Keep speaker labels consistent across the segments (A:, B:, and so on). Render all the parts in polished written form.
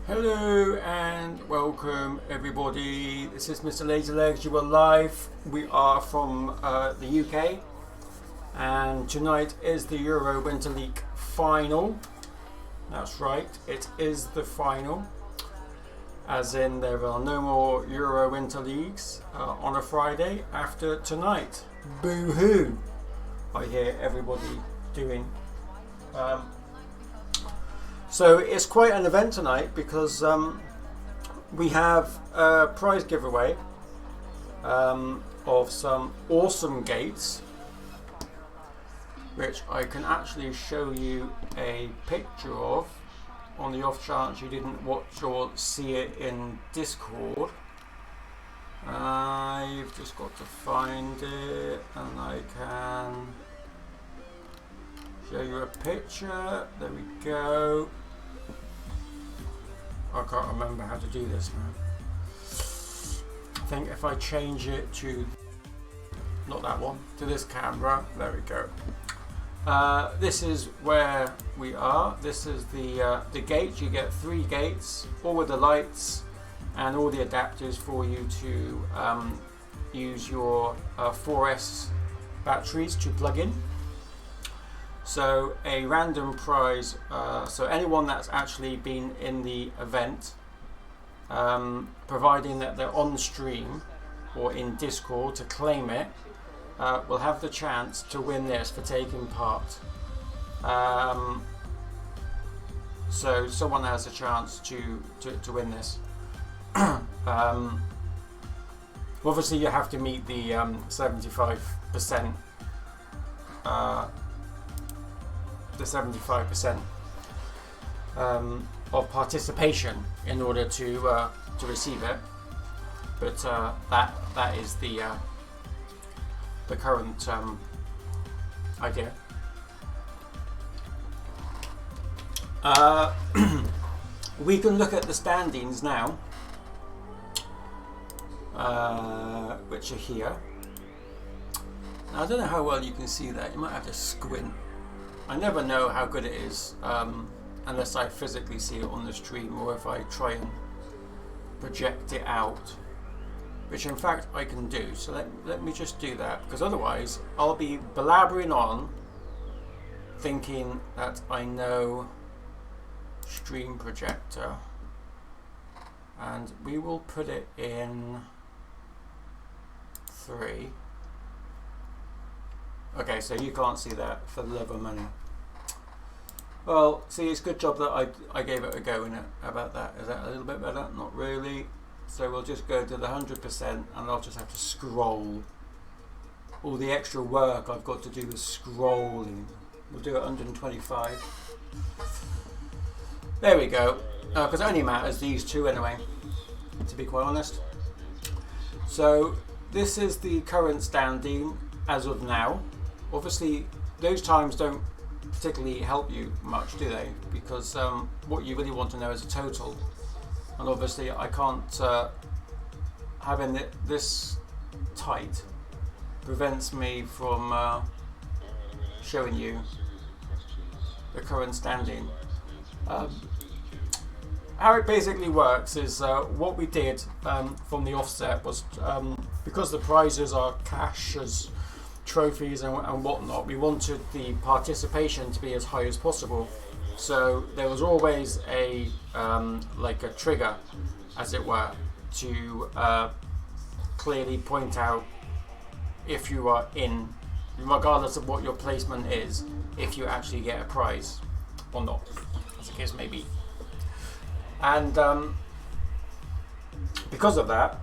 A: Hello and welcome everybody. This is Mr. Lazylegs. You are live. We are from the UK, and tonight is the Euro Winter League final. That's right, it is the final, as in there are no more Euro Winter Leagues on a Friday after tonight. Boo hoo, I hear everybody doing. So it's quite an event tonight because we have a prize giveaway of some awesome gates, which I can actually show you a picture of on the off chance you didn't watch or see it in Discord. I've just got to find it and I can show you a picture. There we go. I can't remember how to do this now. I think if I change it to, not that one, to this camera, there we go. This is where we are. This is the gate. You get 3 gates, all with the lights and all the adapters for you to use your 4S batteries to plug in. So a random prize, so anyone that's actually been in the event, providing that they're on stream or in Discord to claim it, will have the chance to win this for taking part. so someone has a chance to win this. Obviously, you have to meet the 75%. The 75% of participation in order to receive it. But that is the current idea. We can look at the standings now, which are here. Now, I don't know how well you can see that. You might have to squint. I never know how good it is unless I physically see it on the stream, or if I try and project it out, which in fact I can do. So let me just do that, because otherwise I'll be blabbering on thinking that I know stream projector, and we will put it in 3. Okay, so you can't see that for the love of money. Well, see, it's a good job that I gave it a go, innit? How about that? Is that a little bit better? Not really. So we'll just go to the 100%, and I'll just have to scroll. All the extra work I've got to do with scrolling. We'll do it 125. There we go. Because it only matters these two anyway, to be quite honest. So this is the current standing as of now. Obviously, those times don't particularly help you much, do they? Because what you really want to know is a total. And obviously I can't, having it this tight prevents me from showing you the current standing. How it basically works is what we did from the offset was, because the prizes are cash as trophies and whatnot, we wanted the participation to be as high as possible. So there was always a like a trigger, as it were, to clearly point out if you are in, regardless of what your placement is, if you actually get a prize or not, as the case may be. And because of that,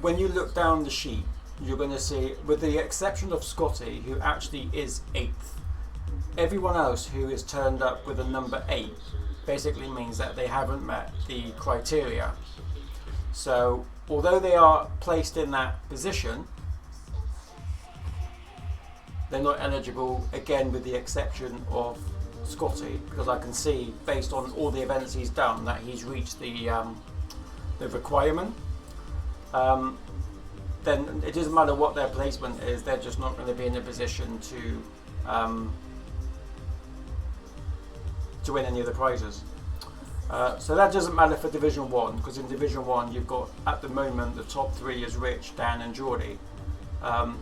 A: when you look down the sheet, you're going to see, with the exception of Scotty, who actually is 8th, everyone else who is turned up with a number 8 basically means that they haven't met the criteria. So although they are placed in that position, they're not eligible, again with the exception of Scotty, because I can see based on all the events he's done that he's reached the requirement. Then it doesn't matter what their placement is, they're just not going to be in a position to win any of the prizes. So that doesn't matter for Division 1, because in Division 1 you've got, at the moment, the top 3 is Rich, Dan and Geordie.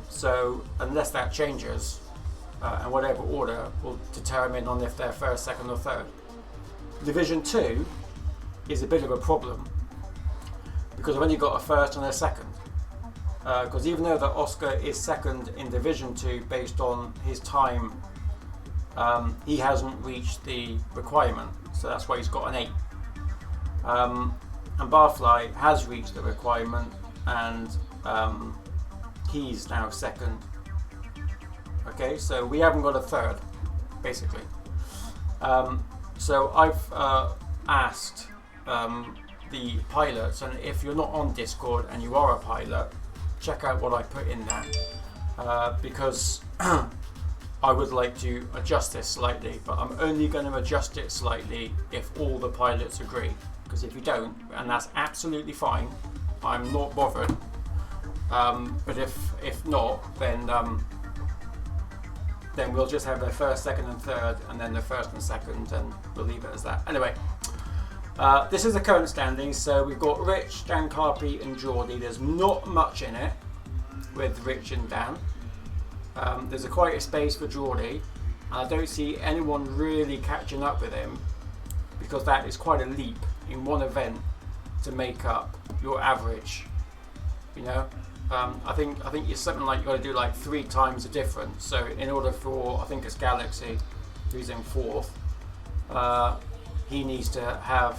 A: So unless that changes, and whatever order will determine on if they're first, second or third. Division 2 is a bit of a problem, because I've only got a first and a second. Because even though that Oscar is second in Division 2 based on his time, he hasn't reached the requirement, so that's why he's got an 8. And Barfly has reached the requirement, and he's now second. Okay, so we haven't got a third, basically. So I've asked the pilots, and if you're not on Discord and you are a pilot, check out what I put in there, because I would like to adjust this slightly, but I'm only going to adjust it slightly if all the pilots agree, because if you don't, and that's absolutely fine, I'm not bothered, but if not, then we'll just have the first, second and third, and then the first and second, and we'll leave it as that. Anyway, this is the current standings. So we've got Rich, Dan Carpy and Geordie. There's not much in it with Rich and Dan. There's quite a space for Geordie, and I don't see anyone really catching up with him, because that is quite a leap in one event to make up your average, you know. I think it's something like you've got to do like 3 times the difference. So in order for, I think it's Galaxy, who's in 4th, he needs to have,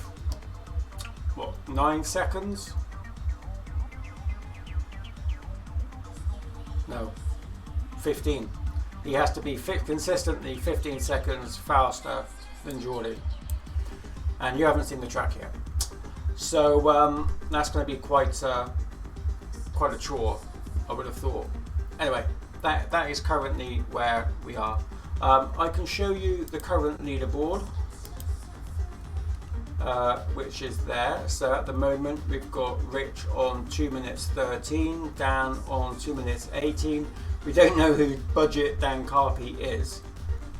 A: what, 9 seconds? No, 15. He has to be consistently 15 seconds faster than Geordie. And you haven't seen the track yet. So that's going to be quite a chore, I would have thought. Anyway, that is currently where we are. I can show you the current leaderboard, which is there. So at the moment we've got Rich on 2 minutes 13, Dan on 2 minutes 18. We don't know who Budget Dan Carpy is,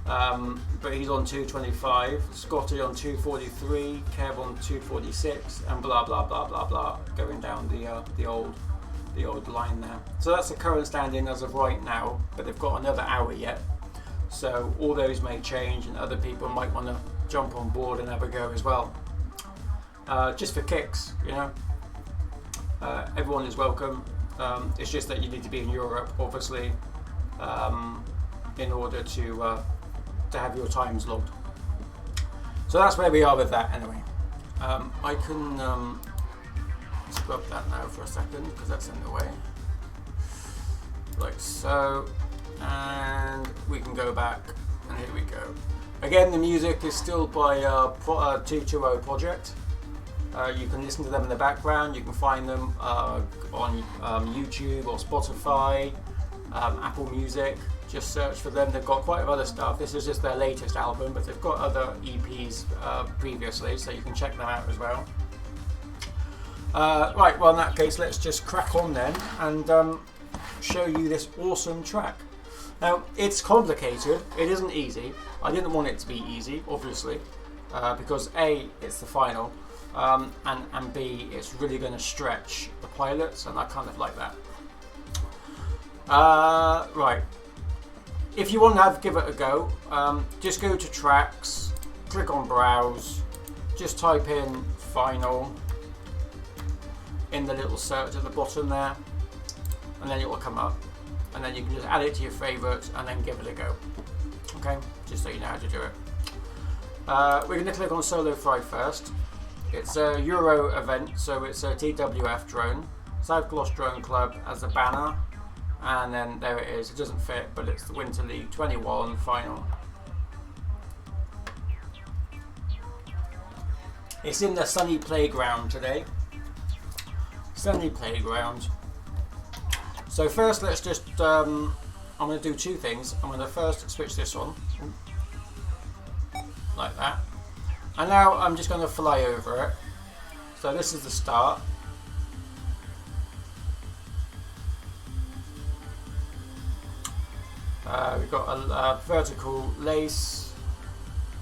A: but he's on 2:25. Scotty on 2:43, Kev on 2:46, and blah blah blah blah blah, going down the old line there. So that's the current standing as of right now, but they've got another hour yet. So all those may change, and other people might want to jump on board and have a go as well. Just for kicks, you know. Everyone is welcome. It's just that you need to be in Europe, obviously, in order to have your times logged. So that's where we are with that anyway. I can scrub that now for a second because that's in the way. Like so. And we can go back, and here we go. Again, the music is still by 220 Project. You can listen to them in the background. You can find them on YouTube or Spotify, Apple Music. Just search for them. They've got quite a lot of other stuff. This is just their latest album, but they've got other EPs previously, so you can check them out as well. Right, well in that case, let's just crack on then and show you this awesome track. Now, it's complicated. It isn't easy. I didn't want it to be easy, obviously, because A, it's the final, and B, it's really going to stretch the pilots, and I kind of like that. Right. If you want to give it a go, just go to Tracks, click on Browse, just type in Final in the little search at the bottom there, and then it will come up. And then you can just add it to your favourites and then give it a go. Okay, just so you know how to do it. We're going to click on Solo Fry first. It's a Euro event, so it's a TWF drone. South Gloss Drone Club as a banner, and then there it is. It doesn't fit, but it's the Winter League 21 final. It's in the sunny playground today. Sunny playground. So first, let's just, I'm going to do two things. I'm going to first switch this on, like that. And now I'm just going to fly over it. So this is the start. We've got a vertical lace,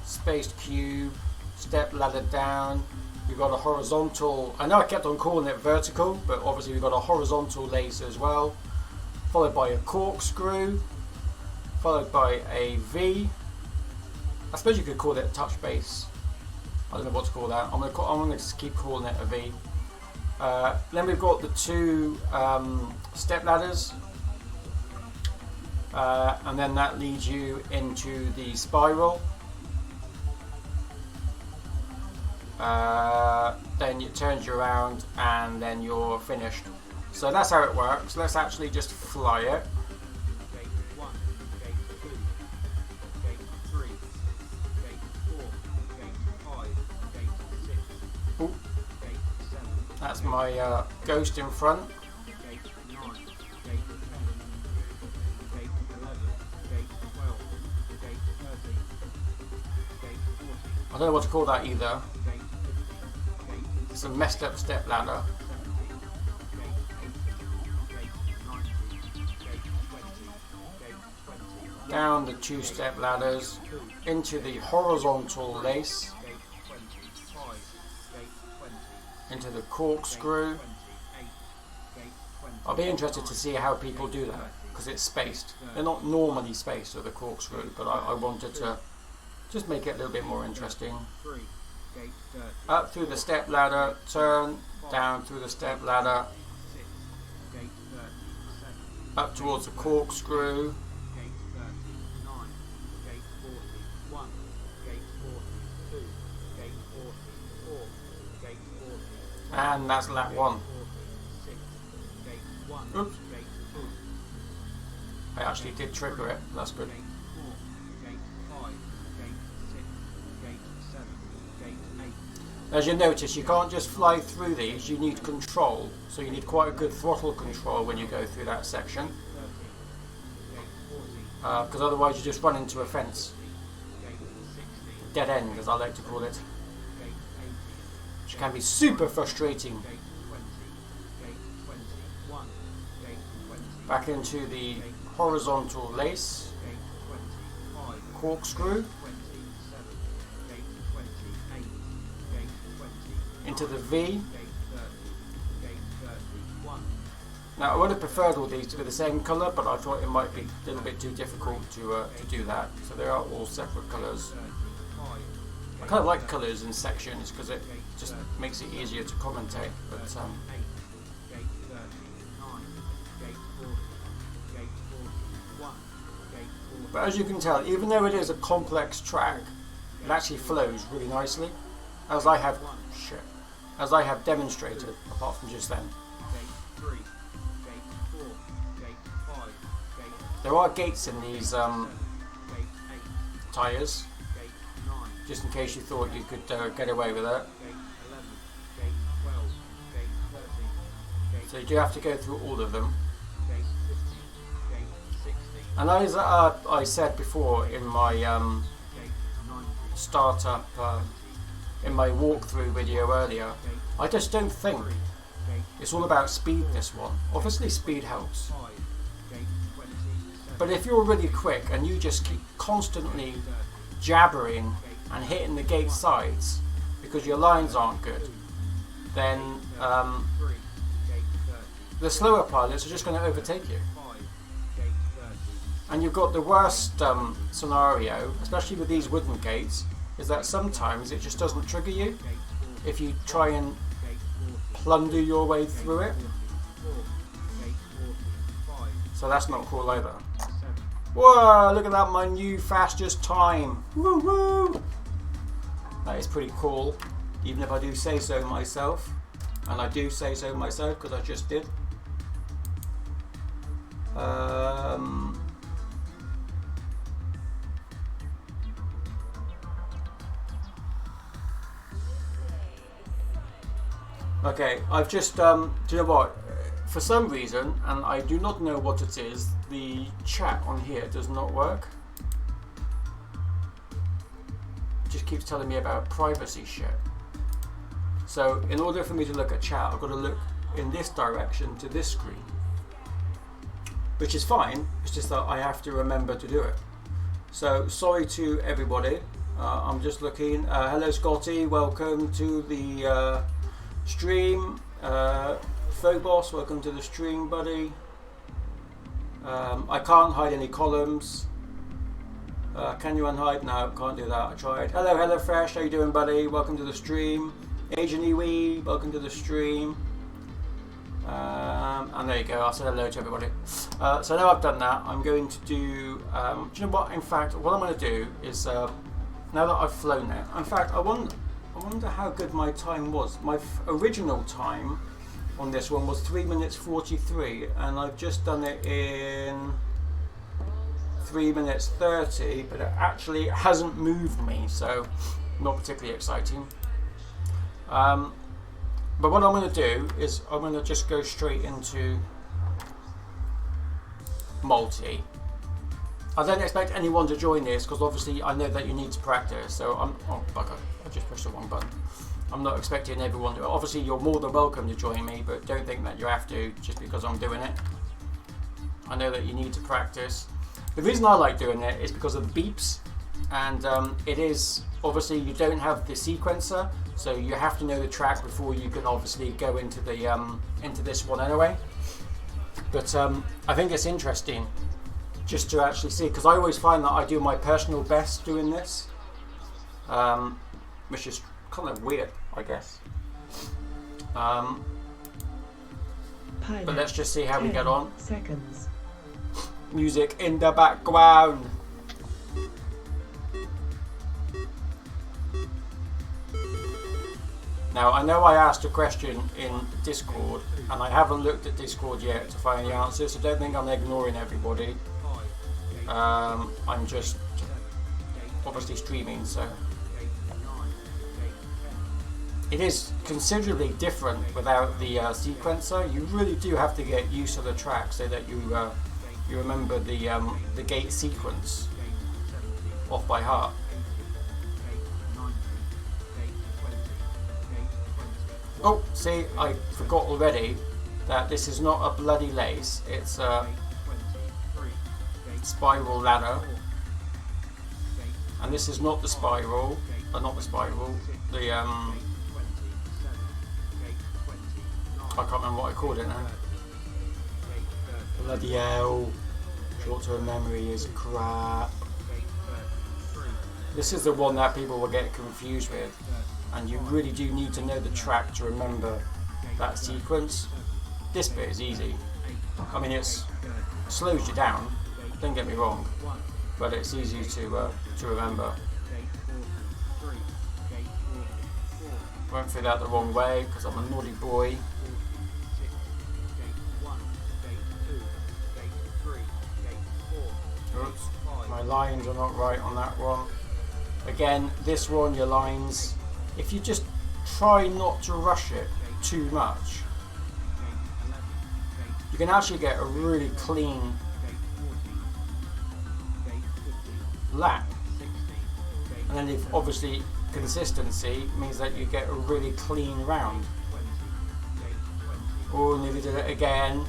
A: spaced cube, step ladder down. We've got a horizontal, I know I kept on calling it vertical, but obviously we've got a horizontal lace as well, followed by a corkscrew, followed by a V. I suppose you could call it a touch base. I don't know what to call that. I'm going to just keep calling it a V. Then we've got the two step ladders, and then that leads you into the spiral. Then it turns you around and then you're finished. So that's how it works. Let's actually just fly it.
B: Gate 1, gate 2, gate 3, gate 4, gate 5, gate 6,
A: Ooh.
B: gate 7.
A: That's my ghost in front.
B: Gate 9, gate 10, gate 11, gate 12, gate 13, gate 14.
A: I don't know what to call that either.
B: Gate 15, gate
A: It's a messed up step ladder.
B: 17, gate 18, gate 19, gate 20, gate 21,
A: Down the two step ladders,
B: 2,
A: into the horizontal lace,
B: gate 25, gate 20,
A: into the corkscrew.
B: gate 28, gate 20.
A: I'll be interested to see how people do that, because it's spaced. They're not normally spaced with the corkscrew, but I wanted to just make it a little bit more interesting.
B: 3, gate 30,
A: Up through the step ladder, turn, down through the step ladder,
B: 6, gate 37,
A: up towards the corkscrew,
B: gate 39, gate 41, gate 42, gate
A: And that's lap 1.
B: 6, gate 1,
A: Oops.
B: gate 2,
A: I actually did trigger it. That's good.
B: gate 4, gate 5, gate 6, gate 7, gate 8.
A: As you notice, you can't just fly through these. You need control. So you need quite a good throttle control when you go through that section. Because otherwise you just run into a fence. Dead end, as I like to call it. Which can be super frustrating. Back into the horizontal lace. Corkscrew. Into the V. Now I would have preferred all these to be the same colour, but I thought it might be a little bit too difficult to do that. So they are all separate colours. I kind of like colours in sections because it just makes it easier to commentate. But as you can tell, even though it is a complex track, it actually flows really nicely, as I have demonstrated, apart from just then. There are gates in these tyres, just in case you thought you could get away with it. So you do have to go through all of them. And as I said before in my startup, in my walkthrough video earlier, I just don't think it's all about speed, this one. Obviously speed helps. But if you're really quick and you just keep constantly jabbering and hitting the gate sides because your lines aren't good, then the slower pilots are just going to overtake you. And you've got the worst scenario, especially with these wooden gates, is that sometimes it just doesn't trigger you if you try and plunder your way through it. So that's not cool either. Whoa, look at that, my new fastest time. Woo woo! That is pretty cool, even if I do say so myself. And I do say so myself because I just did. Okay, I've just, do you know what? For some reason, and I do not know what it is, the chat on here does not work. It just keeps telling me about privacy shit. So in order for me to look at chat, I've got to look in this direction to this screen. Which is fine, it's just that I have to remember to do it. So sorry to everybody. I'm just looking. Hello Scotty, welcome to the stream. Phobos, welcome to the stream, buddy. I can't hide any columns. Can you unhide? No, can't do that. I tried. Hello, hello, Fresh. How you doing, buddy? Welcome to the stream. Asian Iwi, welcome to the stream. And there you go. I said hello to everybody. So now I've done that, I'm going to do. Do you know what? In fact, what I'm going to do is now that I've flown it. In fact, I wonder how good my time was. My original time on this one was 3 minutes 43, and I've just done it in 3 minutes 30, but it actually hasn't moved me, so not particularly exciting. But what I'm going to do is I'm going to just go straight into multi. I don't expect anyone to join this because obviously I know that you need to practice, so oh bugger, I just pushed the wrong button. I'm not expecting everyone to. Obviously you're more than welcome to join me, but don't think that you have to just because I'm doing it. I know that you need to practice. The reason I like doing it is because of the beeps, and it is obviously you don't have the sequencer, so you have to know the track before you can obviously go into the into this one anyway. But I think it's interesting just to actually see, because I always find that I do my personal best doing this, which is kind of weird, I guess. But let's just see how we get on.
C: Seconds.
A: Music in the background. Now, I know I asked a question in Discord, and I haven't looked at Discord yet to find the answer, so don't think I'm ignoring everybody. I'm just obviously streaming, so it is considerably different without the sequencer. You really do have to get used to the track so that you remember the gate sequence off by heart. Oh, see, I forgot already that this is not a bloody lace, it's a spiral ladder. And this is not the spiral, I can't remember what I called it now. Bloody hell, short-term memory is crap. This is the one that people will get confused with, and you really do need to know the track to remember that sequence. This bit is easy. I mean, it slows you down, don't get me wrong, but it's easy to remember. Won't fit out the wrong way because I'm a naughty boy. Oops, my lines are not right on that one. Again, this one, your lines, if you just try not to rush it too much, you can actually get a really clean lap. And then if obviously consistency means that you get a really clean round. Oh, nearly did it again.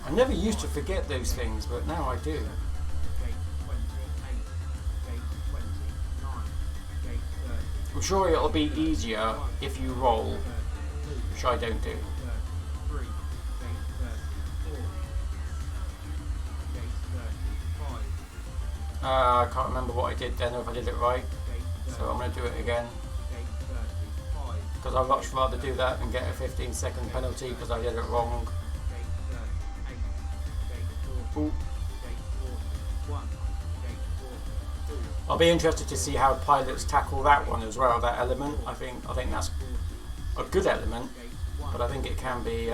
A: I never used to forget those things, but now I do. I'm sure it'll be easier if you roll, which I don't do. I can't remember what I did then, or if I did it right, so I'm going to do it again. Because I'd much rather do that than get a 15-second penalty because I did it wrong. Ooh. I'll be interested to see how pilots tackle that one as well, that element. I think that's a good element, but I think it can be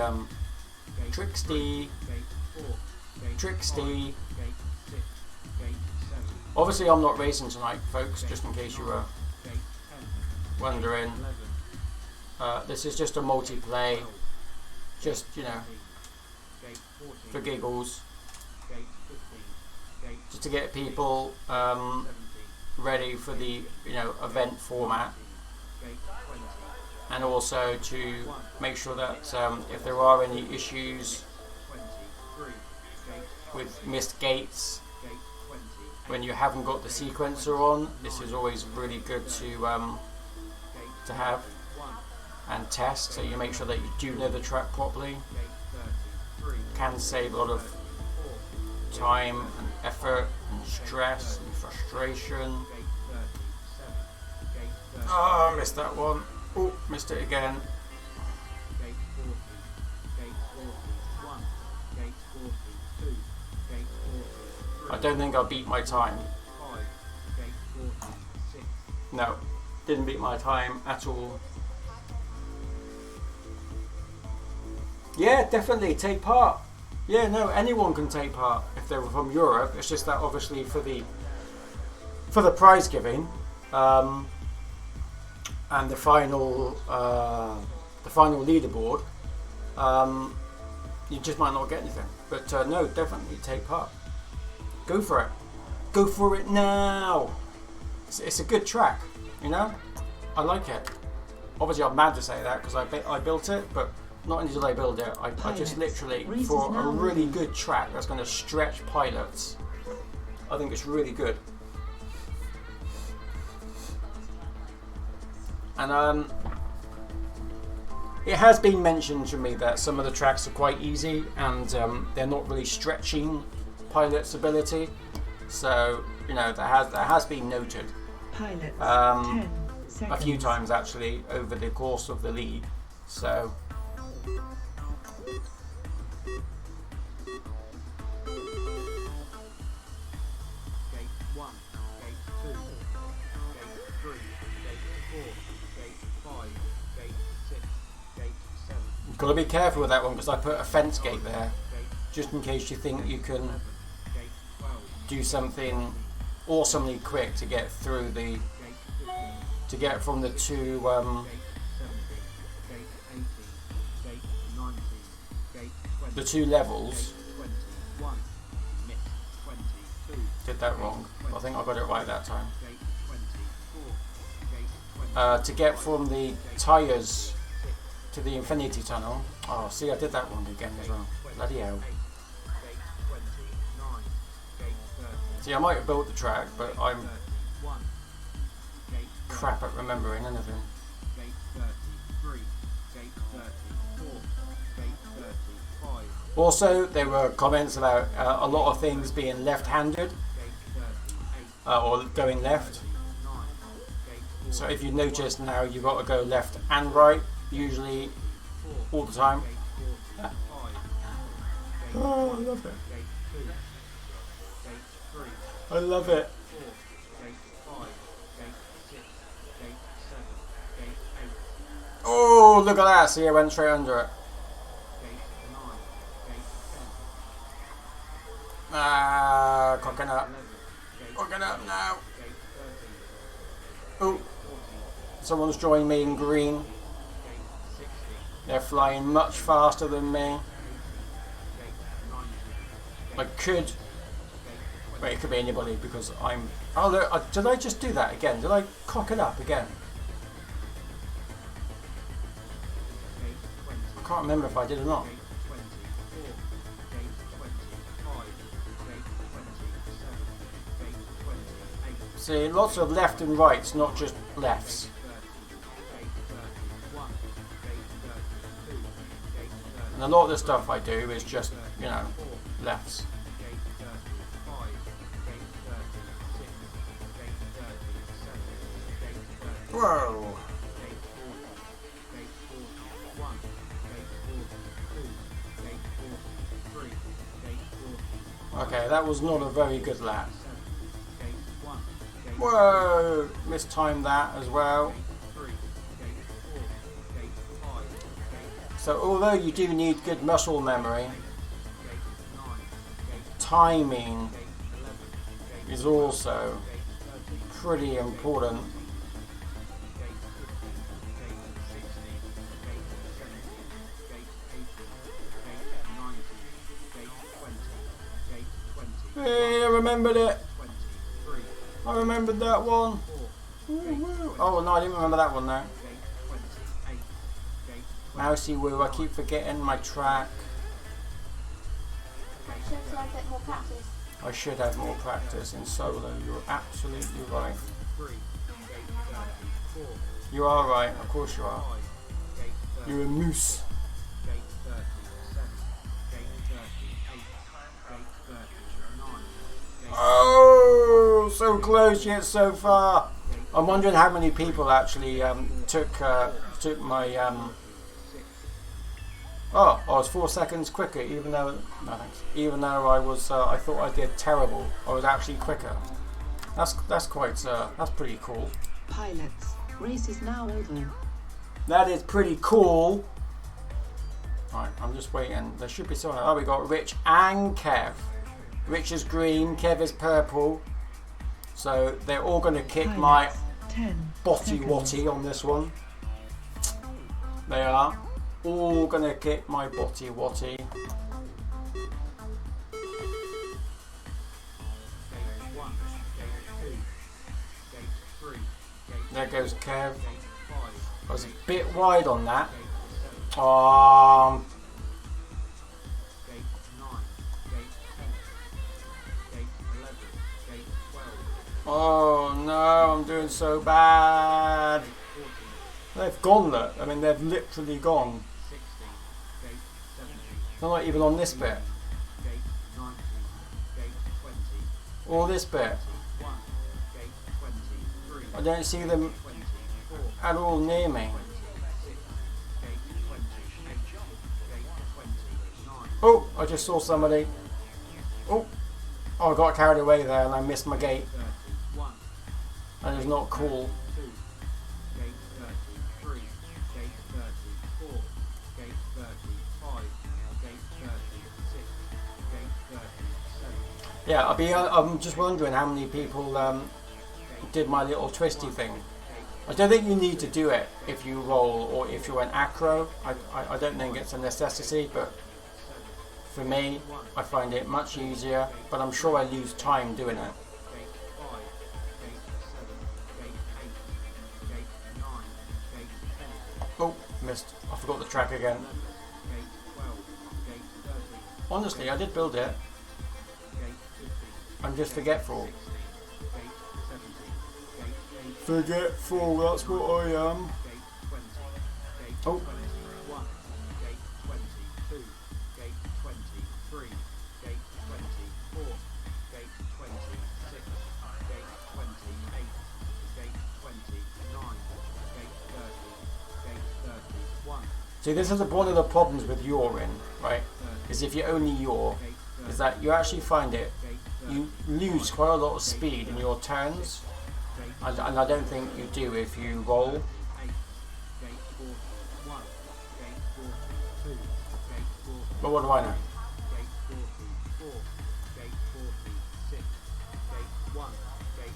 A: tricksy. Obviously I'm not racing tonight, folks, just in case you were wondering. This is just a multiplay, just, you know, for giggles, just to get people ready for the, you know, event format, and also to make sure that if there are any issues with missed gates when you haven't got the sequencer on, this is always really good to have and test, so you make sure that you do know the track properly. Can save a lot of time and effort and stress and frustration. Oh, I missed that one. Oh, missed it again. I don't think I beat my time. No, didn't beat my time at all. Yeah, definitely take part. Yeah, no, anyone can take part if they're from Europe. It's just that obviously for the prize giving and the final leaderboard, you just might not get anything. But no, definitely take part. Go for it. Go for it now. It's a good track, you know. I like it. Obviously, I'm mad to say that because I built it, but not only did I build it, I just literally, for a really good track that's going to stretch pilots, I think it's really good. And it has been mentioned to me that some of the tracks are quite easy and they're not really stretching pilot's ability. So, you know, that has been noted a few times actually over the course of the league. So Got to be careful with that one because I put a fence gate there, just in case you think you can do something awesomely quick to get through the, to get from the two, the two levels. Did that wrong. I think I got it right that time. To get from the tyres to the infinity tunnel. Oh, see, I did that one again as well. Bloody hell. See, I might have built the track, but I'm crap at remembering anything. Also, there were comments about a lot of things being left-handed or going left. So if you notice now, you've got to go left and right, usually all the time. Oh, I love it. I love it. Oh, look at that. See, I went straight under it. Ah, cocking up. Cocking up now. Oh, someone's joined me in green. They're flying much faster than me. I could... Wait, it could be anybody because I'm... Oh, look, did I just do that again? Did I cock it up again? I can't remember if I did or not. See, lots of left and rights, not just lefts. And a lot of the stuff I do is just, you know, lefts. Whoa! Okay, that was not a very good lap. Whoa! Mistimed that as well. So although you do need good muscle memory, timing is also pretty important. Hey, I remembered it. I remembered that one. Oh no, I didn't remember that one though. Mousy woo, I keep forgetting my track. I should have more practice in solo, you're absolutely right. You are right, of course you are. You're a moose. Oh, so close yet so far. I'm wondering how many people actually took my oh, I was 4 seconds quicker, even though no thanks. Even though I was I thought I did terrible. I was actually quicker. That's quite that's pretty cool.
C: Pilots, race is now over.
A: That is pretty cool. Right, I'm just waiting. There should be someone. Oh, we got Rich and Kev. Rich is green, Kev is purple. So they're all going to kick my botty watty on this one. They are all going to kick my botty watty. There goes Kev. I was a bit wide on that. Oh no, I'm doing so bad. They've gone, look. I mean, they've literally gone. They're not even on this bit. Or this bit. I don't see them at all near me. Oh, I just saw somebody. Oh, I got carried away there and I missed my gate. That is not cool. Yeah, I'm just wondering how many people did my little twisty thing. I don't think you need to do it if you roll or if you went acro. I don't think it's a necessity, but for me, I find it much easier, but I'm sure I lose time doing it. Oh, missed. I forgot the track again. Honestly, I did build it. I'm just forgetful. Forgetful, that's what I am. Oh. See, this is one of the problems with yawing, right? Is if you only yaw, is that you actually find it, you lose quite a lot of speed in your turns, and I don't think you do if you roll. But what do I know?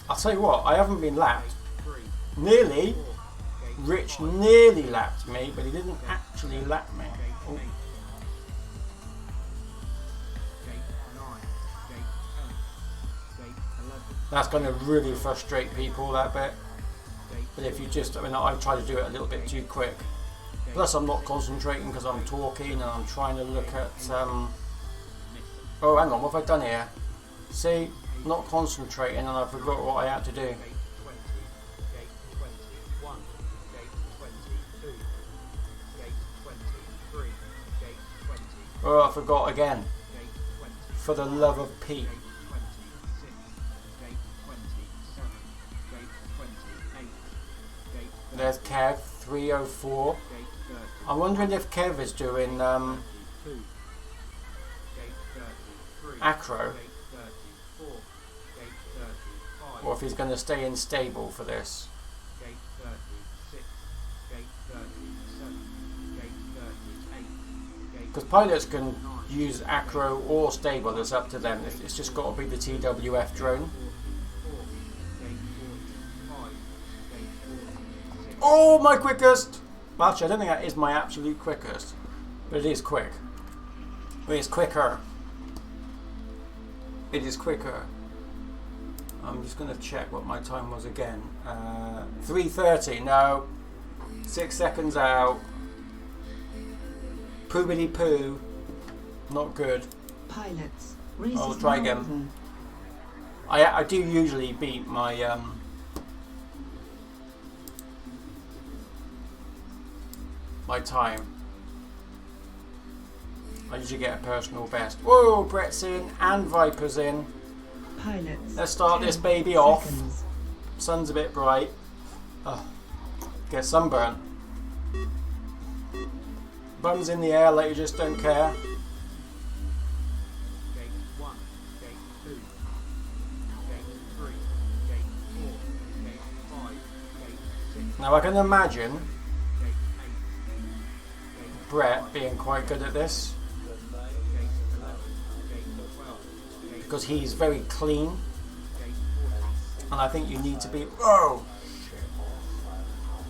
A: I'll tell you what, I haven't been lapped. Nearly. Rich nearly lapped me, but he didn't actually lap me. Oh. That's going to really frustrate people, that bit. But if you just, I mean, I try to do it a little bit too quick. Plus I'm not concentrating because I'm talking and I'm trying to look at, oh hang on, what have I done here? See, not concentrating and I forgot what I had to do. Oh, I forgot again. For the love of Pete. There's Kev, 304. I'm wondering if Kev is doing acro. Or if he's going to stay in stable for this. Because pilots can use acro or stable, it's up to them. It's just got to be the TWF drone. Oh, my quickest! Well, actually, I don't think that is my absolute quickest, but it is quick. But it's quicker. It is quicker. I'm just going to check what my time was again. 3:30, no. 6 seconds out. Poobity poo. Not good.
C: Pilots.
A: I'll try again. I do usually beat my my time. I usually get a personal best. Whoa, Brett's in and Viper's in.
C: Pilots.
A: Let's start this baby off. Sun's a bit bright. Get sunburn. Bums in the air like you just don't care. Now I can imagine Brett being quite good at this because he's very clean, and I think you need to be. Oh,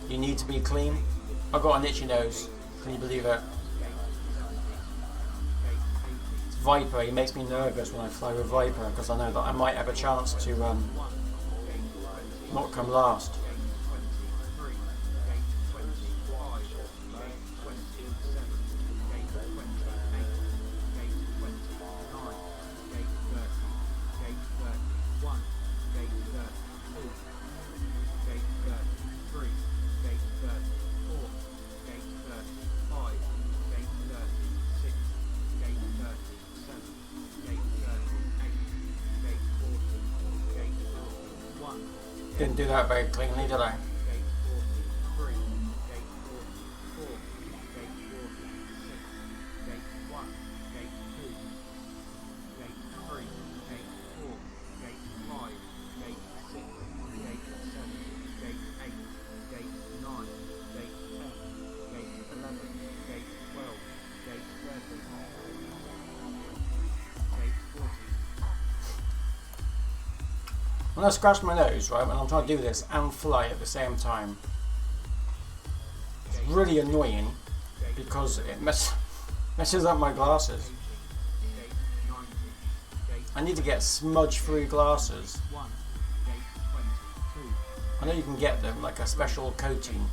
A: you need to be clean. I've got an itchy nose. Can you believe it? It's Viper. He makes me nervous when I fly with Viper because I know that I might have a chance to not come last. Didn't do that very cleanly, did I? when I scratch my nose, right, when I'm trying to do this and fly at the same time, it's really annoying because it messes up my glasses. I need to get smudge-free glasses. I know you can get them, like a special coating.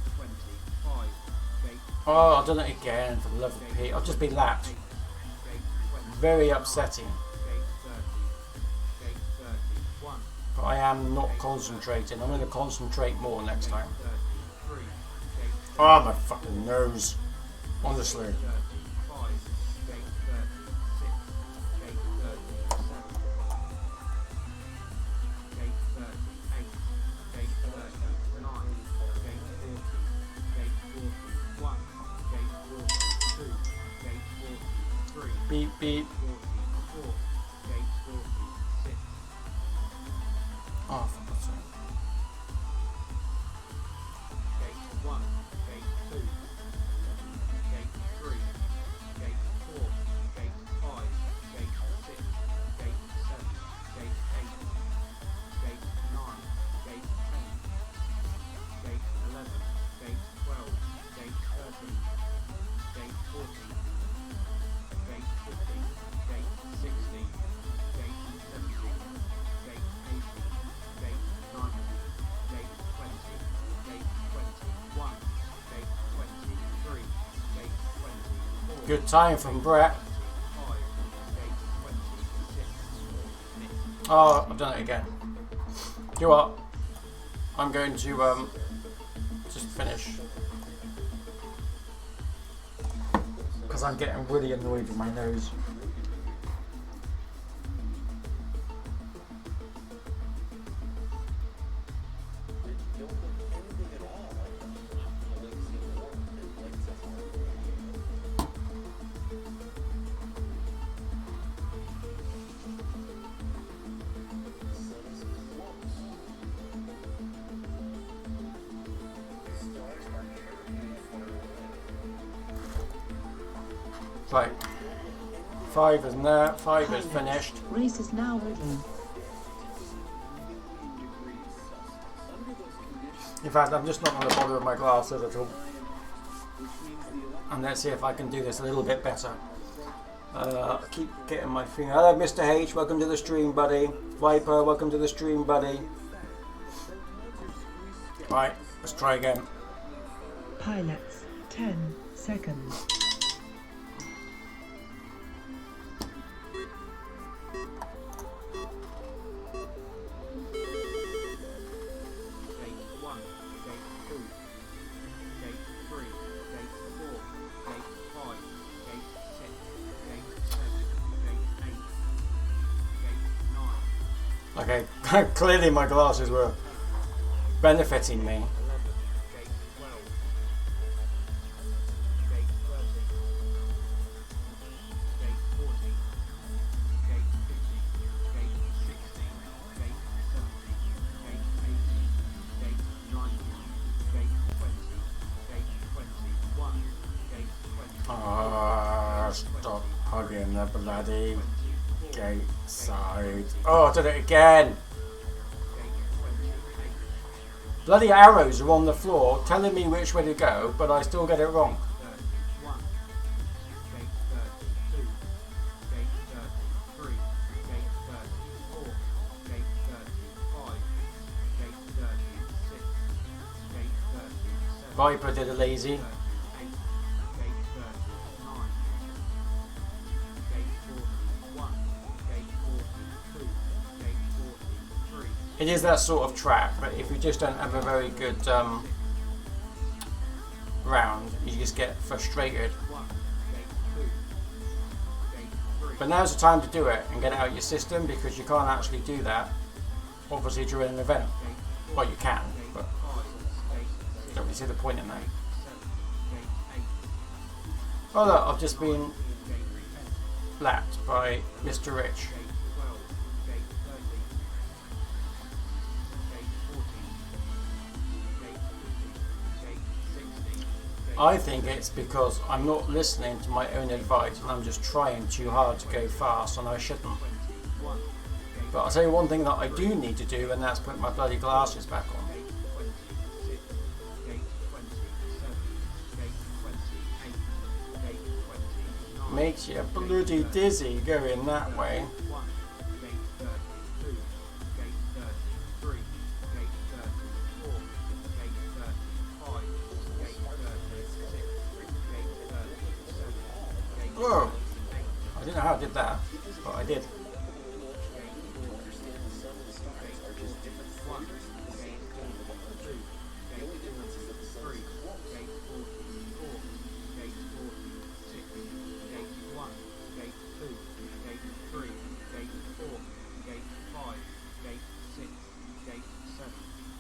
A: Oh, I've done it again, for the love of Pete. I've just been lapped. Very upsetting. But I am not concentrating. I'm going to concentrate more next time. Oh, my fucking nose. Honestly. Beep, beep. Oh, for God's sake.
B: Gate 1, gate 2, gate 3, gate 4, gate 5, gate 6, gate 7, gate 8, gate 9, gate 10, gate 11, gate 12, gate 13, gate 14, gate 15, gate 16, gate 17, gate 18, gate 19, gate 20, gate 21, gate 23, gate 24.
A: Good time from Brett. Oh, I've done it again. Do you know what? I'm going to just finish. Because I'm getting really annoyed with my nose. Right. 5 is there. 5 is finished.
C: Race is now over.
A: In fact, I'm just not going to bother with my glasses at all. And let's see if I can do this a little bit better. I keep getting my finger. Hello, Mr. H. Welcome to the stream, buddy. Viper, welcome to the stream, buddy. Right, let's try again.
C: Pilots, 10 seconds.
A: Okay, clearly my glasses were benefiting me. Stop hugging the bloody gate side. Oh, I did it again. Bloody arrows are on the floor telling me which way to go, but I still get it wrong. Viper did a lazy. It is that sort of track, but if you just don't have a very good round, you just get frustrated. But now's the time to do it and get it out of your system, because you can't actually do that, obviously, during an event. Well, you can, but don't really see the point in that. Oh look, I've just been lapped by Mr. Rich. I think it's because I'm not listening to my own advice and I'm just trying too hard to go fast, and I shouldn't. But I'll tell you one thing that I do need to do, and that's put my bloody glasses back on.
B: Gate 26, gate 27, gate 28, gate 29.
A: Makes you bloody dizzy going that way.
B: 1, gate 32, gate 33, gate 34, gate 35, gate 36, gate 37, gate
A: Whoa!
B: 38,
A: I didn't know how I did that, but I did.
B: gate 4, gate 1, gate 2, gate 43, gate 44, gate 46, gate 1, gate 2, gate 3, gate 4, gate 5, gate 6, gate 7,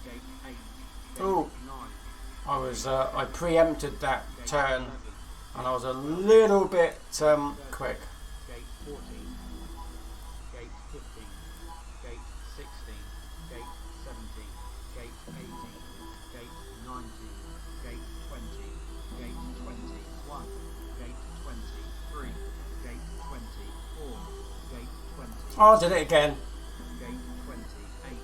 B: gate 8, gate
A: Oh.
B: 9,
A: I preempted that
B: gate
A: turn,
B: 11,
A: and I was a little bit quick.
B: gate 14, gate 15, gate 16, gate 17, gate 18, gate 19, gate 20, gate 21, gate 23, gate 24, gate 20,
A: Oh, I did it again.
B: gate 28,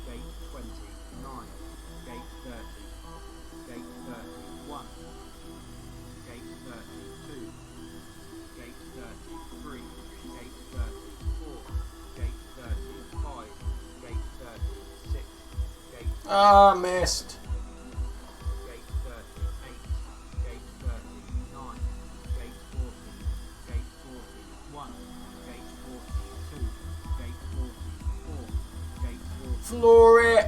B: gate 29, gate 30, gate 31, gate 32, gate 33, gate 34, gate 35, gate 36, gate
A: Ah, missed.
B: gate 38, gate 39, gate 40, gate 41, gate 42, gate 44, gate 40.
A: Floor it.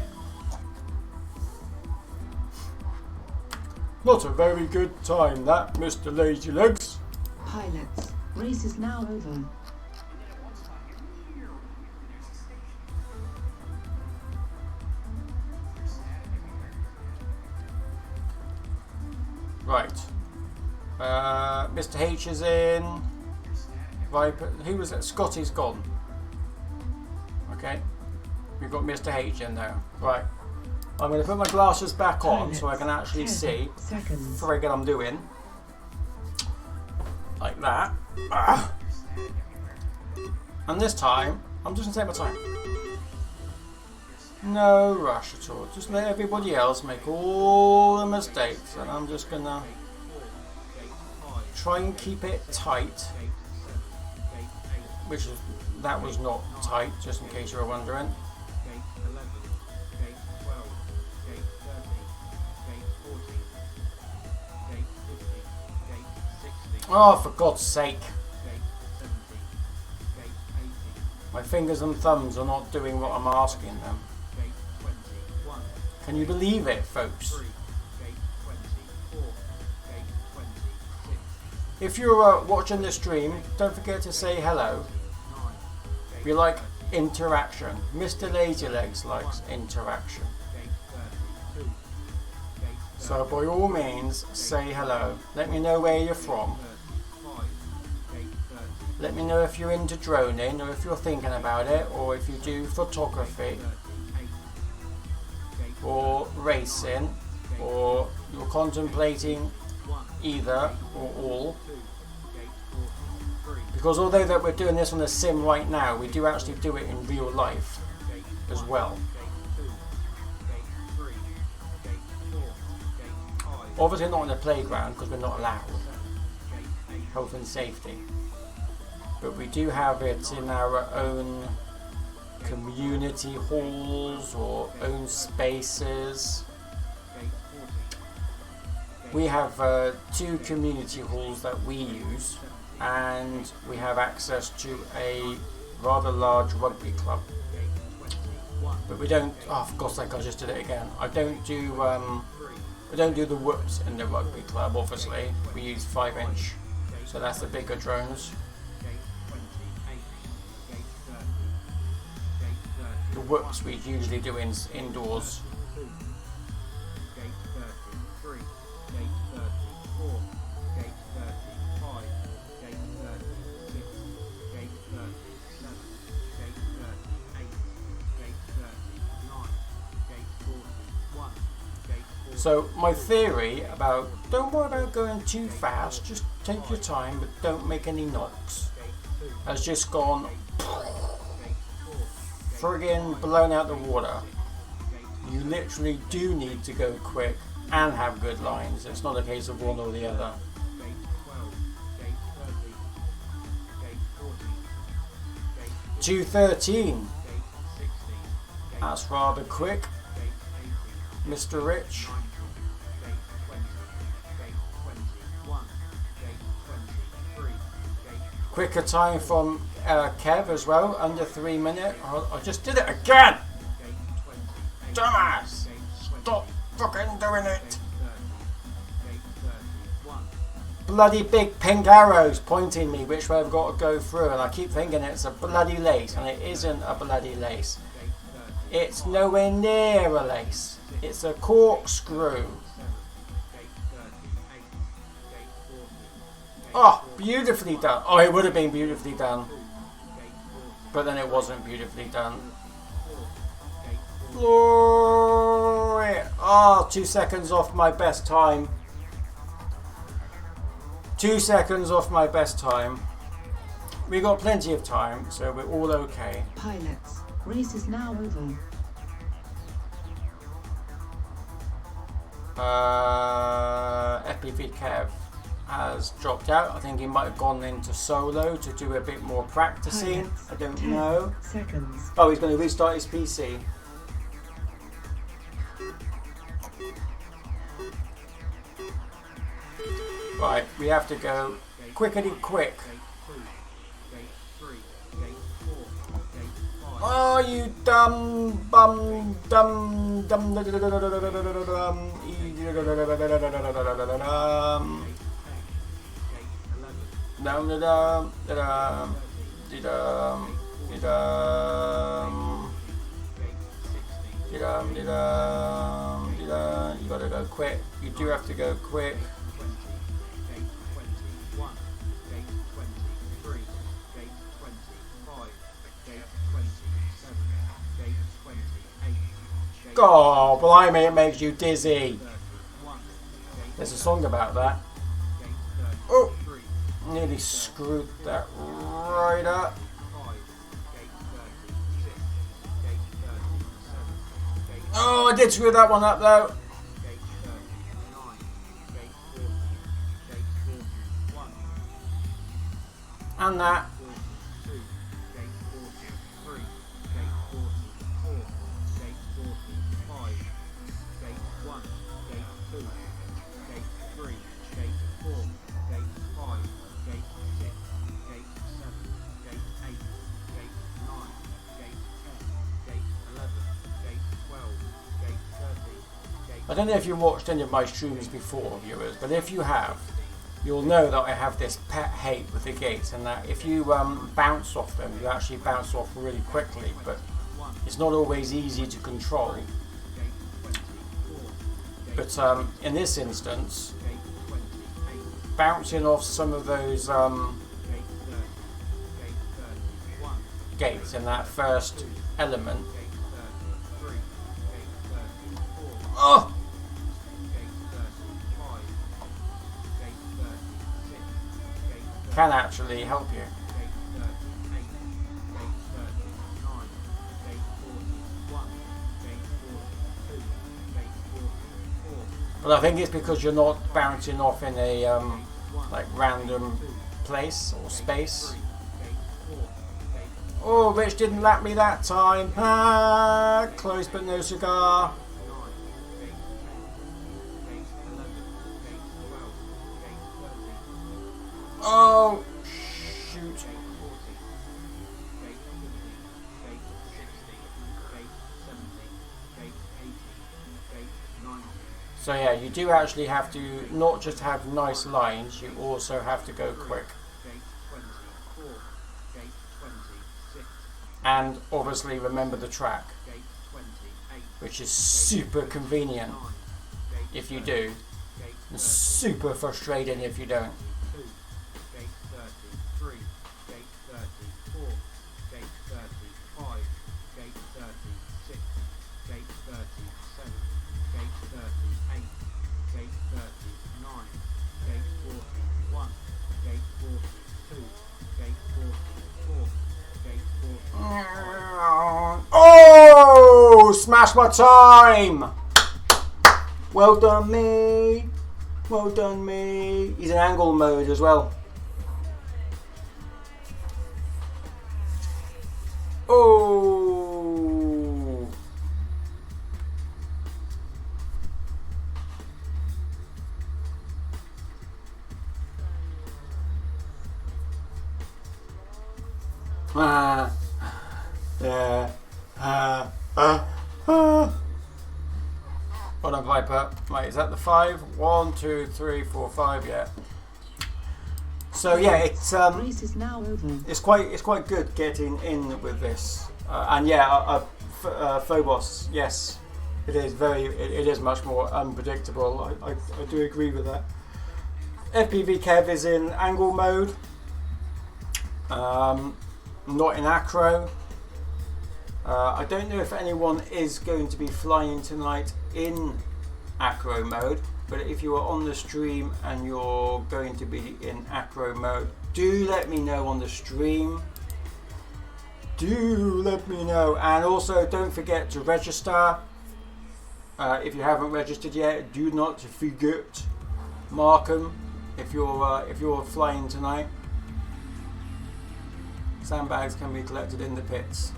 A: Not a very good time, that, Mr. Lazy Legs.
C: Pilots, race is now over.
A: Right. Mr. H is in. Viper. Who was it? Scotty's gone. Okay. We've got Mr. H in there. Right. I'm going to put my glasses back on so I can actually
C: 10
A: see
C: seconds.
A: what friggin' I'm doing. Like that. Ah. And this time, I'm just going to take my time. No rush at all. Just let everybody else make all the mistakes, and I'm just going to try and keep it tight. Which is, that was not tight, just in case you were wondering.
B: Gate 11, gate 12, gate 13, gate 14, gate 15, gate 16,
A: Oh, for God's sake.
B: gate 17, gate 18,
A: My fingers and thumbs are not doing what I'm asking them.
B: gate 21,
A: Can you believe it, folks?
B: 3, gate 24, gate 26,
A: If you're watching this stream, don't forget to say hello.
B: 9, gate
A: We like interaction. Mr. Lazy Legs likes interaction.
B: gate 32, gate
A: So by all means, say hello. Let me know where you're from.
B: 35, gate 30,
A: Let me know if you're into droning, or if you're thinking about it, or if you do photography,
B: 38, gate
A: or racing, or you're contemplating
B: 1,
A: either or all.
B: 2, gate 43,
A: Because although that we're doing this on a sim right now, we do actually do it in real life
B: gate
A: as
B: 1,
A: well.
B: gate 2, gate 3, gate 4, gate 5,
A: Obviously not in the playground because we're not allowed.
B: 7, gate 8,
A: Health and safety. But we do have it in our own community halls or own spaces.
B: gate 40,
A: We have 2 community halls that we use, and we have access to a rather large rugby club.
B: gate 21,
A: But we don't. Oh, for God's sake! I just did it again. I don't do.
B: 3,
A: We don't do the whoops in the rugby club. Obviously, we use 5-inch, so that's the bigger drones.
B: gate 28, gate 30, gate 30,
A: The whoops we usually do indoors.
B: 2, gate 33, gate 34, gate 35, gate 36, gate 37, gate 38, gate 39, gate 41, gate 40.
A: So my theory about don't worry about going too fast, just take your time, but don't make any knocks,
B: Gate 2,
A: has just gone.
B: gate 5, gate 4,
A: friggin' blown out the water. You literally do need to go quick and have good lines. It's not a case of one or the other. 2:13. That's rather quick, Mr. Rich. Quicker time from Kev as well, under 3 minutes. I just did it again! Dumbass! Stop fucking doing it! Bloody big pink arrows pointing me which way I've got to go through, and I keep thinking it's a bloody lace, and it isn't a bloody lace. It's nowhere near a lace. It's a corkscrew. Oh, beautifully done. Oh, it would have been beautifully done. But then it wasn't beautifully done. Glory! Oh, 2 seconds off my best time. 2 seconds off my best time. We got plenty of time, so we're all okay.
C: Pilots, race is now over.
A: FPV Kev has dropped out. I think he might have gone into solo to do a bit more practicing.
C: Pilots,
A: I don't
C: 10
A: know.
C: seconds.
A: Oh, he's going to restart his PC. Right, we have to go quickety quick. Oh, you dumb bum dum dum dum you gotta go quick. You do have to go quick. Oh, blimey, it makes you dizzy. There's a song about that. Oh, nearly screwed that right up. Oh, I did screw that one up though. And that. I don't know if you've watched any of my streams before, viewers, but if you have, you'll know that I have this pet hate with the gates, and that if you bounce off them, you actually bounce off really quickly, but it's not always easy to control. But in this instance, bouncing off some of those gates in that first element, oh! Can actually help you. But I think it's because you're not bouncing off in a like random place or space. Oh, Rich didn't lap me that time. Ah, close but no cigar. Oh, shoot. So yeah, you do actually have to not just have nice lines, you also have to go quick. And obviously remember the track, which is super convenient if you do, and super frustrating if you don't. smash my time. Well done me. Well done me. He's in angle mode as well. Oh. Ah. Yeah. Hold on, Viper. Right, is that the 5? 1, 2, 3, 4, 5. Yeah. So yeah, it's
C: Race is now over.
A: it's quite good getting in with this, and yeah, Phobos. Yes, it is it is much more unpredictable. I do agree with that. FPV Kev is in angle mode, not in acro. I don't know if anyone is going to be flying tonight in acro mode, but if you are on the stream and you're going to be in acro mode, do let me know on the stream. Do let me know, and also don't forget to register. If you haven't registered yet, do not forget. Markham, if you're flying tonight. Sandbags can be collected in the pits.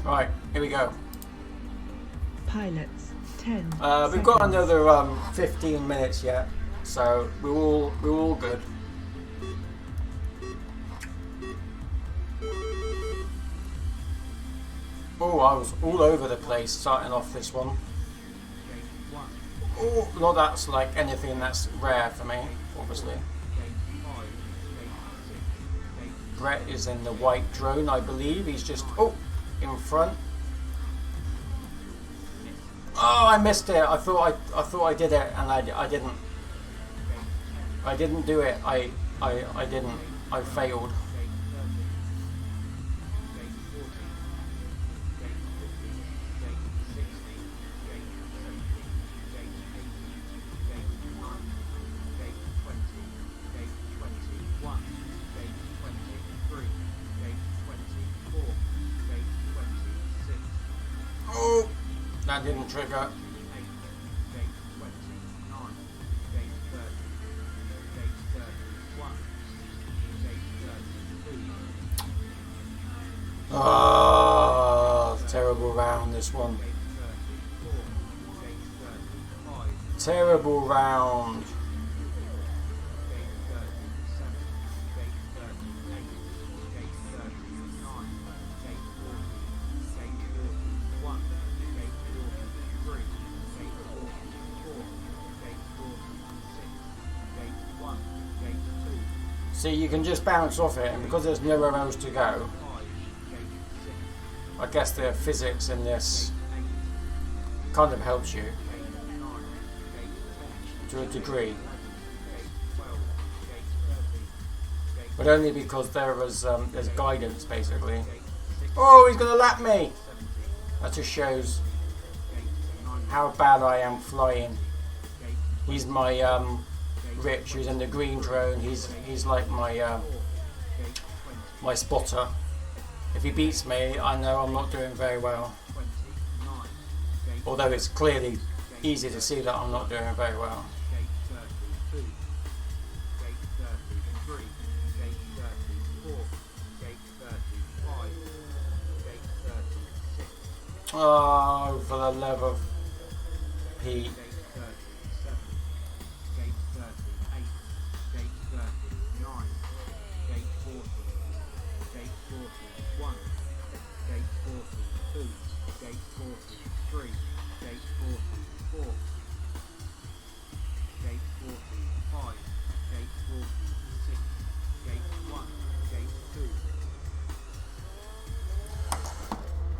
A: Right, here we go.
C: Pilots, 10
A: We've got another 15 minutes yet, so we're all good. Oh, I was all over the place starting off this one. Oh, not that's like anything that's rare for me, obviously. Brett is in the white drone, I believe. He's just in front. Oh, I missed it. I thought I did it, and I didn't. I didn't do it. I didn't. I failed. Oh, that didn't trigger. Oh, terrible round this one. Terrible round. See, you can just bounce off it, and because there's nowhere else to go, I guess the physics in this kind of helps you to a degree, but only because there's guidance basically. Oh, he's gonna lap me! That just shows how bad I am flying. He's my Rich, who's in the green drone. He's like my my spotter. If he beats me, I know I'm not doing very well. Although it's clearly easy to see that I'm not doing very well. Oh, for the love of Pete.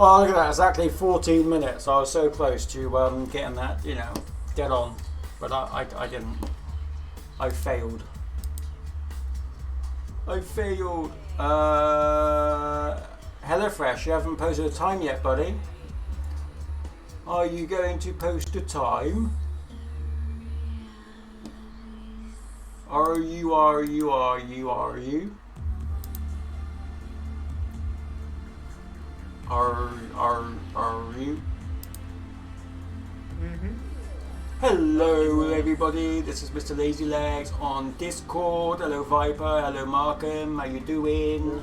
A: Oh, look at that, exactly 14 minutes. I was so close to getting that, dead on. But I didn't. I failed. HelloFresh, you haven't posted a time yet, buddy. Are you going to post a time? Are you? Are you?
B: Mm-hmm.
A: Hello everybody, this is Mr. Lazy Legs on Discord. Hello Viper, hello Markham, how you doing?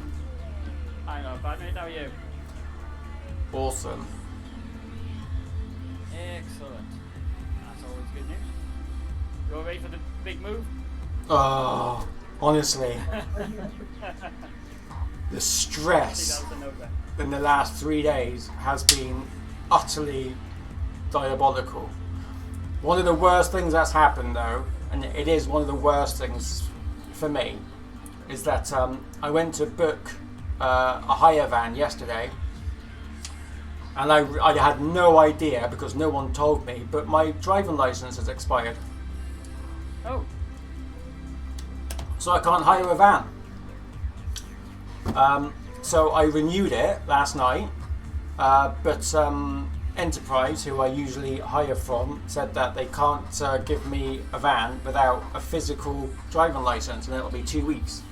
D: Hang on, bad mate, how are you?
A: Awesome.
D: Excellent. That's always good news. You all ready for the big move?
A: Oh, honestly, the
D: I
A: stress
D: think that was the note there.
A: in the last 3 days has been utterly diabolical. One of the worst things that's happened though, and it is one of the worst things for me, is that I went to book a hire van yesterday, and I had no idea because no one told me, but my driving license has expired,
D: Oh,
A: so I can't hire a van. So I renewed it last night, but Enterprise, who I usually hire from, said that they can't give me a van without a physical driving license, and it'll be 2 weeks.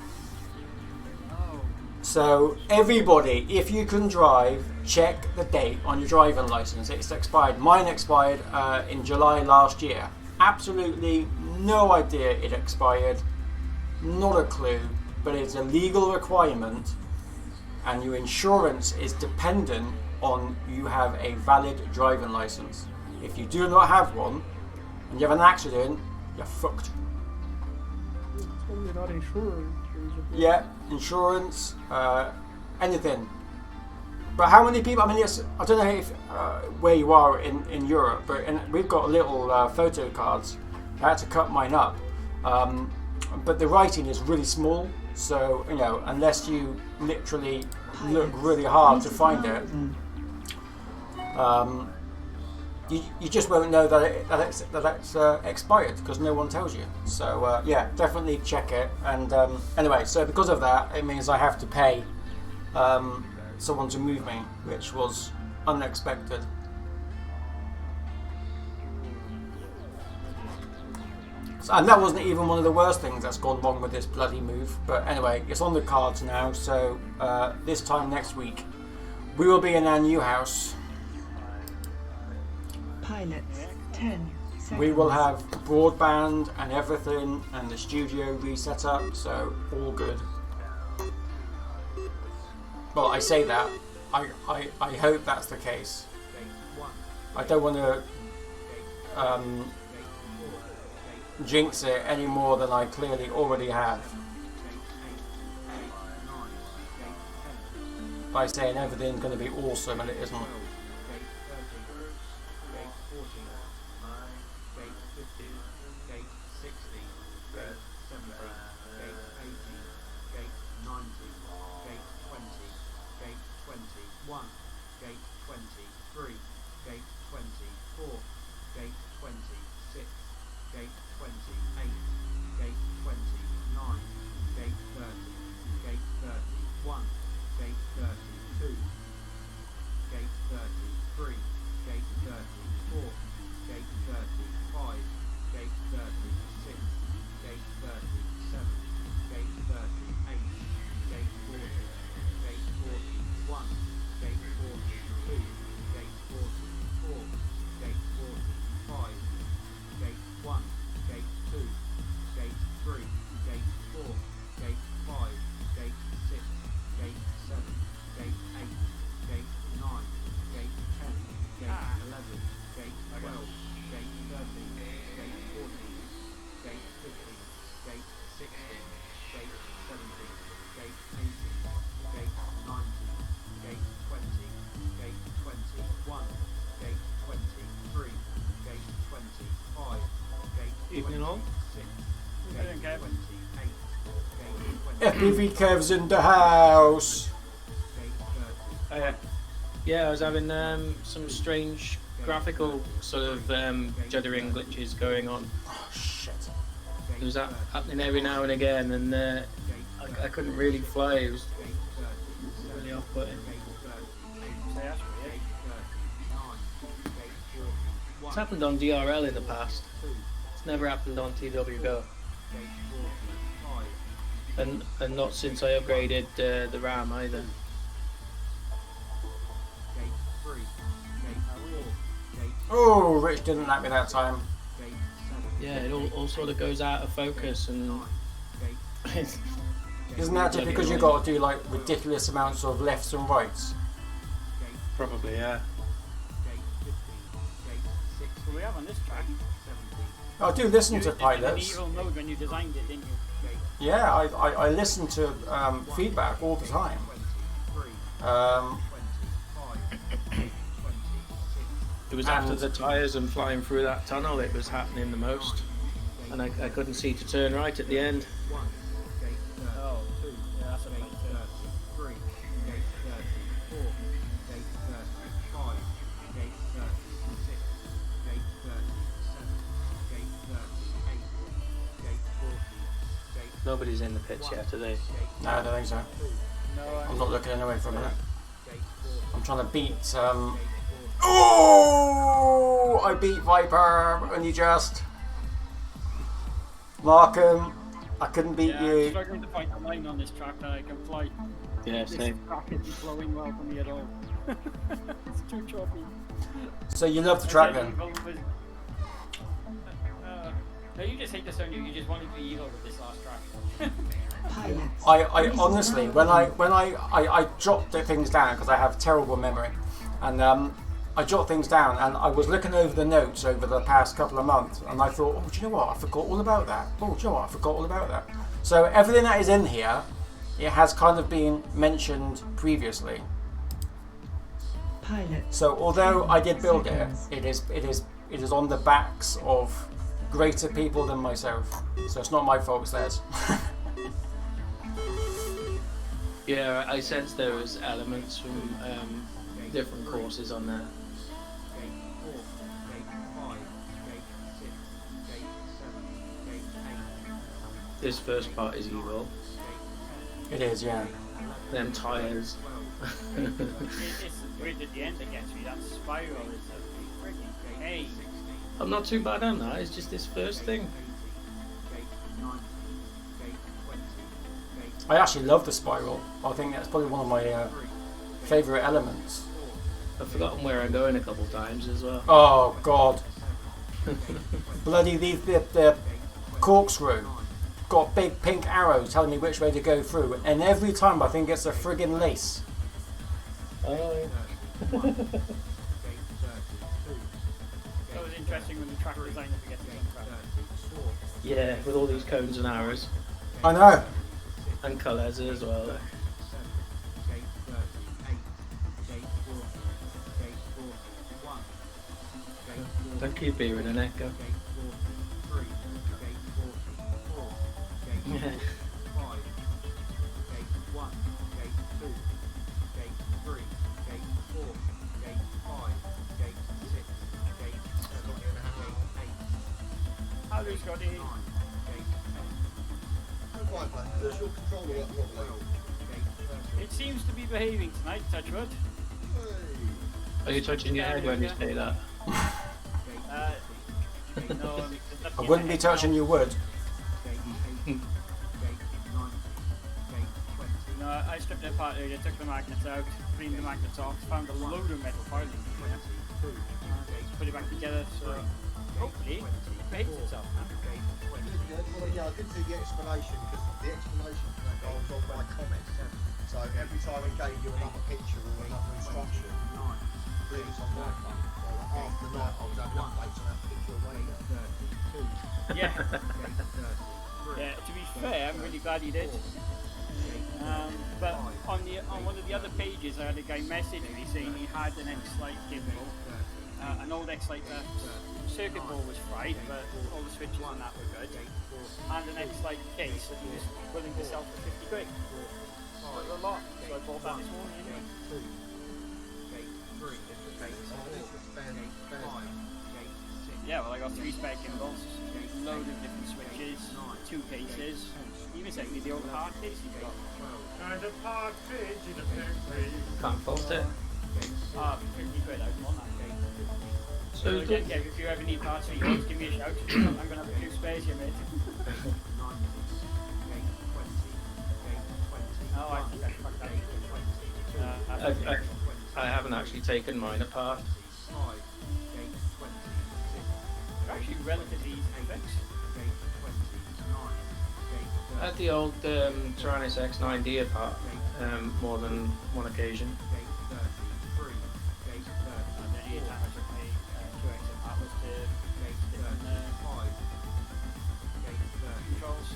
D: oh,
A: So everybody, if you can drive, check the date on your driving license. It's expired. Mine expired in July last year. Absolutely no idea it expired. Not a clue. But it's a legal requirement, and your insurance is dependent on you have a valid driving license. If you do not have one and you have an accident, you're fucked.
B: You're not insured.
A: Yeah, insurance, anything. But how many people? I mean, yes, I don't know if where you are in Europe, but we've got little photo cards. I had to cut mine up, but the writing is really small. So you know, unless you literally look really hard to find it, you just won't know that it's expired because no one tells you. So yeah, definitely check it. And anyway, so because of that, it means I have to pay someone to move me, which was unexpected. And that wasn't even one of the worst things that's gone wrong with this bloody move. But anyway, it's on the cards now. So this time next week, we will be in our new house.
C: Pilots, 10 seconds.
A: We will have broadband and everything, and the studio reset up. So all good. Well, I say that. I hope that's the case. I don't want to jinx it any more than I clearly already have by saying everything's going to be awesome and it isn't.
B: Evening all.
A: FPV Kev's in the house.
E: Yeah, I was having some strange graphical sort of juddering glitches going on.
A: Oh shit.
E: It was happening every now and again, and I couldn't really fly. It was really off-putting. It's happened on DRL in the past. It's never happened on TWGO. And not since I upgraded the RAM either.
A: Oh, Rich didn't like me that time.
E: Yeah, it all sort of goes out of focus and.
A: Isn't that just because you got to do like ridiculous amounts of lefts and rights?
E: Probably, yeah.
D: What do we have on this track?
A: I do listen to
D: You did an
A: pilots.
D: evil mode when you designed it, didn't you?
A: Yeah, I listen to feedback all the time.
E: It was after the tyres and flying through that tunnel it was happening the most. And I couldn't see to turn right at the end.
D: Oh, yeah, that's a big
E: Nobody's in the pits yet, are they?
A: No, I don't think so. I'm not looking anyway for a minute. I'm trying to beat. Oh! I beat Viper, and you just. Markham, I couldn't beat
D: I'm
A: you.
D: struggling to find a line on this track that I can fly.
E: Yeah,
D: This
E: same.
D: track isn't flowing well for me at all. It's too choppy.
A: So you love the track then?
D: No, you just hate the sound. You just wanted to be evil with this last track.
C: Pilots.
A: I honestly, when I jot the things down because I have terrible memory, and I jot things down, and I was looking over the notes over the past couple of months, and I thought, oh, do you know what? I forgot all about that. Oh, do you know what? I forgot all about that. So everything that is in here, it has kind of been mentioned previously.
C: Pilots.
A: So although I did build it, it is on the backs of greater people than myself. So it's not my fault, it's theirs.
E: Yeah, I sensed there was elements from different courses on there. This first part is evil.
A: It is, yeah.
E: Them tyres.
D: It's the bridge at the end that gets me. That spiral is a freaking pain.
E: I'm not too bad on that, it's just this first thing.
A: I actually love the spiral. I think that's probably one of my favourite elements.
E: I've forgotten where I'm going a couple times as well.
A: Oh God! Bloody the corkscrew got big pink arrows telling me which way to go through, and every time I think it's a friggin' lace.
E: Oh.
D: That was interesting when the track designer forgets to track.
E: Yeah, with all these cones and arrows.
A: I know.
E: And colours as well. Don't keep hearing an echo. Yeah.
D: Hello, Scotty.
F: Does your controller work properly?
D: It seems to be behaving tonight, touch wood.
E: Are you touching your head when you say that?
D: No,
A: I wouldn't be touching your wood.
D: No, I stripped it apart earlier, took the magnets out, cleaned the magnets off, found a load of metal filing in there. Put it back together, so hopefully it behaves itself.
F: Well, yeah, I did see the explanation because the explanation for that goes on my comments. So every time it gave you another picture or another instruction, really it's on my phone. So after that, I was having updates on that picture already.
D: Yeah. Yeah, to be fair, I'm really glad he did. But on one of the other pages, I had a guy message me saying he had an X-Lite gimbal, an old X-Lite circuit board was fried, but all the switches on that were good, and an X-Lite case that he was willing to sell for 50 quid. Quite a lot, so I bought that this morning. Yeah, well, I got 3 spare gimbals, a load of different switches, 2 cases, even sent me the old hard case he's got.
B: And a partridge in a pear tree.
E: Can't fault it.
D: 50 quid, I want that.
E: So
D: again, yeah, if you ever need parts for yours, give me a shout. I'm going to have a few spares here, mate. Oh, I think I fucked that.
E: I haven't actually taken mine apart.
D: relatively easy to fix.
E: I had the old Tyrannus X9D apart more than one occasion.
D: And the only time I took my 2X apart was to different controls.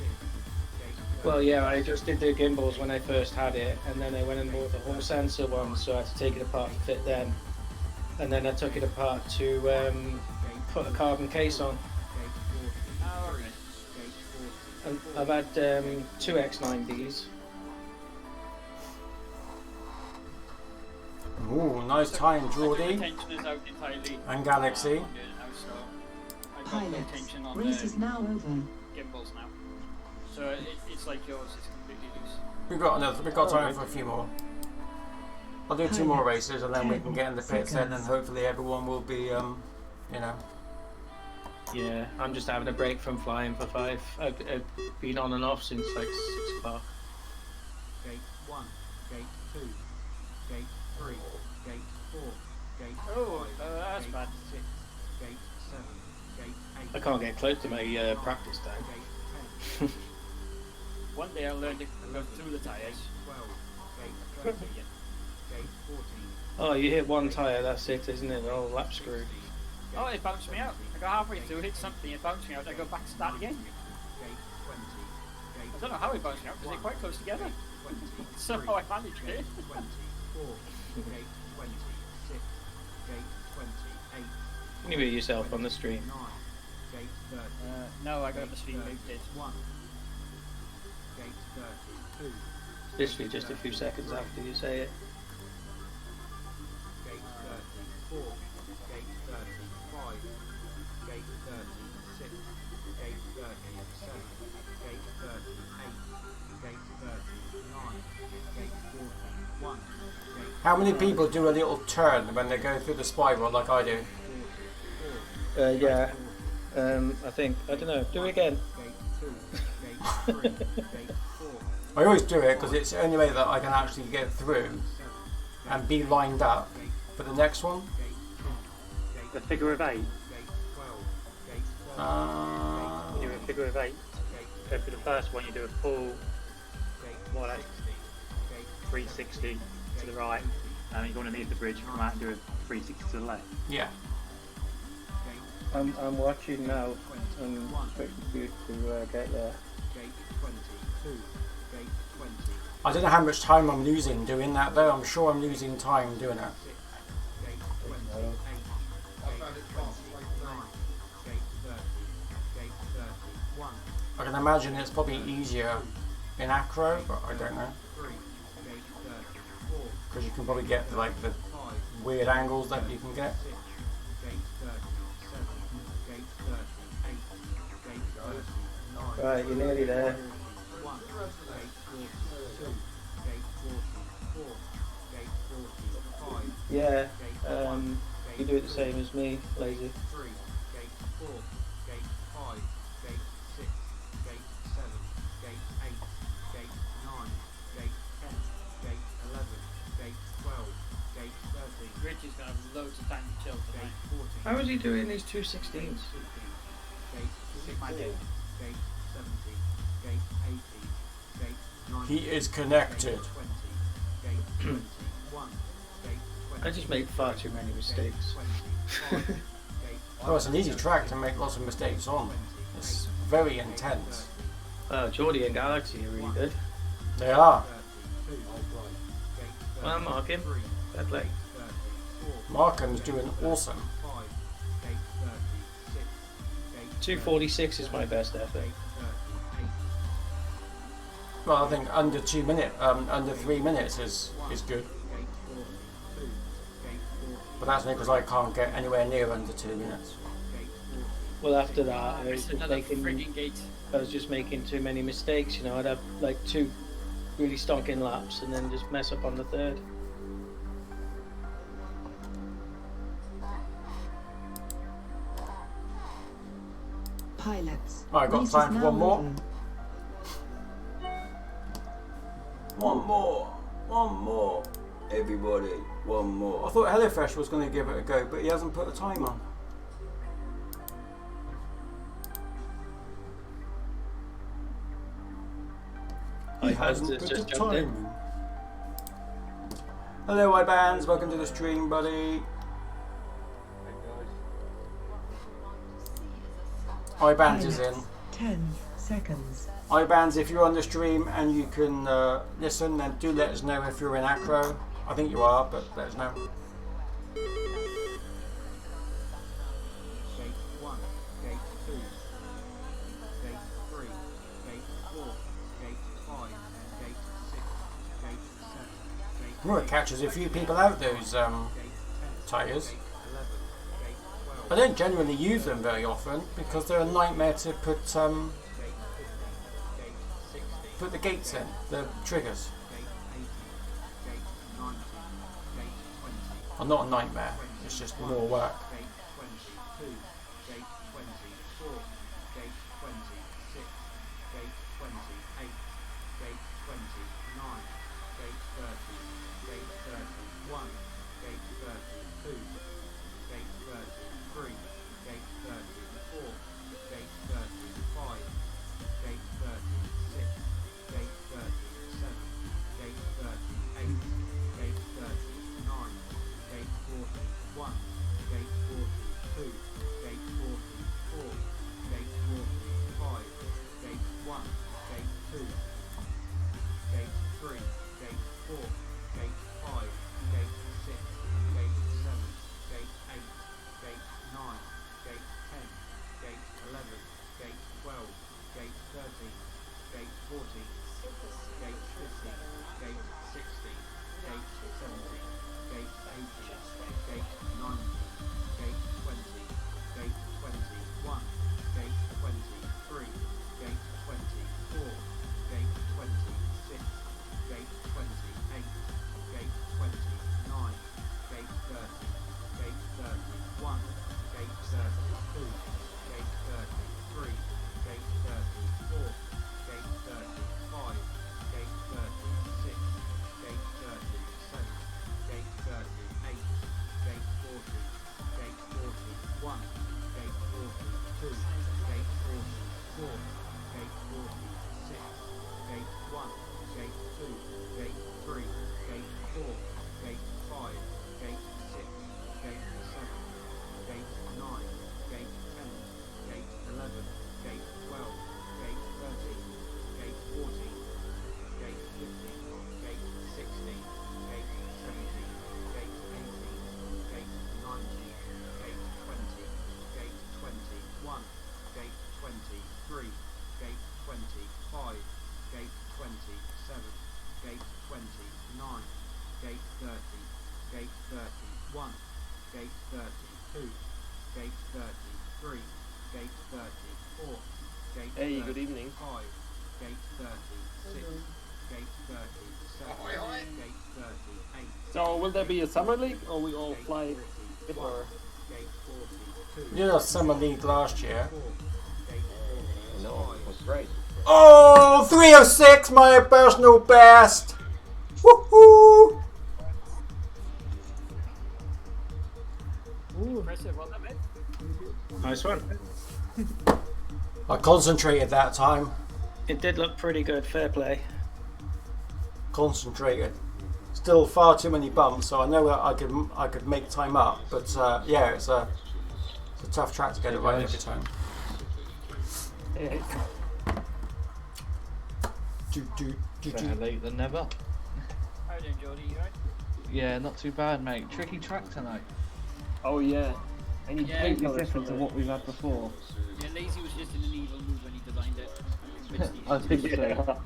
E: Well, yeah, I just did the gimbals when I first had it, and then I went and bought the whole sensor one, so I had to take it apart to fit them. And then I took it apart to put a carbon case on.
D: Oh, okay.
E: And I've had two X9Ds.
A: Ooh, nice time,
D: The
A: Geordie.
D: tension is out entirely.
A: And Galaxy.
D: On there now, so I've got no
C: Pilots,
D: tension on
C: race
D: the
C: is now over.
D: gimbals now. So it's like yours, it's completely loose.
A: We've got time for a few more. I'll do 2 more races and then we can get in the pits then, and
C: Seconds.
A: hopefully everyone will be, you know.
E: Yeah, I'm just having a break from flying for 5. I've been on and off since like 6 o'clock.
B: Gate 1, Gate 2, Gate 3, Gate 4, Gate
D: Oh,
B: 5,
D: that's
B: Gate
D: bad.
B: 6, Gate 7, Gate 8.
E: I can't get close to my practice time.
B: Gate 10,
D: One day I'll learn to go through the tyres.
B: 12, Gate 13, Gate 14.
E: Oh, you hit one tyre, that's it, isn't it? Oh, lap screwed.
D: Oh, it bounced me out. I go halfway through, hit something, it bounced me out, I go back to start again.
B: Gate 20, Gate
D: I don't know how it bounced me out because they're quite close together.
B: 23,
D: Somehow I managed it.
B: 24, Gate 26, Gate 28,
E: You mute yourself on the stream.
B: 9, Gate 30,
D: No, I got the stream muted.
B: 1, Gate 32,
E: Literally just a few seconds after you say it.
B: Gate 34, Gate 35, Gate 36, Gate 37, Gate 38, Gate 39, Gate 41, Gate
A: How many people do a little turn when they go through the spiral like I do?
B: 44,
E: Yeah. I think, I don't know, do it again.
B: Gate 2, Gate 3, Gate 4,
A: I always do it because it's the only way that I can actually get through and be lined up for the next one.
B: Gate 10, Gate
G: The figure of 8.
B: Gate 12, Gate 12,
G: You do a figure of 8. So for the first one, you do a full
B: Gate
G: more like
B: 60, Gate
G: 360 to the right, and you go underneath the bridge, come out and do a 360 to the left.
A: Yeah.
E: I'm watching now. I'm expecting you to get there.
B: Gate 22, Gate 20,
A: I don't know how much time I'm losing doing that though. I'm sure I'm losing time doing it.
B: Gate 28, Gate 29, Gate 30, Gate 31,
A: I can imagine it's probably easier in acro, but I don't know.
B: 3, Gate 34,
A: Because you can probably get like the
B: 5,
A: weird angles that you can get.
B: 6, Gate 37, Gate 38, Gate 39,
E: Right, you're nearly there.
B: 1, Gate 42, Gate 44, Gate 45,
E: Yeah,
B: Gate 1,
E: you do it the same as me, lazy.
B: 3, Gate 4, Gate 5, Gate 6, Gate 7, Gate 8, Gate 9, Gate 10, Gate 11, Gate 12, Gate 13,
D: Rich is going to have loads of time to chill
B: Gate
D: tonight.
B: 14,
E: How is he doing these
B: Gate
E: 216s?
B: 15, Gate 16,
D: my day.
B: Gate 70, Gate 80, Gate 90,
A: He is connected.
B: Gate 20, Gate 21, Gate 20,
E: I just make far too many mistakes.
B: 25, Gate
A: Oh, it's an easy track to make lots of mistakes on. It's very intense.
E: Geordie and Galaxy are really good.
A: They are.
B: 32, Gate
E: Well, mark him.
B: 33,
E: Fair play.
B: 34,
A: Markham's doing awesome.
B: 5, Gate 36, Gate
E: 246 is my best effort.
B: Gate 38,
A: Well, I think under 2 minutes, under 3 minutes is good.
B: Gate 42, Gate 40,
A: But that's only because I can't get anywhere near under 2 minutes.
B: Gate 40,
E: Well, after that, I was,
D: It's
E: just
D: another
E: making,
D: frigging gate.
E: I was just making too many mistakes, you know. I'd have like 2 really stonking laps and then just mess up on the third.
C: Pilots,
A: Alright, got
C: race
A: time
C: is
A: for
C: now
A: one more?
C: over.
A: One more, everybody, one more. I thought HelloFresh was going to give it a go, but he hasn't put a time on. He hasn't put the time in. Hello, iBands. Welcome to the stream, buddy. iBands is in.
C: 10 seconds.
A: iBands, if you're on the stream and you can listen, then do let us know if you're in acro. I think you are, but let us know.
B: Gate 1, Gate 2, Gate 3, Gate 4, Gate 5, Gate 6, Gate 7, Gate 8,
A: Well, it catches a few people out, those
B: Gate 10,
A: tyres.
B: Gate 11, Gate 12,
A: I don't genuinely use them very often because they're a nightmare to put
B: Gate 15, Gate 16,
A: the gates in, the triggers.
B: Gate 18, Gate 19, Gate 20,
A: Well, not a nightmare, it's just more work.
B: Gate 22, Gate 24, Gate 26, Gate 28, Gate 29, Gate 30, Gate 31, Gate 32, Gate 33, Gate 34, Gate 35, Gate 36, Gate 37, Gate 38, Gate 39, Gate 41, Gate 42, Gate 44, Gate 45, Gate 1, Gate 2, Gate 3, Gate 4, Gate 5, Gate 6, Gate 7, Gate 8, Gate 9, Gate 10, Gate 11, Gate 12, Gate 13, Gate 14, Gate 15, Gate 16, Gate 17, Gate 18, Gate 19, Gate 20, Gate 21, Gate 23, Gate 24, Gate 26, Gate 28, Gate 29, Gate 30, Gate 31, Gate 32, Gate 33, Gate 34, Gate 35, Gate 36, Gate 37, Gate 38, Gate 40, Gate 41, Gate 42, Gate 44, Gate 46, Gate 1, Gate 2, Gate 3, Gate 4, Gate 5, Gate 6, Gate 7, Gate 9, Gate 10, Gate 11, Gate 12, Gate 13, Gate 14, Gate 15, Gate 16, Gate 17, Gate 18, Gate 19, Gate 20, Gate 21, Gate 23, Gate 25, Gate 27, Gate 29, Gate 30, Gate 31, Gate 32, Gate 33, Gate 34, Gate 35,
H: Hey, good evening.
B: Gate 36, Gate 37, Gate 38,
H: So, will there be a summer league, or we all fly before?
B: Gate 42,
A: You know, Summer League last year.
B: Gate
H: No, it was great.
A: Oh, 306, my personal best. Woohoo!
D: Impressive, wasn't it, mate?
E: Nice one.
A: I concentrated that time.
E: It did look pretty good. Fair play.
A: Concentrated. Still far too many bumps, so I know that I could make time up. But yeah, it's a tough track to get it right every time.
H: Hey,
I: Better late than never.
D: How you doing, Jody? You right?
I: Yeah, not too bad, mate. Tricky track tonight.
H: oh yeah. Any
D: Yeah,
H: paint
I: Completely
H: colours
I: different
H: for
I: to
H: the-
I: what we've had before.
D: Yeah, Lazy was just in an evil mood when he designed it.
I: I think so.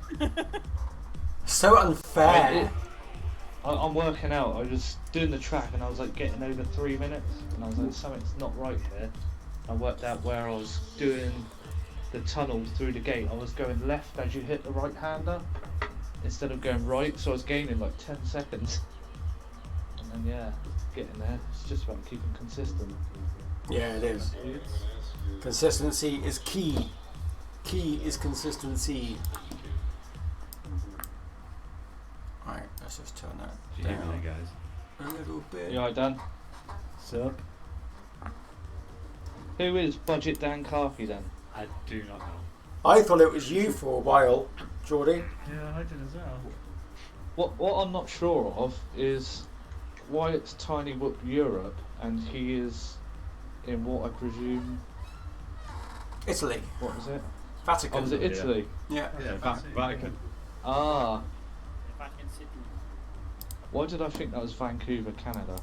A: So unfair.
I: I'm working out. I was doing the track and I was like getting over 3 minutes, and I was like, something's not right here. I worked out where I was doing the tunnel through the gate. I was going left as you hit the right hander instead of going right, so I was gaining like 10 seconds. And then yeah, getting there. It's just about keeping consistent.
A: Yeah, it is. Consistency is key. Key is consistency. Alright, let's just turn that down
J: guys.
A: a little bit.
I: You alright, Dan?
J: So,
I: Who is Budget Dan Carthy then?
J: I do not know.
A: I thought it was you for a while. Geordie?
H: Yeah, I did as well.
I: What I'm not sure of is why it's Tiny Whoop Europe and he is in what I presume.
A: Italy.
I: What was it?
A: Vatican.
I: Oh, was it Italy?
A: Yeah.
F: Yeah,
G: Vatican.
I: Ah,
D: Vatican City.
I: why did I think that was Vancouver, Canada?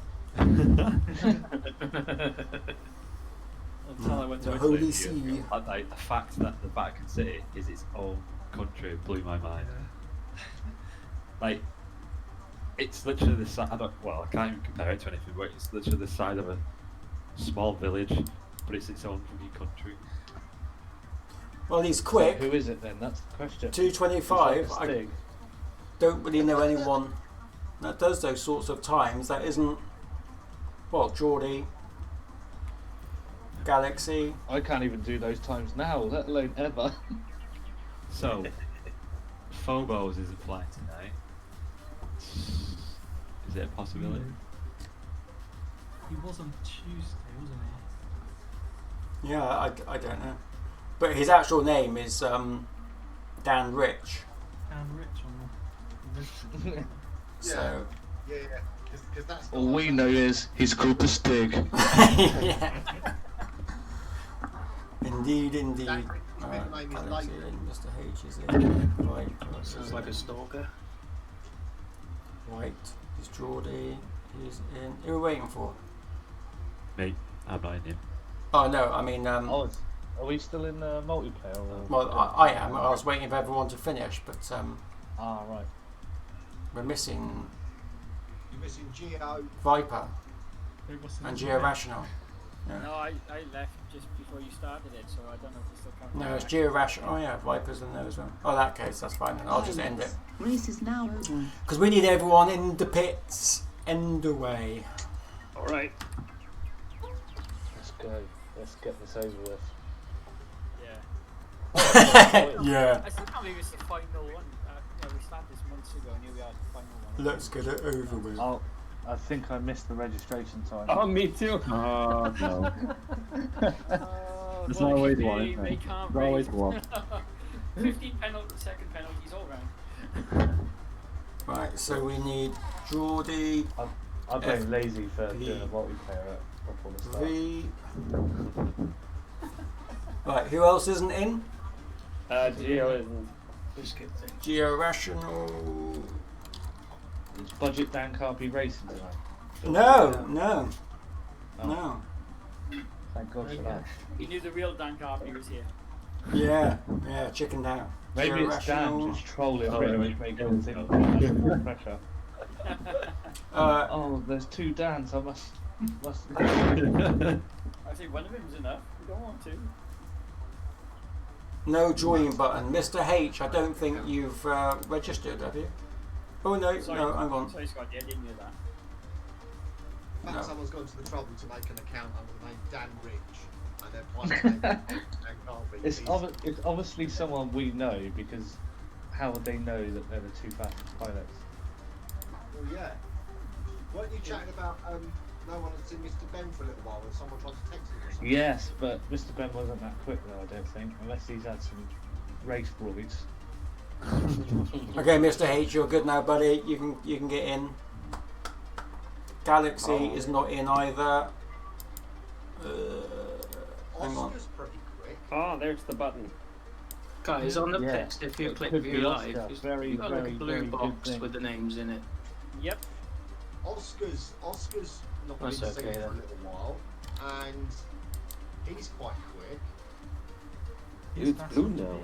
G: Until I went to
A: The
G: Italy
A: Holy
G: a few years
A: See.
G: ago, like, the fact that the Vatican City is its own country blew my mind. Like, it's literally the size. Well, I can't even compare it to anything, but it's literally the size of a small village, but it's its own fucking country.
A: Well, he's quick.
I: Who is it then? That's the question.
A: 225.
I: Is that
A: I
I: Stig?
A: don't really know anyone that does those sorts of times. That isn't. Well, Geordie. Galaxy.
I: I can't even do those times now, let alone ever.
G: So, Phobos isn't flying tonight. Is it a possibility?
B: He was on Tuesday, wasn't he?
A: Yeah, I don't know. But his actual name is Dan Rich.
B: Dan Rich on the list.
A: So.
F: Yeah. Because that's.
I: All we know is he's called the Stig.
A: Yeah. Indeed.
F: His middle name is
A: Galaxy
F: Later.
A: in, Mr. H is in. Right.
E: Sounds like a stalker.
A: White is Geordie. He's in. Who are we waiting for?
G: Me, I'm not in him.
A: Oh no, I mean.
I: Oh, are we still in multiplayer? Or...
A: Well, I am. I was waiting for everyone to finish, but
I: right.
A: we're missing
F: You're missing Geo.
A: Viper
B: Who was the
A: and
B: next
A: Georational. Yeah.
D: No, I left just before you started it, so I don't know if it's still counting.
A: No, it's Georational. Oh yeah, Viper's in there as well. Oh, that case, that's fine. Then I'll just end it
C: Race is now over.
A: because we need everyone in the pits. End away.
G: Alright.
I: Let's go. Let's get this over with.
D: Yeah.
A: Yeah.
D: I still can't believe it's the final one. We started this months ago and here we are at the final one.
A: Let's get it over with.
I: Oh, I think I missed the registration time.
H: Oh, me too.
G: Oh no. There's
D: Well,
G: always
D: they-
G: one, isn't
D: they
G: there?
D: can't
G: There's always
D: race.
G: one.
D: 15 second penalties all round.
A: Right, so we need Geordie,
I: I'm
A: F-
I: getting lazy for
A: P-
I: doing a multiplayer up on the start.
A: V. Right, who else isn't in?
H: Geo isn't.
E: Biscuit thing.
A: Georational.
I: It's Budget Dan can't be racing tonight.
A: No.
I: Thank God for that.
D: He knew the real Dan Carpy was here.
A: Yeah, chicken down.
I: Maybe it's Dan
A: Georational.
I: just trolling
G: Oh,
I: British
G: really?
I: making us think under pressure. Oh, there's two Dans. I must.
D: I think one of them's enough. We don't want to.
A: No join button. Mr. H, I don't think you've registered, have you? Oh no,
D: Sorry,
A: no, hang on.
D: Sorry, Scott, yeah, I didn't hear that.
F: In fact,
A: No.
F: someone's gone to the trouble to make an account under the name Dan Rich, and their pilot name Dan Carvey.
I: It's obviously someone we know because how would they know that they're the two fastest pilots?
F: Well, yeah. Weren't you chatting about no one had seen Mr. Ben for a little while and someone tried to text him or something?
I: Yes, but Mr. Ben wasn't that quick though, I don't think, unless he's had some race broids.
A: Okay, Mr. H, you're good now, buddy. You can get in. Galaxy is not in either. Hang on.
F: Oscar's pretty quick.
H: Oh, there's the button.
E: Guys, on the
I: Yeah,
E: text, if you
I: it
E: click
I: could
E: view
I: be
E: live,
I: Oscar. Very,
E: you've got like a
I: very,
E: blue
I: very good
E: box
I: thing.
E: with the names in it.
D: Yep.
F: Oscar's not been
E: That's
F: seen
E: okay,
F: for a
E: then.
F: little while, and he's quite quick.
H: It's blue now.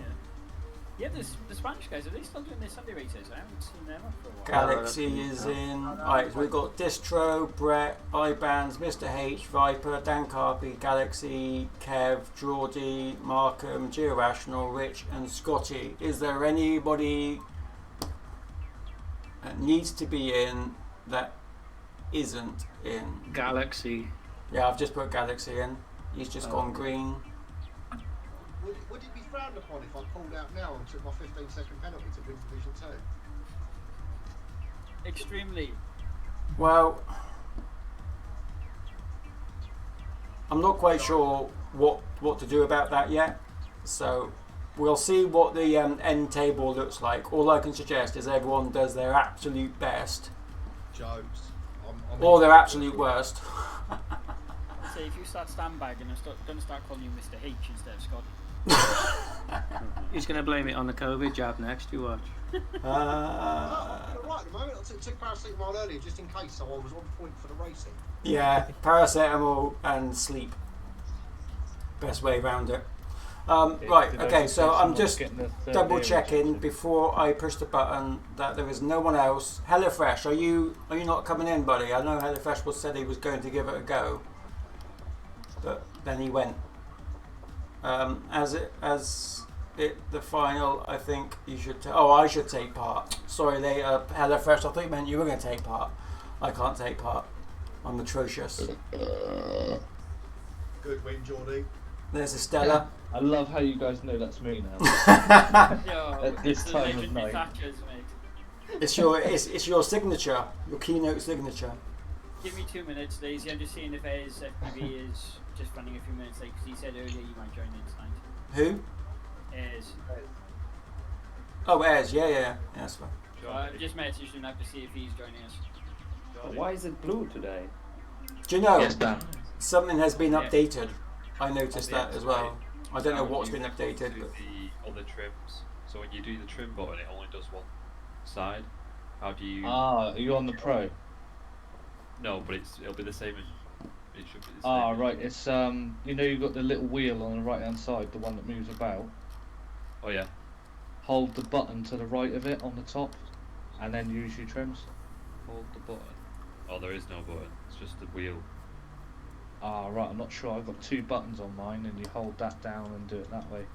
D: Yeah, the Spanish guys, are they still doing their Sunday races? I haven't seen them up for a while.
A: Galaxy is in. Alright, so we've got Distro, Brett, Ibans, Mr. H, Viper, Dan Carpy, Galaxy, Kev, Geordie, Markham, Georational, Rich, and Scotty. Is there anybody that needs to be in that isn't in?
E: Galaxy.
A: Yeah, I've just put Galaxy in. He's just gone green.
F: Would it be frowned upon if I pulled out now and took my 15-second penalty to win Division 2?
D: Extremely.
A: Well, I'm not quite sure what to do about that yet. So we'll see what the end table looks like. All I can suggest is everyone does their absolute best
F: Jokes.
A: or their absolute worst.
D: So if you start sandbagging, I'm going to start calling you Mr. H instead of Scott.
B: He's going to blame it on the COVID jab next, you watch.
F: You're right at the moment. I took paracetamol earlier just in case, so I was on point for the racing.
A: Yeah, paracetamol and sleep. Best way around it. Right, okay, so I'm just double checking before I push the button that there is no one else. HelloFresh, are you not coming in, buddy? I know HelloFresh was said he was going to give it a go, but then he went. The final, I think you should. I should take part. Sorry, HelloFresh. I thought you meant you were going to take part. I can't take part. I'm atrocious.
F: Good win, Geordie.
A: There's Estella.
I: I love how you guys know that's me now.
D: Yo,
I: At this
D: the
I: time of
D: legendary
I: night.
D: Thatchers, mate.
A: It's your signature, your keynote signature.
D: Give me 2 minutes, Daisy. I'm just seeing if A's FPV is just running a few minutes late, because he said earlier you might join in tonight.
A: Who?
D: A's.
A: Oh, Ez. Yeah, that's fine.
D: I just messaged him now to see if he's joining us.
H: Why is it blue today?
A: Do you know
I: Yes, Dan.
A: something has been
D: Yeah.
A: updated? I noticed that as well. I don't know
G: Now
A: what's
G: you
A: been
G: can
A: updated,
G: do
A: but
G: the other trims. So when you do the trim button, it only does one side. How do you?
I: Ah, are you on the Pro?
G: No, but it'll be the same. It should be the same.
I: Ah, right. It's you know you've got the little wheel on the right hand side, the one that moves about.
G: Oh yeah.
I: Hold the button to the right of it on the top, and then use your trims.
G: Hold the button. Oh, there is no button. It's just the wheel.
I: Ah, right. I'm not sure. I've got 2 buttons on mine, and you hold that down and do it that way.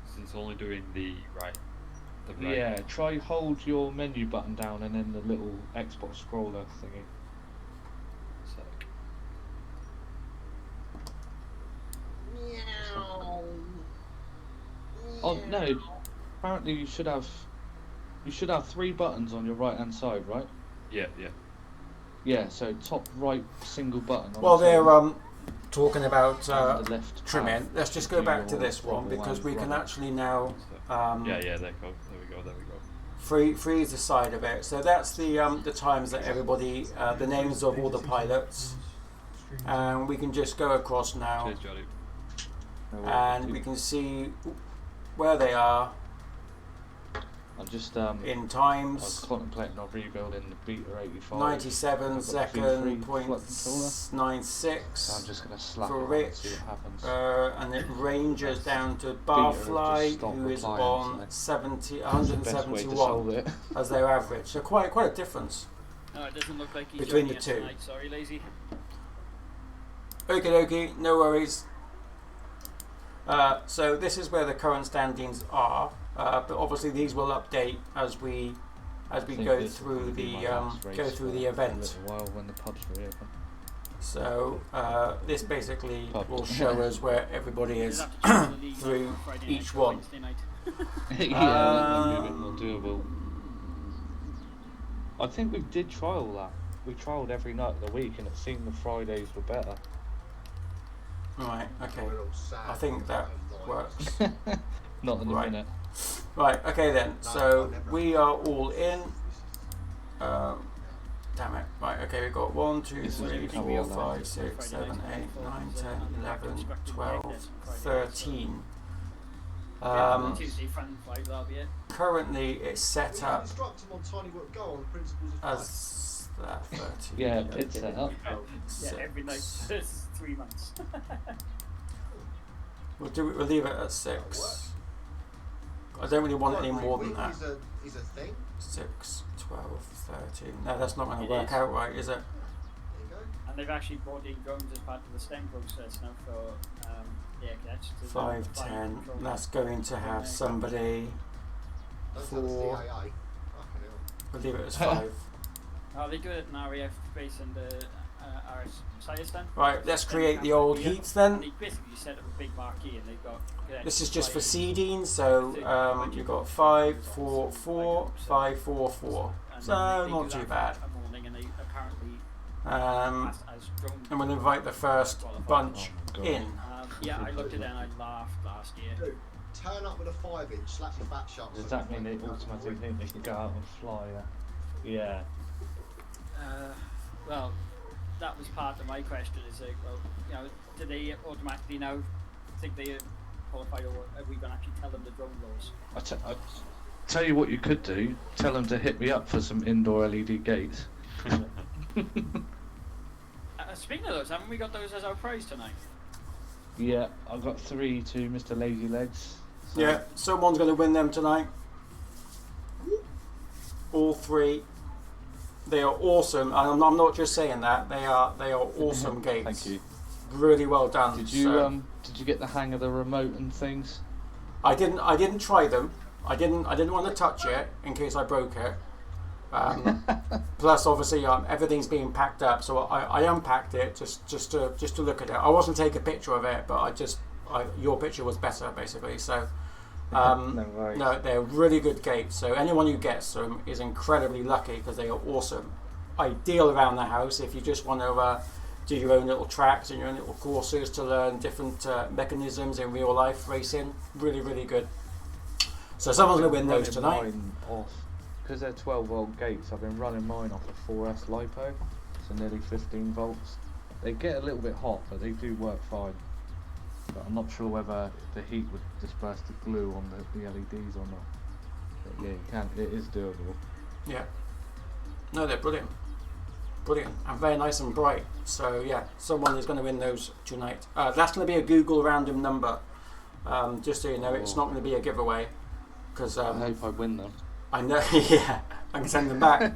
G: So it's only doing the right.
I: Yeah. Try hold your menu button down, and then the little Xbox scroller thingy.
G: Sec.
I: Oh no! Apparently you should have 3 buttons on your right hand side, right?
G: Yeah.
I: Yeah. So top right single button. On
A: well,
I: the
A: they're
I: top,
A: talking about
I: and the left
A: trimming.
I: half
A: Let's just
I: to
A: go
I: do
A: back to
I: your
A: this one
I: proper
A: because we can
I: right.
A: actually now
G: Yeah. There we go.
A: freeze the side of it. So that's the times that everybody, the names of all the pilots, and we can just go across now,
G: Cheers, Johnny.
A: and we can see where they are
I: I'm just
A: in
I: I was
A: times.
I: contemplating on rebuilding the Beta 85.
A: 97
I: I've got
A: second
I: the
A: point
I: flight controller. So
A: 96
I: I'm just gonna slap
A: for
I: it on and
A: Rich,
I: see what happens.
A: and it ranges down to
I: Beta
A: Barfly,
I: just stopped
A: who is
I: replying,
A: on
I: so
A: 70,
I: That's the best way to
A: 171
I: solve it.
A: as their average. So quite a difference.
D: No, it doesn't look like he's
A: Between
D: joining
A: the
D: us
A: two.
D: tonight. Sorry, Lazy.
A: Okie dokie, no worries. So this is where the current standings are, but obviously these will update as we
I: I think
A: go
I: this will
A: through
I: be
A: the
I: my last race for a
A: event.
I: little while when the pubs reopen.
A: So this basically
I: Pub.
A: will show us where everybody
D: We'll
A: is
D: have to change the league
A: through
D: on Friday
A: each
D: night to
A: one.
D: Wednesday night.
I: Yeah, that might be a bit more doable. I think we did trial that. We trialled every night of the week, and it seemed the Fridays were better.
A: Right, okay.
F: We're all sad.
A: I think that works.
I: Not in a
A: Right.
I: minute.
A: Right, okay then. So we are all in. Damn it. Right, okay, we've got 1, 2,
I: This is
A: 3,
I: gonna come
A: 4,
I: all
A: 5,
I: night.
A: 6, 7, 8, 9, 10, 11, 12,
D: Friday
A: 13.
D: Tuesday, front flight, that'll be it.
A: Currently it's set
F: We can
A: up
F: instruct them on tiny work go on the principles of flight.
A: as that 13.
I: Yeah, it's set up.
D: Yeah, every night for 3 months.
A: We'll leave it at 6. I don't really want any more than that.
F: Is a thing.
A: 6, 12, 13. No, that's not going to
D: It
A: work
D: is.
A: out right, is it?
F: There you go.
D: And they've actually brought in drones as part of the STEM process now for the air cadets. to
A: 5,
D: fly
A: 10.
D: control.
A: That's going to have somebody.
F: Don't tell the
A: 4.
F: CAA. Fucking hell.
A: We'll leave it as 5.
D: Oh, they do it in RAF base and RS Sayastan.
A: Right, let's create the old heats then.
D: They basically set up a big marquee and they've got.
A: This is just for seeding, so you've got 5, 4, 4, 5, 4, 4. So not too bad.
D: A morning and they apparently
A: And
D: as drone
A: we'll invite the first bunch
I: Oh, God.
A: in.
D: Yeah, I looked at it and I laughed last year.
F: Dude, turn up with a 5-inch, slap your fat shut.
I: Does that mean they automatically think they can go out and fly? Yeah.
D: Well, that was part of my question. Is like, well, you know, do they automatically now think they qualify, or are we going to actually tell them the drone laws?
I: I tell you what you could do. Tell them to hit me up for some indoor LED gates.
D: Speaking of those, haven't we got those as our prize tonight?
I: Yeah, I've got 3 to Mr. Lazy Legs. So.
A: Yeah, someone's going to win them tonight. All 3. They are awesome, and I'm not just saying that. They are awesome gates.
I: Thank you.
A: Really well done.
I: Did you get the hang of the remote and things?
A: I didn't try them. I didn't want to touch it in case I broke it. Plus, obviously, everything's being packed up, so I unpacked it just to look at it. I wasn't taking a picture of it, but your picture was better, basically. So, no, they're really good gates. So anyone who gets them is incredibly lucky because they are awesome. Ideal around the house if you just want to do your own little tracks and your own little courses to learn different mechanisms in real life racing. Really, really good. So someone's going to win those tonight.
I: Because they're 12-volt gates, I've been running mine off a 4S LiPo, so nearly 15 volts. They get a little bit hot, but they do work fine. But I'm not sure whether the heat would disperse the glue on the LEDs or not. But yeah, you can. It is doable.
A: Yeah. No, they're brilliant. Brilliant. And very nice and bright. So yeah, someone is going to win those tonight. That's going to be a Google random number. Just so you know, it's not going to be a giveaway. Because
I: I hope I win them.
A: I know, yeah, I can send them back.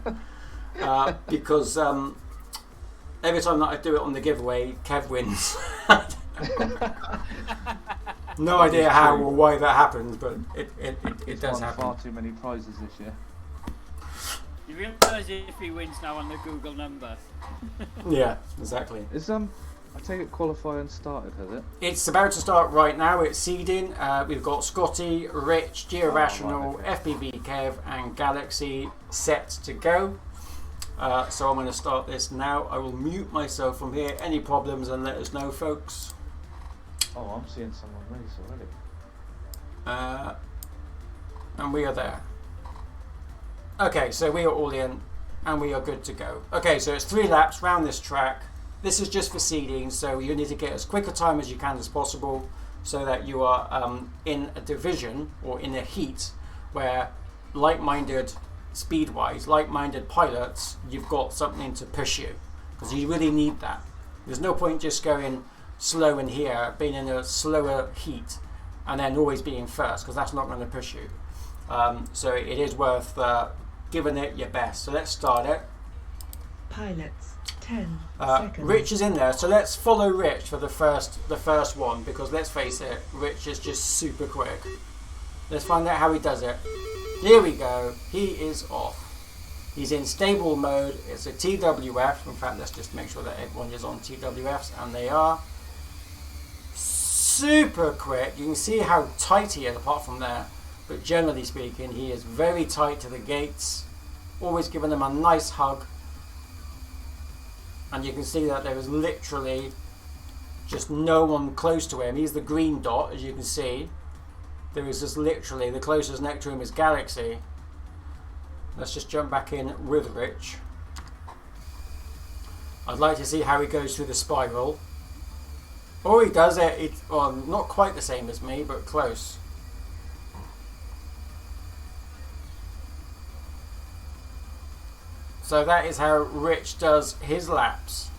A: Because every time that I do it on the giveaway, Kev wins. No idea how or why that happens, but it does happen.
I: Far too many prizes this year.
D: You realise if he wins now on the Google number?
A: Yeah, exactly.
I: Is I take it qualifying started, has it?
A: It's about to start right now. It's seeding. We've got Scotty, Rich, Georational, FPV Kev, and Galaxy set to go. So I'm going to start this now. I will mute myself from here. Any problems, and let us know, folks.
I: Oh, I'm seeing someone race already.
A: And we are there. Okay, so we are all in, and we are good to go. Okay, so it's 3 laps round this track. This is just for seeding, so you need to get as quick a time as you can as possible so that you are in a division or in a heat where like-minded, speed-wise, like-minded pilots, you've got something to push you because you really need that. There's no point just going slow in here, being in a slower heat and then always being first because that's not going to push you. So it is worth giving it your best. So let's start it.
C: Pilots, 10 seconds.
A: Rich is in there, so let's follow Rich for the first one because let's face it, Rich is just super quick. Let's find out how he does it. Here we go. He is off. He's in stable mode. It's a TWF. In fact, let's just make sure that everyone is on TWFs, and they are super quick. You can see how tight he is apart from there, but generally speaking, he is very tight to the gates, always giving them a nice hug. And you can see that there is literally just no one close to him. He's the green dot, as you can see. There is just literally, the closest next to him is Galaxy. Let's just jump back in with Rich. I'd like to see how he goes through the spiral. Oh, he does it. Well, not quite the same as me, but close. So that is how Rich does his laps.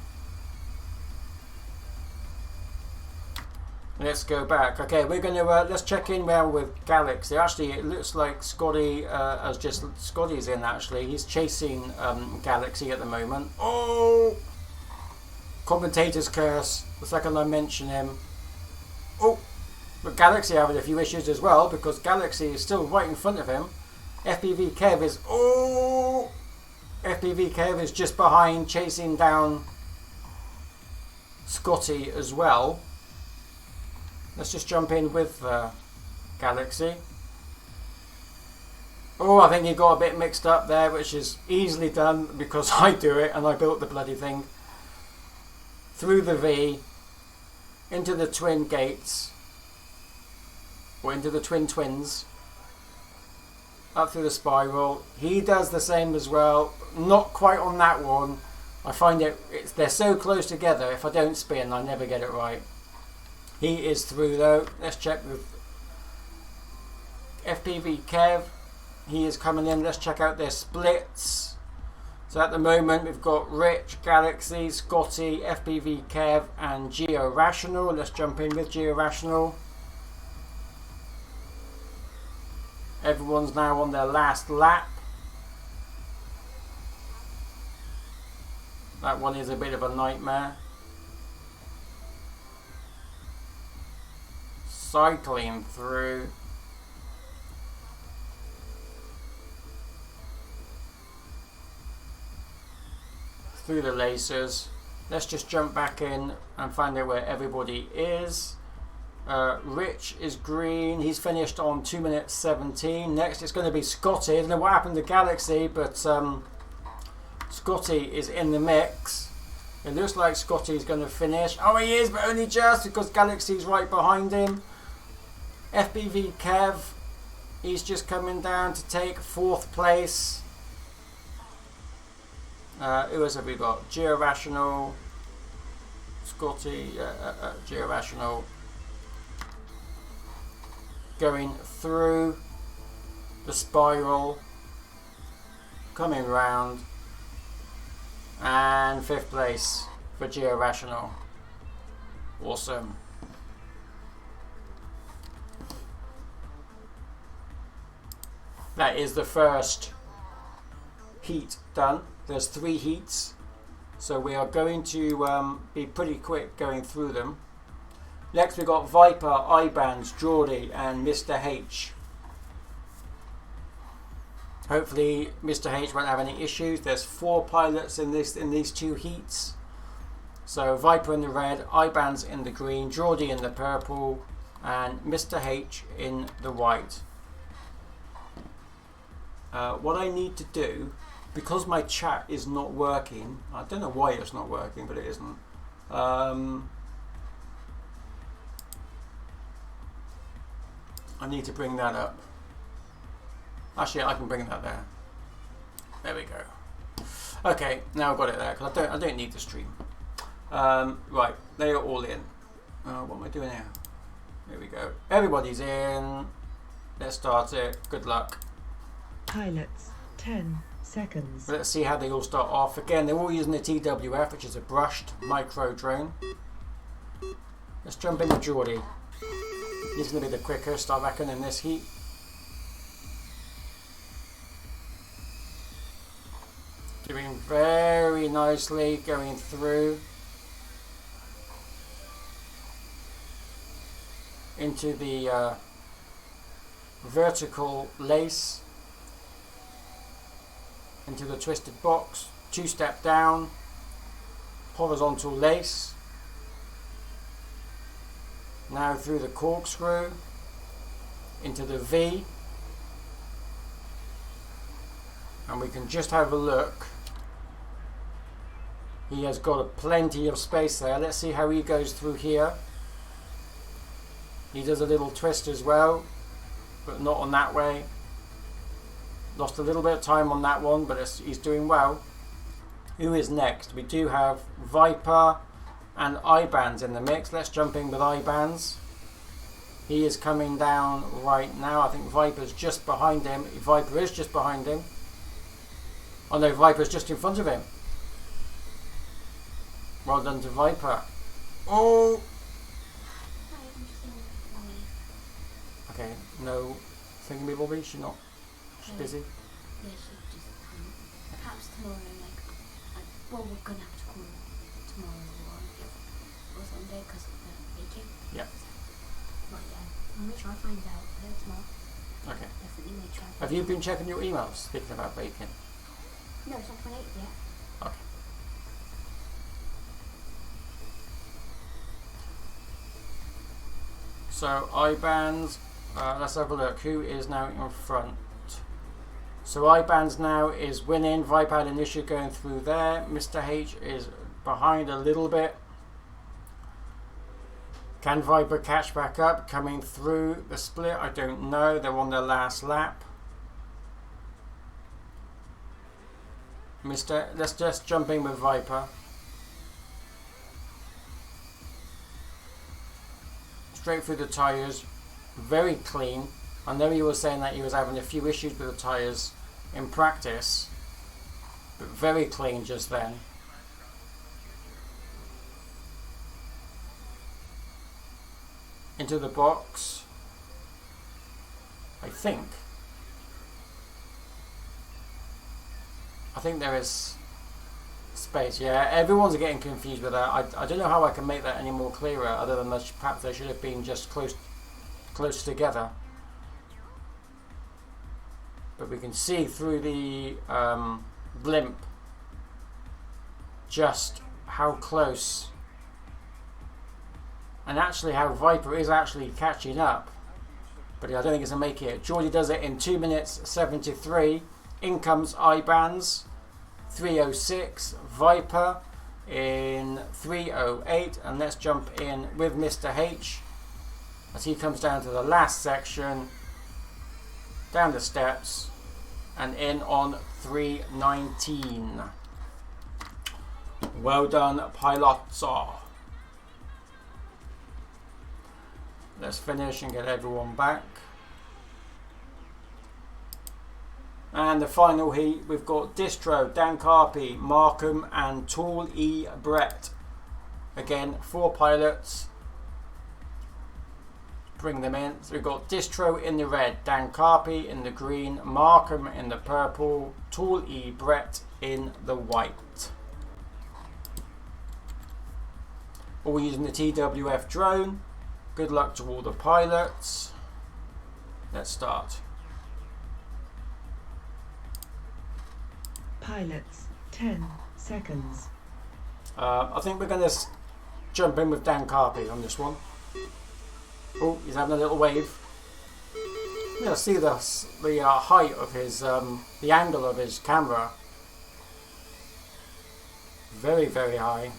A: Let's go back. Okay, we're going to let's check in now with Galaxy. Actually, it looks like Scotty's in. Actually, he's chasing Galaxy at the moment. Oh, commentator's curse. The second I mention him. Oh, but Galaxy having a few issues as well because Galaxy is still right in front of him. FPV Kev is FPV Kev is just behind, chasing down Scotty as well. Let's just jump in with Galaxy. Oh, I think he got a bit mixed up there, which is easily done because I do it and I built the bloody thing. Through the V. into the twin gates, or into the twins, up through the spiral. He does the same as well, not quite on that one. I find they're so close together, if I don't spin I never get it right. He is through though. Let's check with FPV Kev. He is coming in. Let's check out their splits. So at the moment we've got Rich, Galaxy, Scotty, FPV Kev and Geo Rational. Let's jump in with Geo Rational. Everyone's now on their last lap. That one is a bit of a nightmare. Cycling through. Through the lasers. Let's just jump back in and find out where everybody is. Rich is green. He's finished on 2 minutes 17. Next it's going to be Scotty. I don't know what happened to Galaxy, but Scotty is in the mix. It looks like Scotty's going to finish. Oh, he is, but only just, because Galaxy's right behind him. FPV Kev, he's just coming down to take 4th place. Who else have we got? Geo Rational, Scotty, Geo Rational. Going through the spiral, coming round, and 5th place for Geo Rational. Awesome. That is the first heat done. There's 3 heats, so we are going to be pretty quick going through them. Next we got Viper, Ibans, Geordie and Mr. H. Hopefully Mr. H won't have any issues. There's 4 pilots in these 2 heats. So Viper in the red, Ibans in the green, Geordie in the purple and Mr. H in the white. What I need to do, because my chat is not working, I don't know why it's not working, but it isn't. I need to bring that up. Actually, I can bring that there. There we go. Okay, now I've got it there because I don't need the stream. Right, they are all in. What am I doing here? Here we go. Everybody's in. Let's start it. Good luck.
C: Pilots, 10 seconds.
A: Let's see how they all start off. Again, they're all using the TWF, which is a brushed micro drone. Let's jump into Geordie. He's going to be the quickest, I reckon, in this heat. Doing very nicely, going through into the vertical lace, into the twisted box, 2-step down, horizontal lace. Now through the corkscrew, into the V, and we can just have a look. He has got plenty of space there. Let's see how he goes through here. He does a little twist as well, but not on that way. Lost a little bit of time on that one, but he's doing well. Who is next? We do have Viper and Ibans in the mix. Let's jump in with Ibans. He is coming down right now. I think Viper's just behind him. Viper is just behind him. Oh no, Viper's just in front of him. Well done to Viper. Oh! Okay, no thinking me, Bobby. She's not. She's busy.
J: Yeah, she's just perhaps tomorrow. Well, we're gonna have to call tomorrow or Sunday because of the baking.
A: Yeah.
J: But yeah, I'll make sure I find out tomorrow.
A: Okay.
J: Definitely make sure.
A: Have you been checking your emails? Speaking about bacon.
J: No, it's not 28 yet.
A: Okay. So Ibans, let's have a look. Who is now in front? So Ibans now is winning. Viper had an issue going through there. Mr. H is behind a little bit. Can Viper catch back up coming through the split? I don't know. They're on their last lap. Let's just jump in with Viper. Straight through the tyres. Very clean. I know he was saying that he was having a few issues with the tyres in practice, but very clean just then. Into the box, I think there is space. Yeah, everyone's getting confused with that. I don't know how I can make that any more clearer, other than that perhaps they should have been just close together. But we can see through the blimp just how close, and actually how Viper is actually catching up. But I don't think it's going to make it. Geordie does it in 2 minutes 73. In comes IBANs 3:06. Viper in 3:08. And let's jump in with Mr. H as he comes down to the last section, down the steps, and in on 3:19. Well done, pilots. Let's finish and get everyone back. And the final heat, we've got Distro, Dan Carpy, Markham and Tool E. Brett. Again, 4 pilots. Bring them in. So we've got Distro in the red, Dan Carpy in the green, Markham in the purple, Tool E. Brett in the white. All using the TWF drone. Good luck to all the pilots. Let's start.
C: Pilots, 10 seconds.
A: I think we're going to jump in with Dan Carpy on this one. Oh, he's having a little wave. Yeah, see the height of his, the angle of his camera. Very, very high.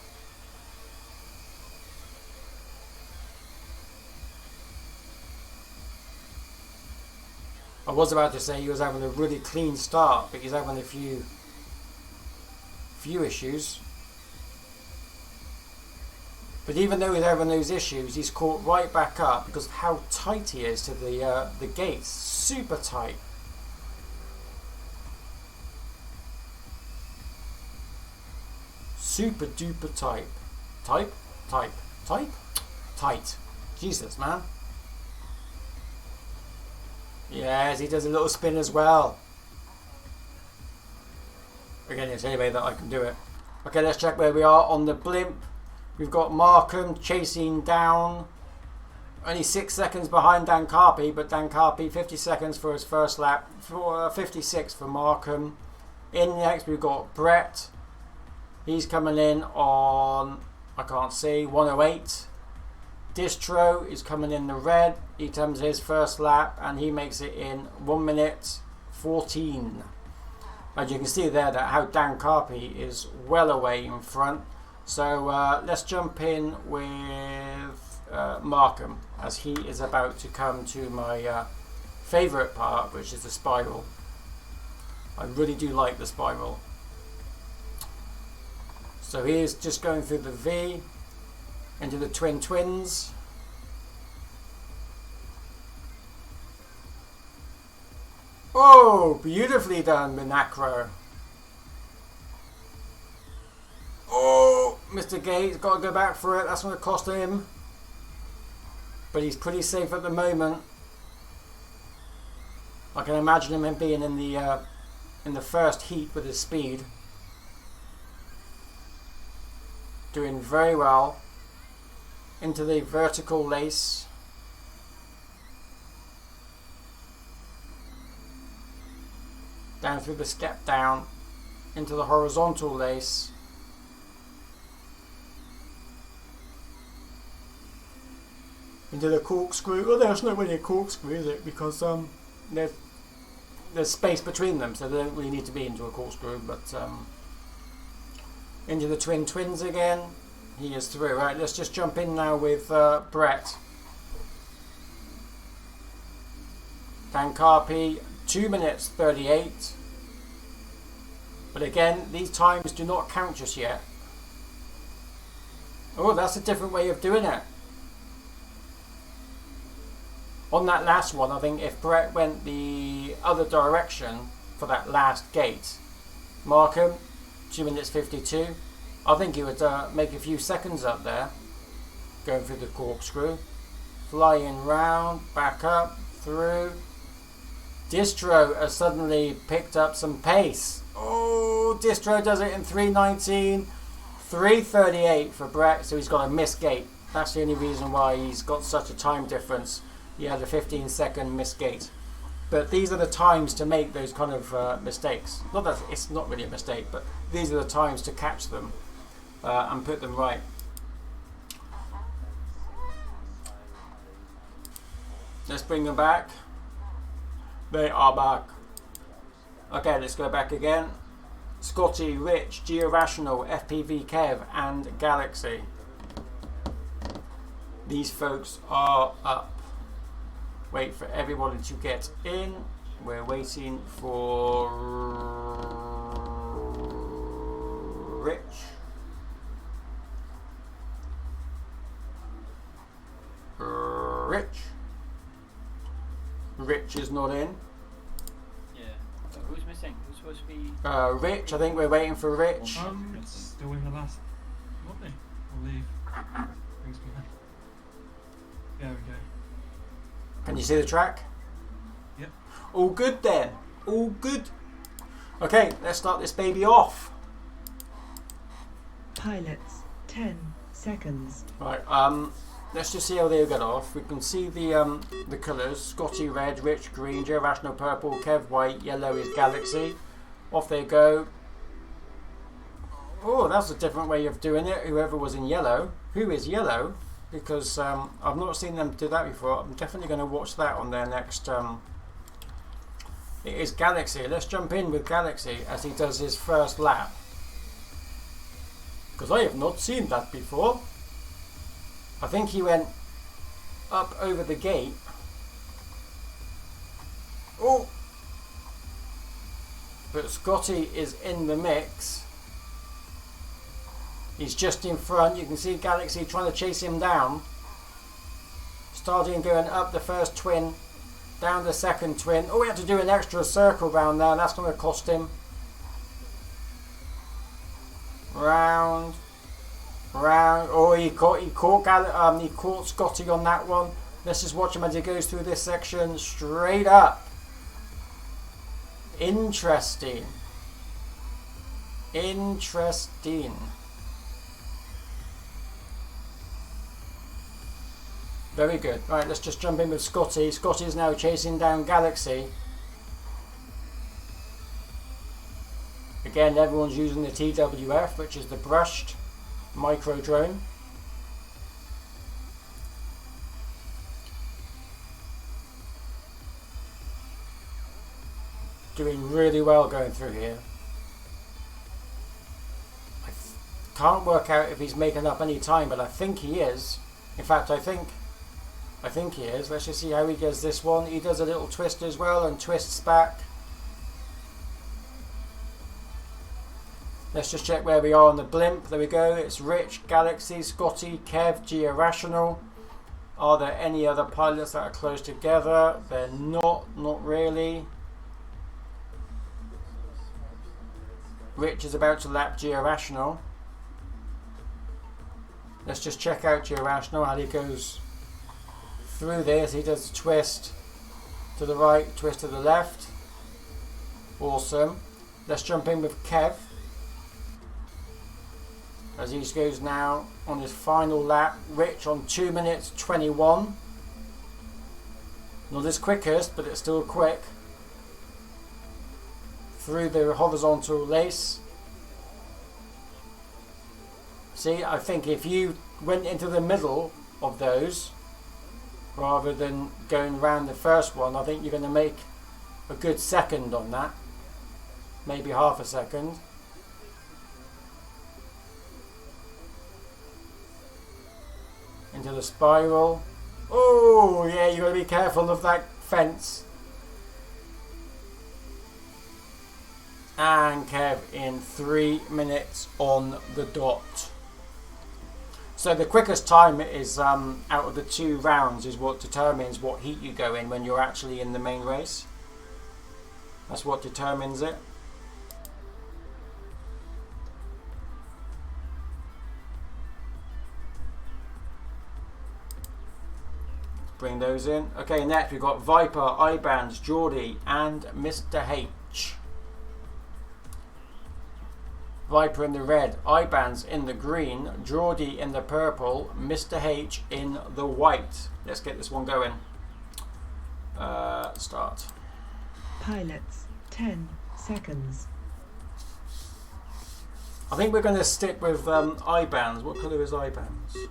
A: I was about to say he was having a really clean start, but he's having a few issues. But even though he's having those issues, he's caught right back up because of how tight he is to the gates. Super tight. Super duper tight. Tight. Jesus, man. Yes, he does a little spin as well. Again, it's the only way that I can do it. Okay, let's check where we are on the blimp. We've got Markham chasing down. Only 6 seconds behind Dan Carpy, but Dan Carpy 50 seconds for his first lap. 56 for Markham. In next we've got Brett. He's coming in on, I can't see, 1:08. Distro is coming in the red. He comes his first lap and he makes it in 1 minute 14. As you can see there that how Dan Carpy is well away in front. So let's jump in with Markham as he is about to come to my favourite part, which is the spiral. I really do like the spiral. So he is just going through the V into the twins. Oh, beautifully done, Minacro. Oh, Mr. Gates got to go back for it. That's going to cost him. But he's pretty safe at the moment. I can imagine him being in the first heat with his speed. Doing very well. Into the vertical lace. Down through the step down. Into the horizontal lace. Into the corkscrew. Well, there's not really a corkscrew, is it? Because there's space between them, so they don't really need to be into a corkscrew. But into the twins again. He is through. Right, let's just jump in now with Brett. Dan Carpy, 2 minutes 38. But again, these times do not count just yet. Oh, that's a different way of doing it. On that last one, I think if Brett went the other direction for that last gate, Markham, 2 minutes 52, I think he would make a few seconds up there, going through the corkscrew, flying round, back up, through. Distro has suddenly picked up some pace. Oh, Distro does it in 3:19, 3:38 for Brett, so he's got a missed gate. That's the only reason why he's got such a time difference. He had a 15-second missed gate. But these are the times to make those kind of mistakes. Not that it's not really a mistake, but these are the times to catch them and put them right. Let's bring them back. They are back. Okay, let's go back again. Scotty, Rich, Georational, FPV Kev, and Galaxy. These folks are up. Wait for everybody to get in. We're waiting for Rich. Rich is not in.
D: Yeah. So who's missing? Who's supposed to be?
A: Rich, I think we're waiting for Rich.
K: It's still in the last. What they? I'll leave. Brings me back. There we go.
A: Can you see the track?
K: Yep.
A: All good then. All good. Okay, let's start this baby off.
C: Pilots, 10 seconds.
A: Right, let's just see how they get off. We can see the colours. Scotty red, Rich green, Joe Rational purple, Kev white, yellow is Galaxy. Off they go. Oh, that's a different way of doing it. Whoever was in yellow. Who is yellow? Because I've not seen them do that before. I'm definitely going to watch that on their next... It is Galaxy. Let's jump in with Galaxy as he does his first lap. Because I have not seen that before. I think he went up over the gate. Oh! But Scotty is in the mix. He's just in front. You can see Galaxy trying to chase him down. Starting going up the first twin, down the second twin. Oh, we had to do an extra circle round there. That's going to cost him. Round, round. Oh, he caught Scotty on that one. Let's just watch him as he goes through this section straight up. Interesting. Interesting. Very good. Right, let's just jump in with Scotty. Scotty is now chasing down Galaxy. Again, everyone's using the TWF, which is the brushed micro drone. Doing really well going through here. I can't work out if he's making up any time, but I think he is. In fact, I think he is. Let's just see how he does this one. He does a little twist as well and twists back. Let's just check where we are on the blimp. There we go. It's Rich, Galaxy, Scotty, Kev, Georational. Are there any other pilots that are close together? They're not really. Rich is about to lap Georational. Let's just check out Georational, how he goes through this. He does a twist to the right, twist to the left. Awesome. Let's jump in with Kev as he goes now on his final lap. Rich on 2 minutes 21. Not his quickest, but it's still quick. Through the horizontal lace. See, I think if you went into the middle of those rather than going around the first one, I think you're going to make a good second on that. Maybe half a second. into the spiral. Oh, yeah, you got to be careful of that fence. And Kev in 3 minutes on the dot. So the quickest time is out of the 2 rounds is what determines what heat you go in when you're actually in the main race. That's what determines it. Bring those in. Okay, next we've got Viper, Ibans, Geordie and Mr. H. Viper in the red, Ibans in the green, Geordie in the purple, Mr. H in the white. Let's get this one going. Start.
C: Pilots, 10 seconds.
A: I think we're going to stick with Ibans. What colour is Ibans?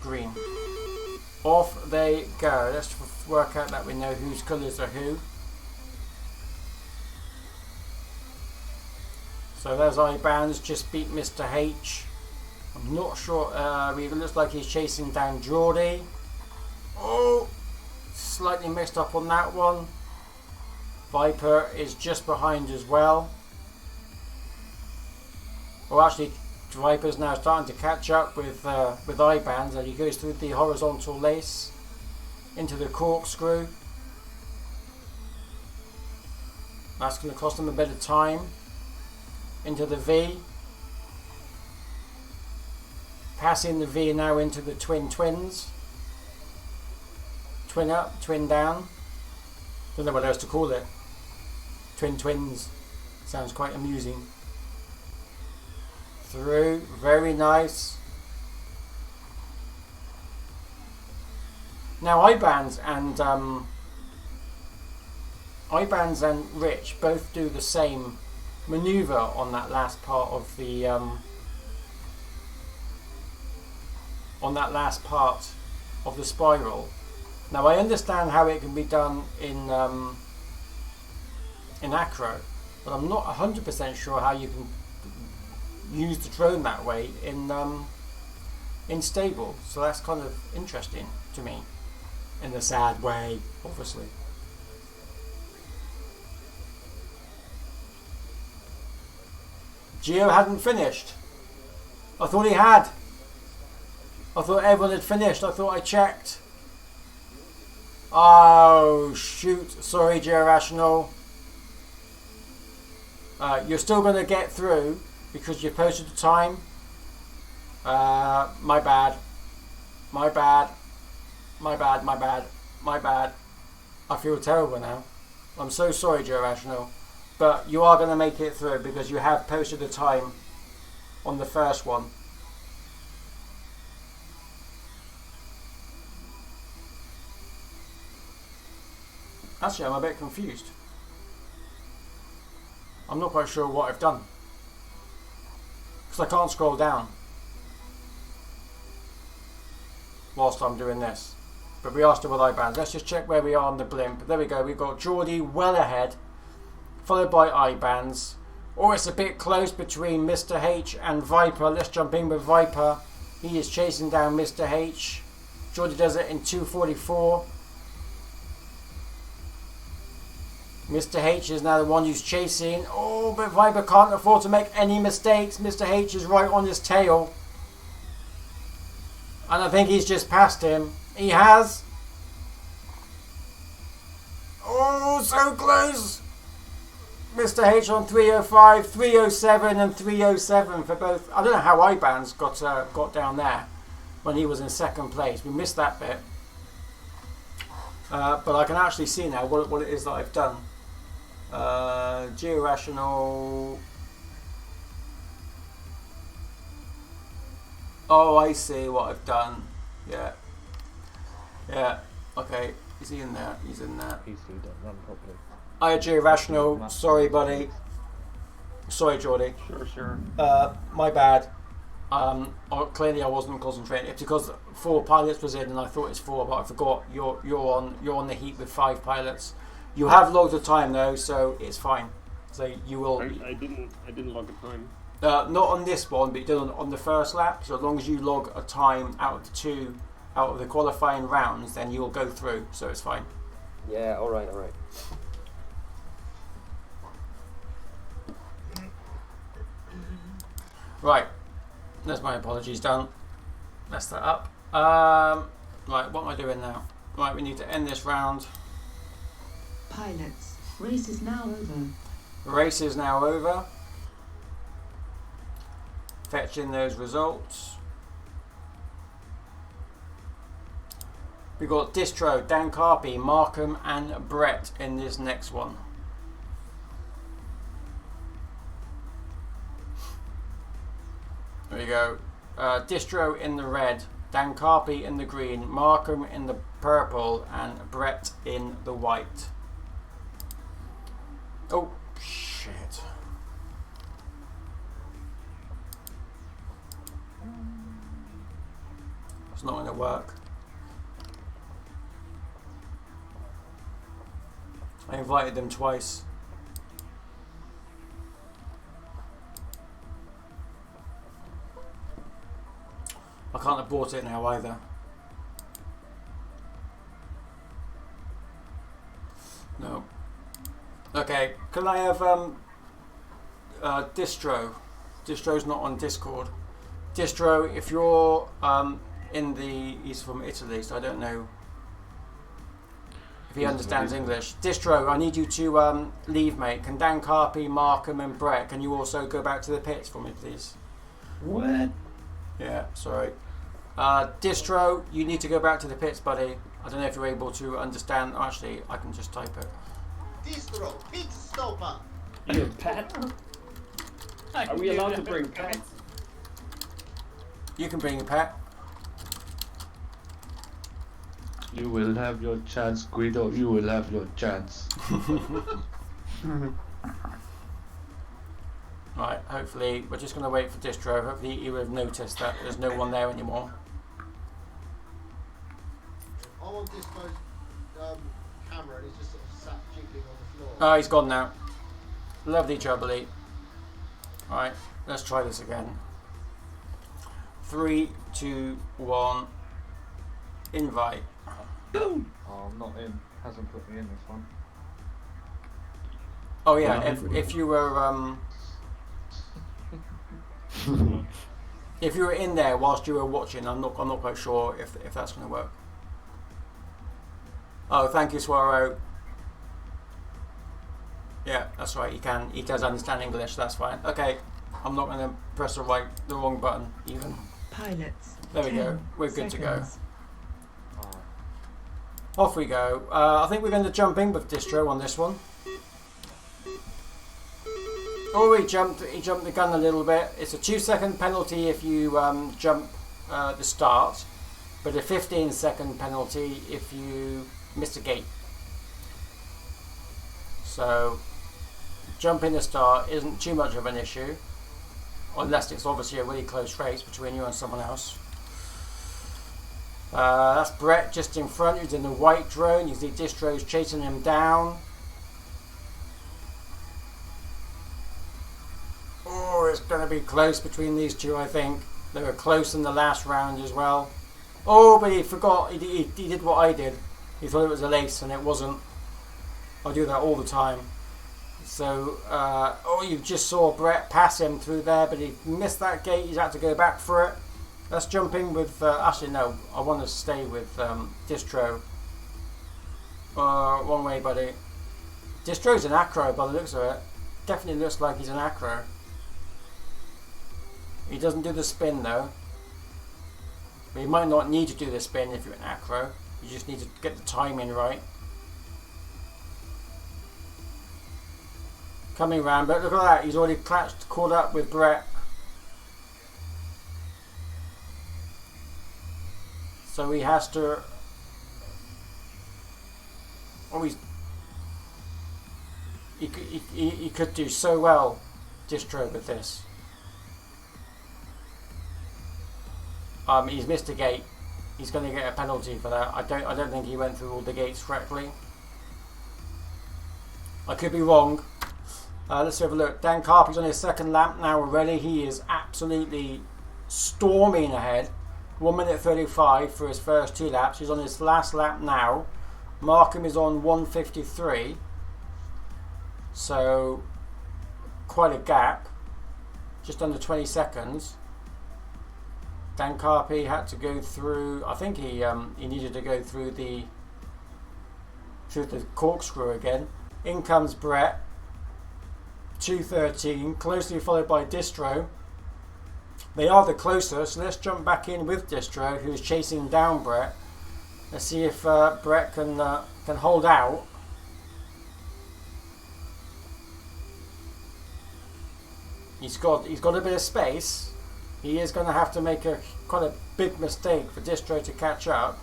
A: Green. Off they go. Let's work out that we know whose colours are who. So there's Ibans, just beat Mr. H. I'm not sure, it looks like he's chasing down Geordie. Oh, slightly mixed up on that one. Viper is just behind as well. Well, actually, Viper's now starting to catch up with Ibans as he goes through the horizontal lace into the corkscrew. That's going to cost him a bit of time. Into the V. Passing the V now into the twins. Twin up, twin down. Don't know what else to call it. Twins. Sounds quite amusing. Through, very nice. Now Ibans and Rich both do the same maneuver on that last part of the spiral. Now I understand how it can be done in acro, but I'm not 100% sure how you can use the drone that way in stable. So that's kind of interesting to me, in a sad way, obviously. Gio hadn't finished. I thought he had. I thought everyone had finished. I thought I checked. Oh shoot! Sorry, Gio Rational. You're still going to get through because you posted the time. My bad. My bad. My bad. My bad. My bad. I feel terrible now. I'm so sorry, Gio Rational. But you are going to make it through because you have posted the time on the first one. Actually, I'm a bit confused. I'm not quite sure what I've done. Because I can't scroll down whilst I'm doing this. But we are still with Ibans. Let's just check where we are on the blimp. There we go. We've got Geordie well ahead, followed by Ibans. Oh, it's a bit close between Mr. H and Viper. Let's jump in with Viper. He is chasing down Mr. H. Geordie does it in 2:44. Mr. H is now the one who's chasing. Oh, but Viper can't afford to make any mistakes. Mr. H is right on his tail. And I think he's just passed him. He has. Oh, so close. Mr. H on 305, 307 and 307 for both. I don't know how Ibans got down there when he was in second place. We missed that bit. But I can actually see now what it is that I've done. Georational. Oh, I see what I've done. Yeah. Yeah. Okay. Is he in there? He's in there.
I: PC don't run properly.
A: Hi, Georational. Sorry, buddy. Sorry, Geordie.
H: Sure.
A: My bad. Clearly I wasn't concentrating. It's because 4 pilots was in, and I thought it's 4, but I forgot. You're on the heat with 5 pilots. You have logged the time though, so it's fine. So you will.
H: I didn't log the time.
A: Not on this one, but you did on the first lap. So as long as you log a time out of the qualifying rounds, then you'll go through. So it's fine.
L: Yeah, alright.
A: Right. There's my apologies done. Mess that up. Right, what am I doing now? Right, we need to end this round.
C: Pilots, race is now over.
A: The race is now over. Fetching those results. We've got Distro, Dan Carpy, Markham and Brett in this next one. There you go. Distro in the red, Dan Carpy in the green, Markham in the purple and Brett in the white. Oh, shit. It's not going to work. I invited them twice. I can't abort it now either. No. Okay, can I have Distro? Distro's not on Discord. Distro, if you're he's from Italy, so I don't know if he understands English. Distro, I need you to leave, mate. Can Dan Carpy, Markham and Brett, can you also go back to the pits for me, please?
I: What?
A: Yeah, sorry. Distro, you need to go back to the pits, buddy. I don't know if you're able to understand. Actually, I can just type it.
F: Distro, pit stopper.
H: You a pet? Are we allowed to bring pets?
A: You can bring a pet.
I: You will have your chance, Guido. You will have your chance.
A: Right, hopefully, we're just going to wait for Distro. Hopefully he will have noticed that there's no one there anymore.
F: I'm on Distro's camera and he's just sort of sat jiggling on the floor.
A: Oh, he's gone now. Lovely jubbly. Right, let's try this again. 3, 2, 1. Invite.
I: Oh, I'm not in. Hasn't put me in this one.
A: Oh yeah, if you were if you were in there whilst you were watching, I'm not quite sure if that's going to work. Oh, thank you, Swaro. Yeah, that's right. He does understand English. That's fine. Okay, I'm not going to press the wrong button even.
C: Pilots.
A: There we go. We're good to go.
C: seconds.
A: Off we go. I think we're going to jump in with Distro on this one. Oh, he jumped the gun a little bit. It's a 2-second penalty if you jump the start, but a 15-second penalty if you miss a gate. So jumping the start isn't too much of an issue, unless it's obviously a really close race between you and someone else. That's Brett just in front, who's in the white drone. You see Distro's chasing him down. Oh, it's going to be close between these two, I think. They were close in the last round as well. Oh, but he forgot. He did what I did. He thought it was a lace, and it wasn't. I do that all the time. So, oh, you just saw Brett pass him through there, but he missed that gate. He's had to go back for it. Let's jump in with... actually, no. I want to stay with Distro. One way, buddy. Distro's an acro by the looks of it. Definitely looks like he's an acro. He doesn't do the spin though. But you might not need to do the spin if you're an acro. You just need to get the timing right. Coming round, but look at that. He's already caught up with Brett. So he has to... Oh, he could do so well, Distro, with this. He's missed a gate. He's going to get a penalty for that. I don't think he went through all the gates correctly. I could be wrong. Let's have a look. Dan Carpy's on his second lap now already. He is absolutely storming ahead. 1 minute 35 for his first 2 laps. He's on his last lap now. Markham is on 1:53. So quite a gap. Just under 20 seconds. Dan Carpy had to go through, I think he needed to go through the corkscrew again. In comes Brett, 2:13, closely followed by Distro. They are the closest, so let's jump back in with Distro, who's chasing down Brett. Let's see if Brett can hold out. He's got a bit of space. He is going to have to make quite a big mistake for Distro to catch up.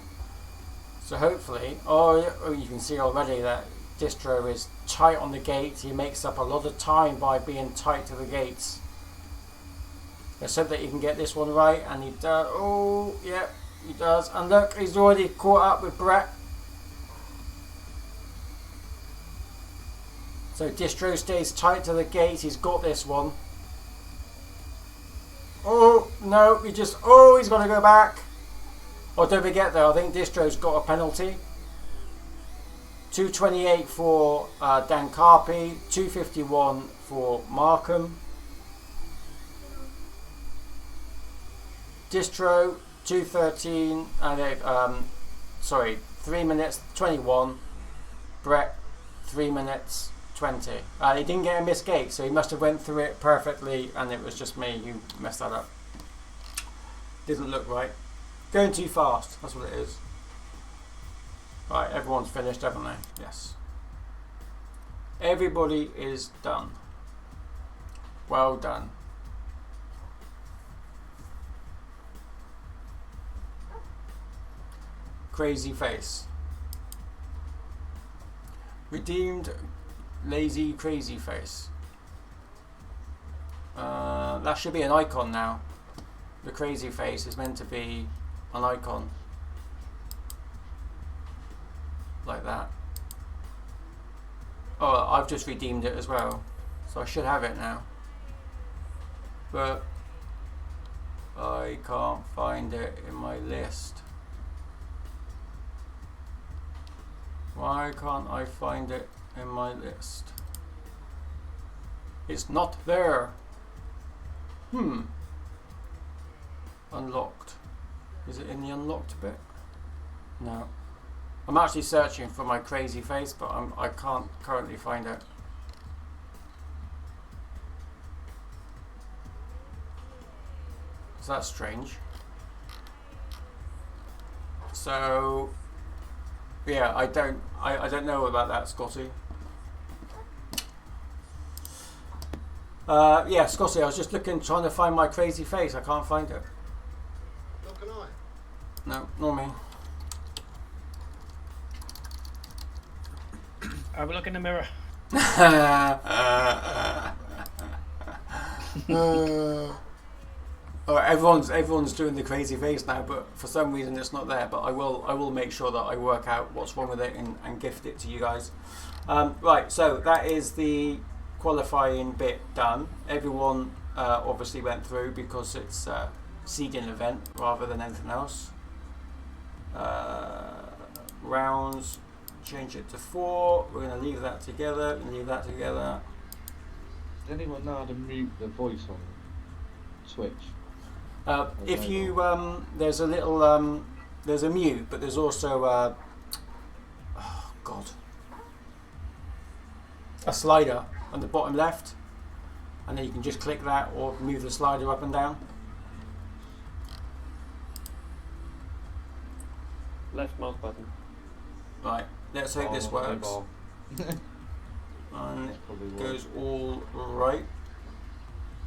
A: So hopefully, you can see already that Distro is tight on the gates. He makes up a lot of time by being tight to the gates. Let's hope that he can get this one right, and he does. Oh, yeah, he does. And look, he's already caught up with Brett. So Distro stays tight to the gates. He's got this one. Oh, no, he's got to go back. Oh, don't forget though, I think Distro's got a penalty. 2:28 for Dan Carpy, 2:51 for Markham. Distro, 2:13, and 3 minutes 21. Brett, 3 minutes 20. He didn't get a missed gate, so he must have went through it perfectly, and it was just me who messed that up. Didn't look right. Going too fast, that's what it is. Right, everyone's finished, haven't they? Yes. Everybody is done. Well done. Crazy face. Redeemed lazy crazy face. That should be an icon now. The crazy face is meant to be an icon. Like that. Oh, I've just redeemed it as well. So I should have it now. But I can't find it in my list. Why can't I find it in my list? It's not there. Unlocked. Is it in the unlocked bit? No. I'm actually searching for my crazy face, but I can't currently find it. So that's strange. So yeah, I don't know about that, Scotty. Yeah, Scotty, I was just trying to find my crazy face. I can't find it.
F: Not can I?
A: No, nor me.
E: Have a look in the mirror.
A: Alright, everyone's doing the crazy face now, but for some reason it's not there. But I will make sure that I work out what's wrong with it and gift it to you guys. Right, so that is the qualifying bit done. Everyone obviously went through because it's a seeding event rather than anything else. Rounds, change it to 4. We're going to leave that together and leave that together.
I: Does anyone know how to mute the voice on Switch?
A: If you there's a little there's a mute, but there's also a slider on the bottom left, and then you can just click that or move the slider up and down.
H: Left mouse button.
A: Right, let's hope this works. And it
I: Probably
A: goes all right.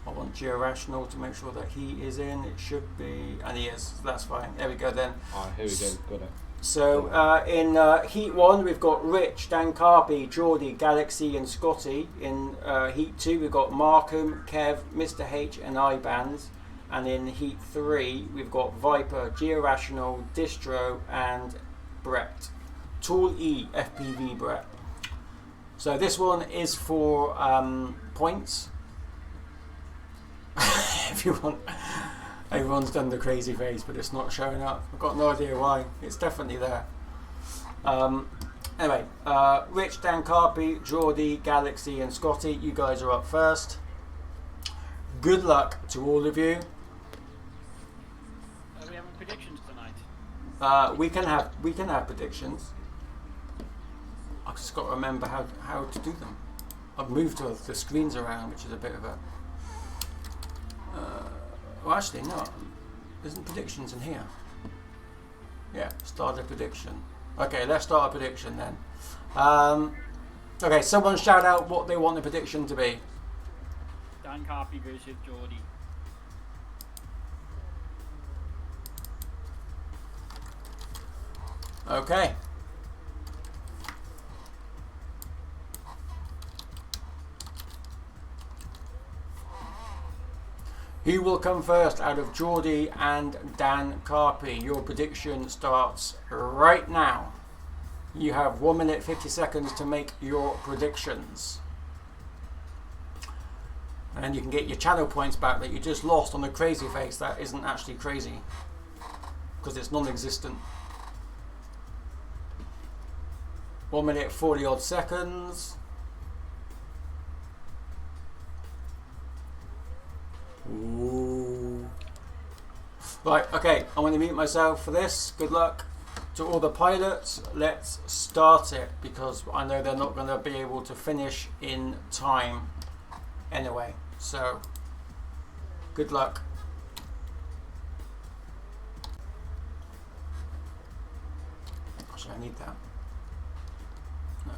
A: I want Georational to make sure that he is in. It should be, and he is. So that's fine. There we go then.
I: Ah, here we go. Got it.
A: So in Heat 1 we've got Rich, Dan Carpy, Geordie, Galaxy and Scotty. In Heat 2 we've got Markham, Kev, Mr H and iBands. And in Heat 3 we've got Viper, Georational, Distro and Brett. Tool E, FPV Brett. So this one is for points. If you want, everyone's done the crazy face, but it's not showing up. I've got no idea why. It's definitely there. Anyway, Rich, Dan Carpy, Geordie, Galaxy, and Scotty, you guys are up first. Good luck to all of you.
D: Are we having predictions tonight?
A: We can have predictions. I've just got to remember how to do them. I've moved the screens around, which is a bit of a. Well, actually, no. Isn't predictions in here? Yeah, start a prediction. Okay, let's start a prediction then. Okay, someone shout out what they want the prediction to be.
D: Dan Carpy versus Geordie.
A: Okay. Who will come first out of Geordie and Dan Carpy? Your prediction starts right now. You have 1 minute 50 seconds to make your predictions. And you can get your channel points back that you just lost on the crazy face. That isn't actually crazy, because it's non-existent. 1 minute 40 odd seconds. Ooh. Right, okay, I'm going to mute myself for this. Good luck to all the pilots. Let's start it, because I know they're not going to be able to finish in time anyway. So, good luck. Actually, I need that. No.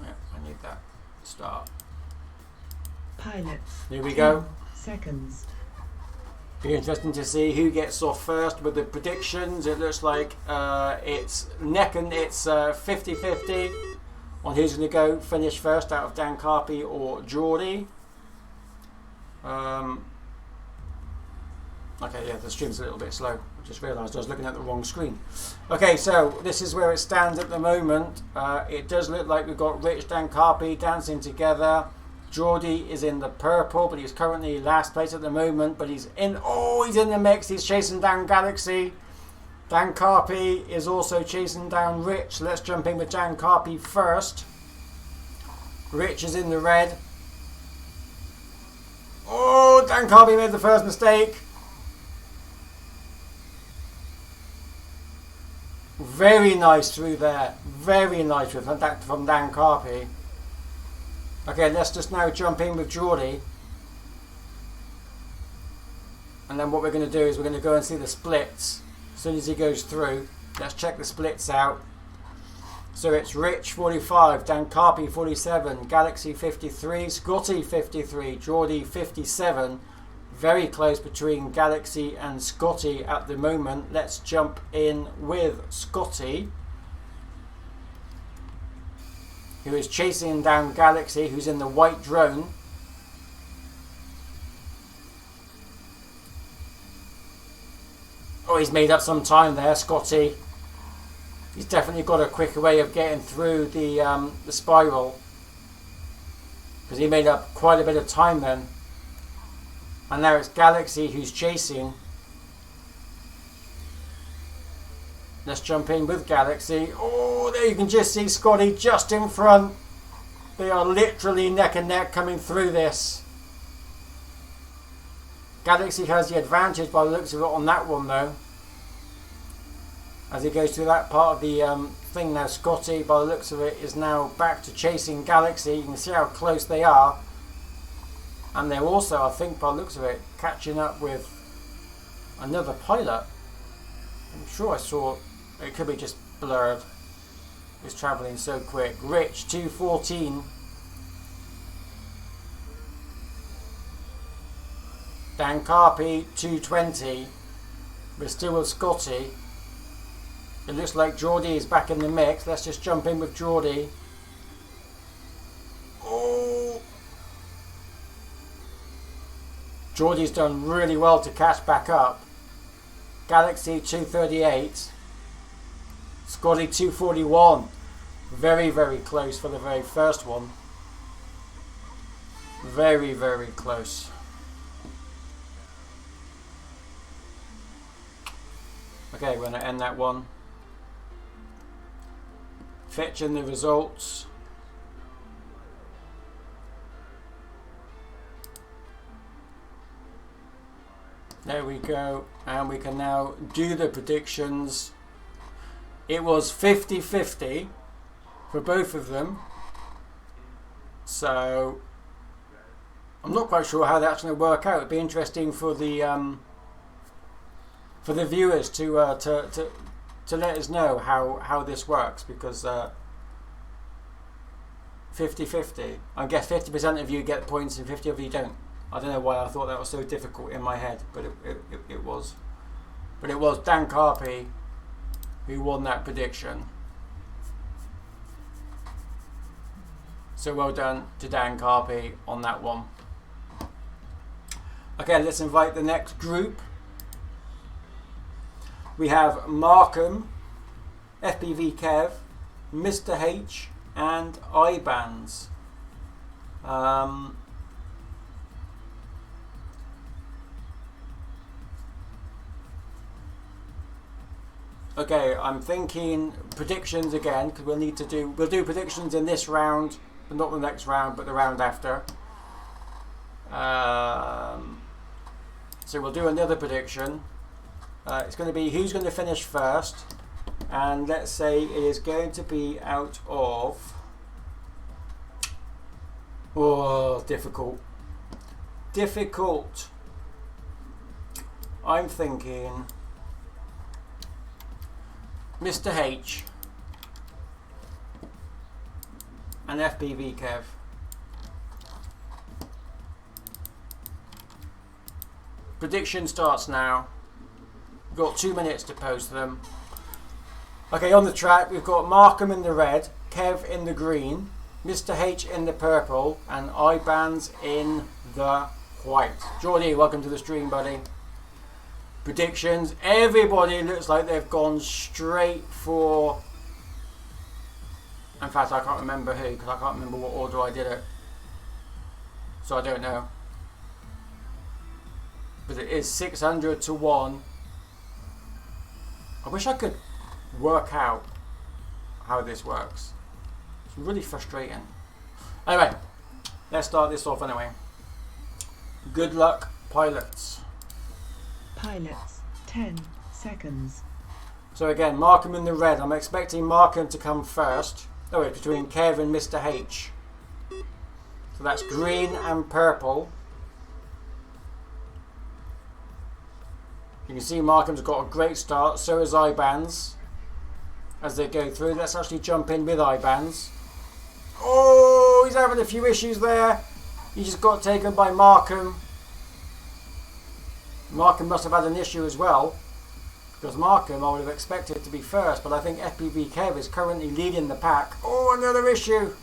A: Yeah, I need that. Start.
C: Pilots.
A: Here we go.
C: Seconds.
A: Be interesting to see who gets off first with the predictions. It looks like it's neck and it's 50-50 on who's going to go finish first out of Dan Carpy or Geordie. Okay, yeah, the stream's a little bit slow. I just realised I was looking at the wrong screen. Okay, so this is where it stands at the moment. It does look like we've got Rich, Dan Carpy dancing together. Geordie is in the purple, but he's currently last place at the moment. But he's in. Oh, he's in the mix. He's chasing down Galaxy. Dan Carpy is also chasing down Rich. Let's jump in with Dan Carpy first. Rich is in the red. Oh, Dan Carpy made the first mistake. Very nice through there. Very nice from Dan Carpy. Okay, let's just now jump in with Geordie. And then what we're going to do is we're going to go and see the splits as soon as he goes through. Let's check the splits out. So it's Rich 45, Dan Carpy 47, Galaxy 53, Scotty 53, Geordie 57. Very close between Galaxy and Scotty at the moment. Let's jump in with Scotty, who is chasing down Galaxy, who's in the white drone. Oh, he's made up some time there, Scotty. He's definitely got a quicker way of getting through the spiral, because he made up quite a bit of time then. And now it's Galaxy who's chasing. Let's jump in with Galaxy. Oh, there you can just see Scotty just in front. They are literally neck and neck coming through this. Galaxy has the advantage by the looks of it on that one though. As he goes through that part of the thing now, Scotty, by the looks of it, is now back to chasing Galaxy. You can see how close they are. And they're also, I think, by the looks of it, catching up with another pilot. I'm sure I saw, it could be just blurred. He's travelling so quick. Rich, 214. Dan Carpy, 220. We're still with Scotty. It looks like Geordie is back in the mix. Let's just jump in with Geordie. Oh! Geordie's done really well to catch back up. Galaxy 238. Scotty 241. Very, very close for the very first one. Very, very close. Okay, we're going to end that one. Fetching the results. There we go. And we can now do the predictions. It was 50-50 for both of them. So I'm not quite sure how that's going to work out. It'd be interesting for the viewers to let us know how this works, because 50-50. I guess 50% of you get points and 50 of you don't. I don't know why I thought that was so difficult in my head, but it was. But it was Dan Carpy who won that prediction. So well done to Dan Carpy on that one. Okay, let's invite the next group. We have Markham, FPV Kev, Mr. H, and IBANs. Okay, I'm thinking predictions again, because we'll do predictions in this round, but not the next round, but the round after. So we'll do another prediction. It's going to be who's going to finish first, and let's say it is going to be out of, difficult. I'm thinking Mr. H and FPV Kev. Prediction starts now. We've got 2 minutes to post them. Okay, on the track we've got Markham in the red, Kev in the green, Mr. H in the purple, and IBANs in the white. Geordie, welcome to the stream, buddy. Predictions. Everybody looks like they've gone straight for... In fact, I can't remember who, because I can't remember what order I did it. So I don't know. But it is 600 to 1. I wish I could work out how this works. It's really frustrating. Anyway, let's start this off anyway. Good luck, pilots.
C: Pilots, 10 seconds.
A: So again, Markham in the red. I'm expecting Markham to come first. Oh, it's between Kev and Mr. H. So that's green and purple. You can see Markham's got a great start. So is IBANs as they go through. Let's actually jump in with IBANs. Oh, he's having a few issues there. He just got taken by Markham. Markham must have had an issue as well, because Markham I would have expected to be first, but I think FPV Kev is currently leading the pack. Oh, another issue.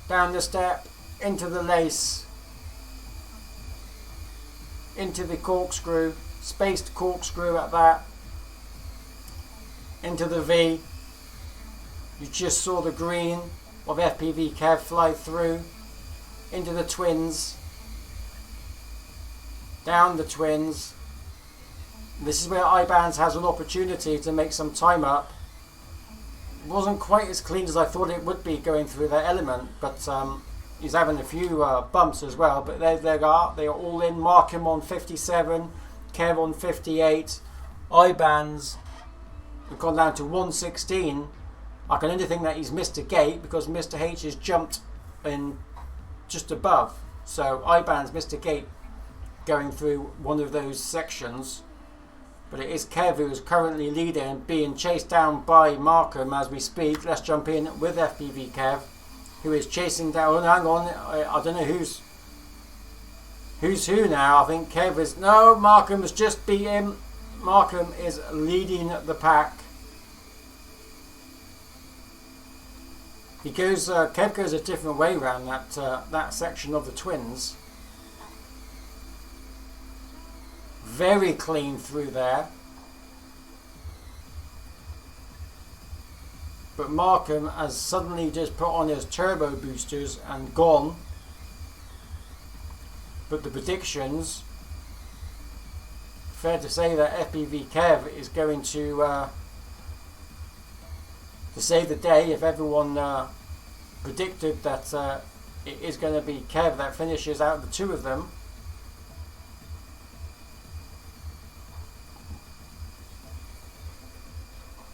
A: Down the step, into the lace, into the corkscrew, spaced corkscrew at that, into the V. You just saw the green of FPV Kev fly through, into the twins, down the twins. This is where IBANs has an opportunity to make some time up. It wasn't quite as clean as I thought it would be going through that element, but he's having a few bumps as well. But there they are. They are all in. Markham on 57, Kev on 58. IBANs have gone down to 116. I can only think that he's missed a gate because Mr. H has jumped in just above. So IBANs missed a gate going through one of those sections. But it is Kev who is currently leading, being chased down by Markham as we speak. Let's jump in with FPV Kev, who is chasing down. Hang on, I don't know who's who now. I think Kev is... No, Markham has just beat him. Markham is leading the pack. He goes. Kev goes a different way around that section of the twins. Very clean through there. But Markham has suddenly just put on his turbo boosters and gone But the predictions, fair to say that FPV Kev is going to save the day if everyone predicted that it is going to be Kev that finishes out the two of them.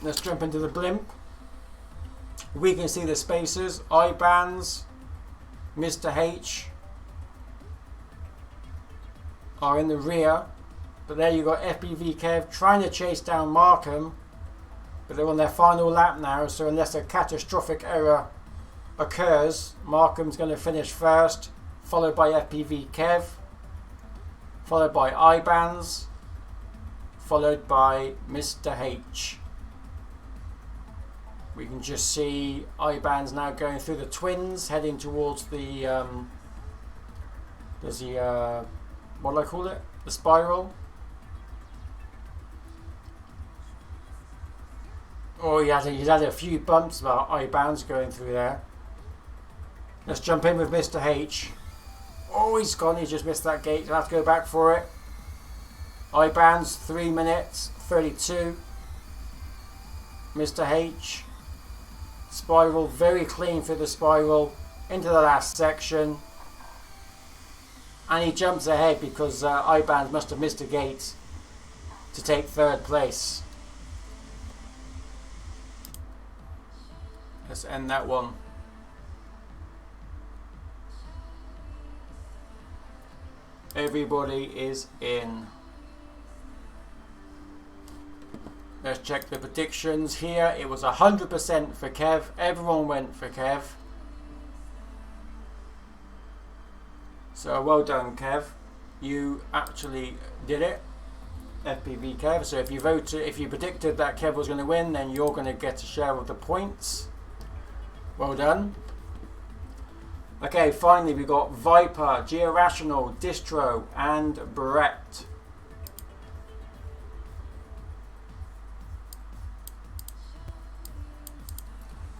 A: Let's jump into the blimp. We can see the spacers, I-bands, Mr. H are in the rear. But there you got FPV Kev trying to chase down Markham. But they're on their final lap now, so unless a catastrophic error occurs, Markham's going to finish first, followed by FPV Kev, followed by I-bands, followed by Mr. H. We can just see I-bands now going through the twins, heading towards the there's the what do I call it? The spiral. Oh, he's had a few bumps about I-bands going through there. Let's jump in with Mr. H. Oh, he's gone. He's just missed that gate. He'll have to go back for it. I-bands 3 minutes 32. Mr. H. Spiral very clean through the spiral into the last section. And he jumps ahead because I-bands must have missed a gate to take third place. Let's end that one. Everybody is in. Let's check the predictions here. It was 100% for Kev. Everyone went for Kev. So well done, Kev. You actually did it. FPV Kev. So if you predicted that Kev was going to win, then you're going to get a share of the points. Well done. Okay, finally we got Viper, Georational, Distro, and Brett.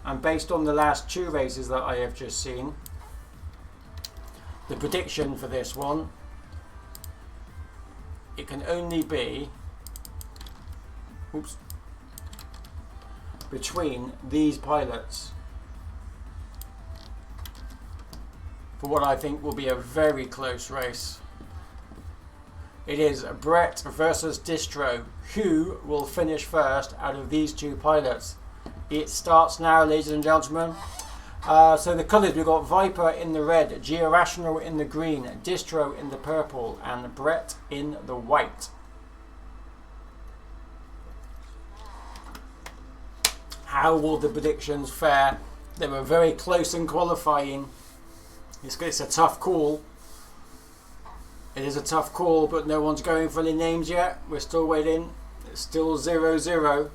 A: And based on the last two races that I have just seen, the prediction for this one, it can only be between these pilots for what I think will be a very close race. It is Brett versus Distro. Who will finish first out of these two pilots? It starts now, ladies and gentlemen. So the colours, we've got Viper in the red, Georational in the green, Distro in the purple, and Brett in the white. How will the predictions fare? They were very close in qualifying. It's a tough call. It is a tough call, but no one's going for any names yet. We're still waiting. It's still 0-0.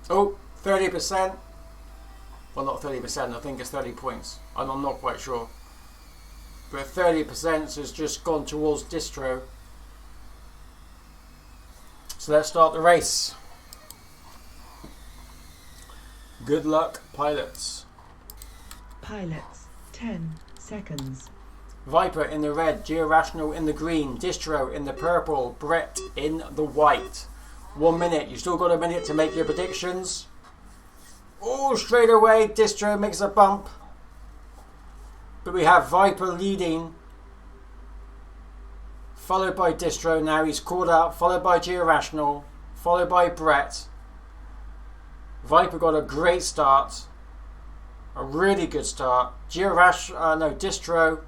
A: Oh, 30%. Well, not 30%. I think it's 30 points. I'm not quite sure. But 30% has just gone towards Distro. So let's start the race. Good luck, pilots.
C: Pilots, 10 seconds.
A: Viper in the red, Georational in the green, Distro in the purple, Brett in the white. 1 minute. You still got a minute to make your predictions. Oh, straight away, Distro makes a bump. But we have Viper leading, followed by Distro. Now he's caught up, followed by Georational, followed by Brett. Viper got a great start. A really good start. Distro,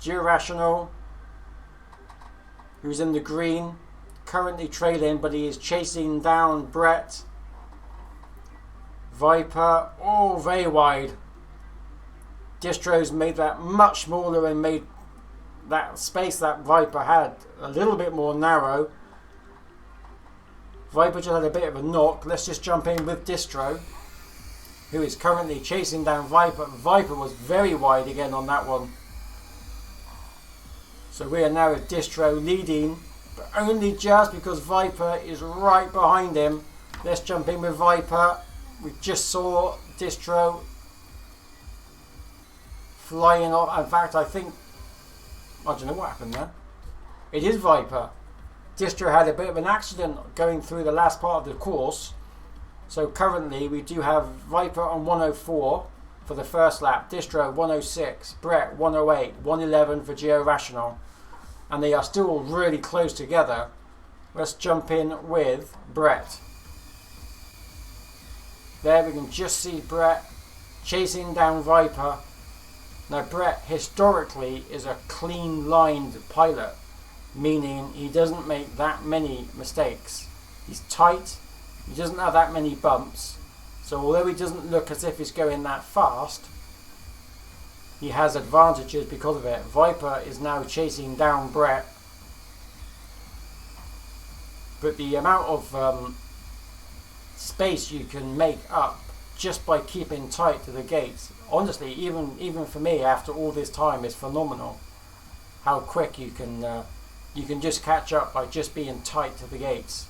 A: Georational, who's in the green, currently trailing, but he is chasing down Brett. Viper, oh, very wide. Distro's made that much smaller and made that space that Viper had a little bit more narrow. Viper just had a bit of a knock. Let's just jump in with Distro, who is currently chasing down Viper. Viper was very wide again on that one. So we are now with Distro leading, but only just because Viper is right behind him. Let's jump in with Viper. We just saw Distro flying off. In fact, I think I don't know what happened there. It is Viper. Distro had a bit of an accident going through the last part of the course. So currently we do have Viper on 104 for the first lap, Distro 106, Brett 108, 111 for Geo Rational. And they are still really close together. Let's jump in with Brett. There we can just see Brett chasing down Viper. Now Brett historically is a clean lined pilot, meaning he doesn't make that many mistakes. He's tight, he doesn't have that many bumps, so although he doesn't look as if he's going that fast, he has advantages because of it. Viper is now chasing down Brett, but the amount of space you can make up just by keeping tight to the gates, honestly, even for me after all this time, is phenomenal. How quick you can just catch up by just being tight to the gates.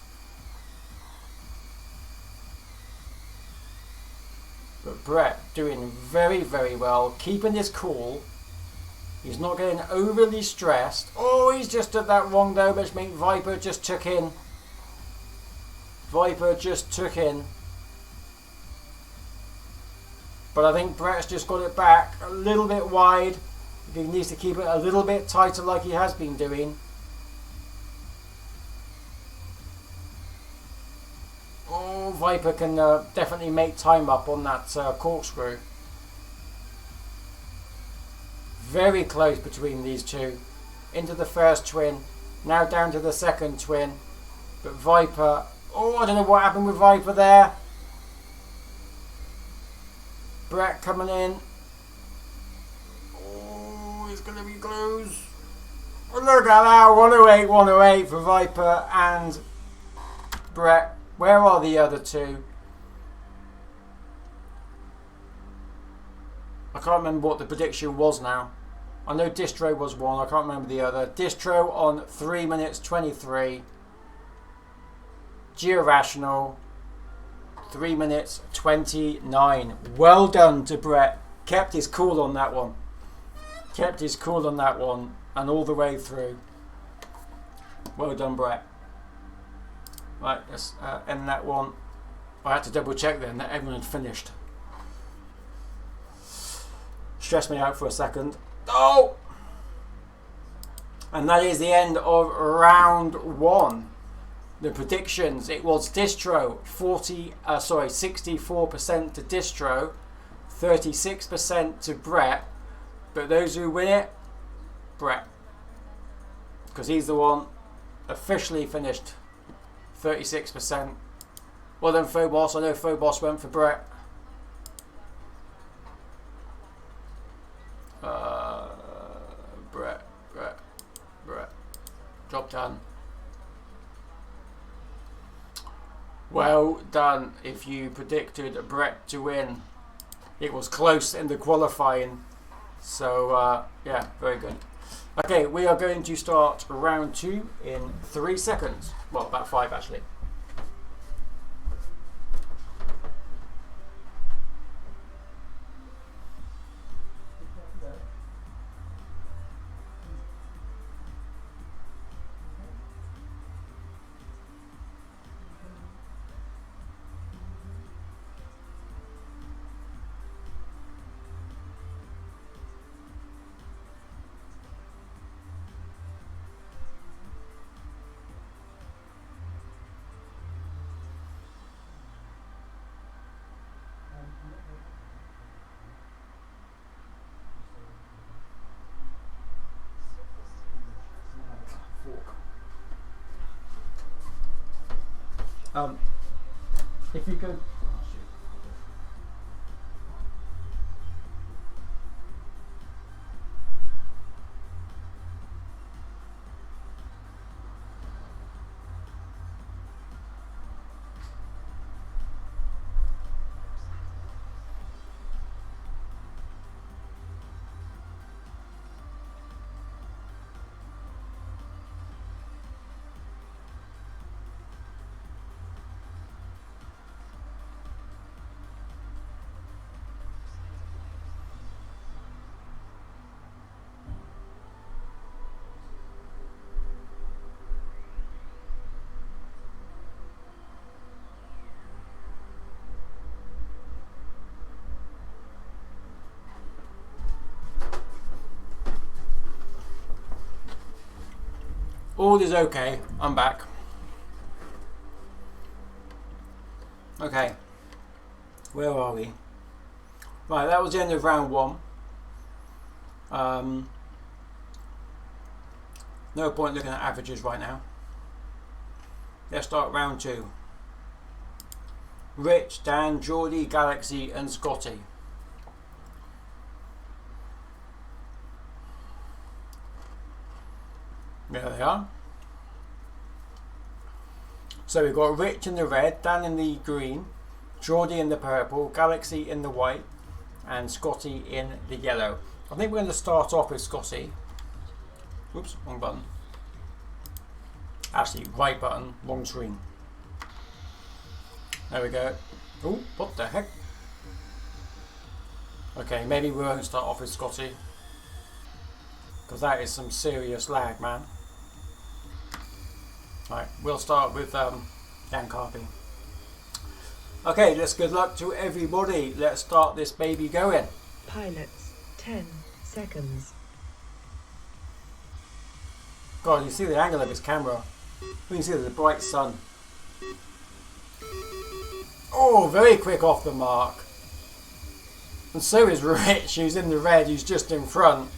A: But Brett doing very, very well, keeping his cool. He's not getting overly stressed. Oh, he's just did that wrong though, which means Viper just took in. Viper just took in. But I think Brett's just got it back a little bit wide. He needs to keep it a little bit tighter like he has been doing. Oh, Viper can definitely make time up on that corkscrew. Very close between these two. Into the first twin. Now down to the second twin. But Viper... Oh, I don't know what happened with Viper there. Brett coming in. Oh, it's going to be close. Oh, look at that. 108, 108 for Viper and Brett. Where are the other two? I can't remember what the prediction was now. I know Distro was one. I can't remember the other. Distro on 3 minutes 23. Georational 3 minutes 29. Well done to Brett. Kept his cool on that one. Kept his cool on that one and all the way through. Well done, Brett. Right, let's end that one. I had to double check then that everyone had finished. Stressed me out for a second. Oh! And that is the end of round one. The predictions, it was Distro 64% to Distro, 36% to Brett, but those who win it, Brett, because he's the one officially finished 36%. Well done, Phobos. I know Phobos went for Brett. Brett. Job done. Well done if you predicted Brett to win. It was close in the qualifying. So, yeah, very good. Okay, we are going to start round two in 3 seconds. Well, about 5 actually. If you could. All is okay. I'm back. Okay. Where are we? Right, that was the end of round 1. No point looking at averages right now. Let's start round 2. Rich, Dan, Geordie, Galaxy and Scotty. There they are. So we've got Rich in the red, Dan in the green, Geordie in the purple, Galaxy in the white and Scotty in the yellow. I think we're going to start off with Scotty. Oops, wrong button. Actually, right button, wrong screen. There we go. Oh, what the heck? Okay, maybe we won't start off with Scotty, because that is some serious lag, man. Right, we'll start with Dan Carpy. Okay, let's good luck to everybody. Let's start this baby going.
C: Pilots, 10 seconds.
A: God, you see the angle of his camera. You can see the bright sun. Oh, very quick off the mark. And so is Rich, who's in the red, who's just in front.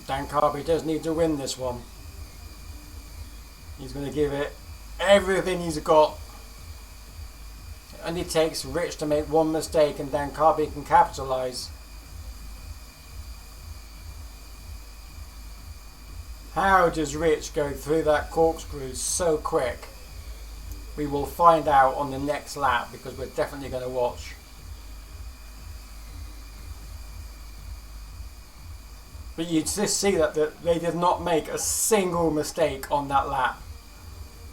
A: Dan Carby does need to win this one. He's going to give it everything he's got. It only takes Rich to make one mistake and Dan Carby can capitalise. How does Rich go through that corkscrew so quick? We will find out on the next lap, because we're definitely going to watch. But you just see that they did not make a single mistake on that lap.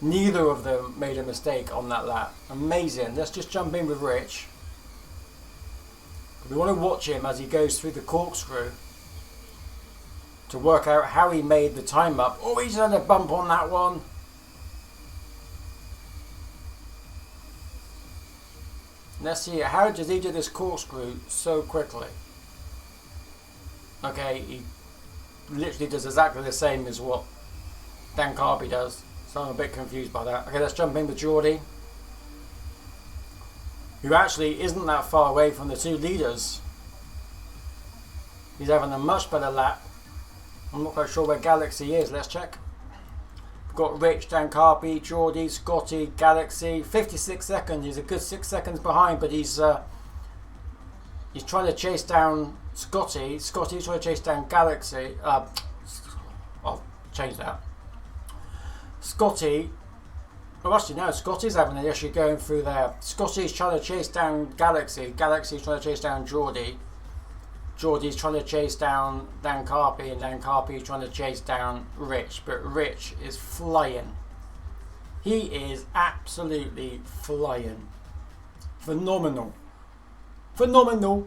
A: Neither of them made a mistake on that lap. Amazing. Let's just jump in with Rich. We want to watch him as he goes through the corkscrew to work out how he made the time up. Oh, he's had a bump on that one. Let's see, how does he do this corkscrew so quickly? Okay, he literally does exactly the same as what Dan Carby does. So I'm a bit confused by that. Okay, let's jump in with Geordie, who actually isn't that far away from the two leaders. He's having a much better lap. I'm not quite sure where Galaxy is. Let's check. We've got Rich, Dan Carby, Geordie, Scotty, Galaxy. 56 seconds. He's a good 6 seconds behind, but he's trying to chase down Scotty. Scotty's trying to chase down Galaxy. I'll change that. Scotty. Oh, actually, no. Scotty's having an issue going through there. Scotty's trying to chase down Galaxy. Galaxy's trying to chase down Geordie. Geordie's trying to chase down Dan Carpy, and Dan Carpy's trying to chase down Rich. But Rich is flying. He is absolutely flying. Phenomenal. Phenomenal.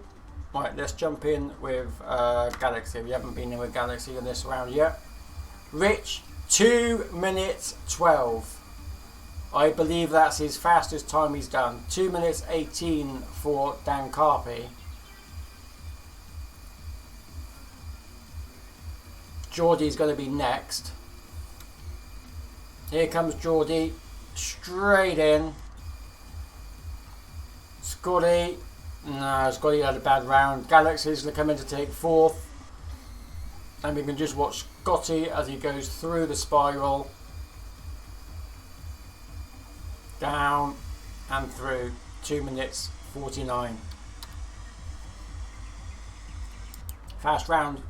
A: Right, let's jump in with Galaxy. We haven't been in with Galaxy in this round yet. Rich, 2 minutes 12. I believe that's his fastest time he's done. 2 minutes 18 for Dan Carpy. Geordie's going to be next. Here comes Geordie, straight in. Scotty, no, Scotty had a bad round. Galaxy's going to come in to take 4th. And we can just watch Scotty as he goes through the spiral. Down and through. 2 minutes 49. Fast round.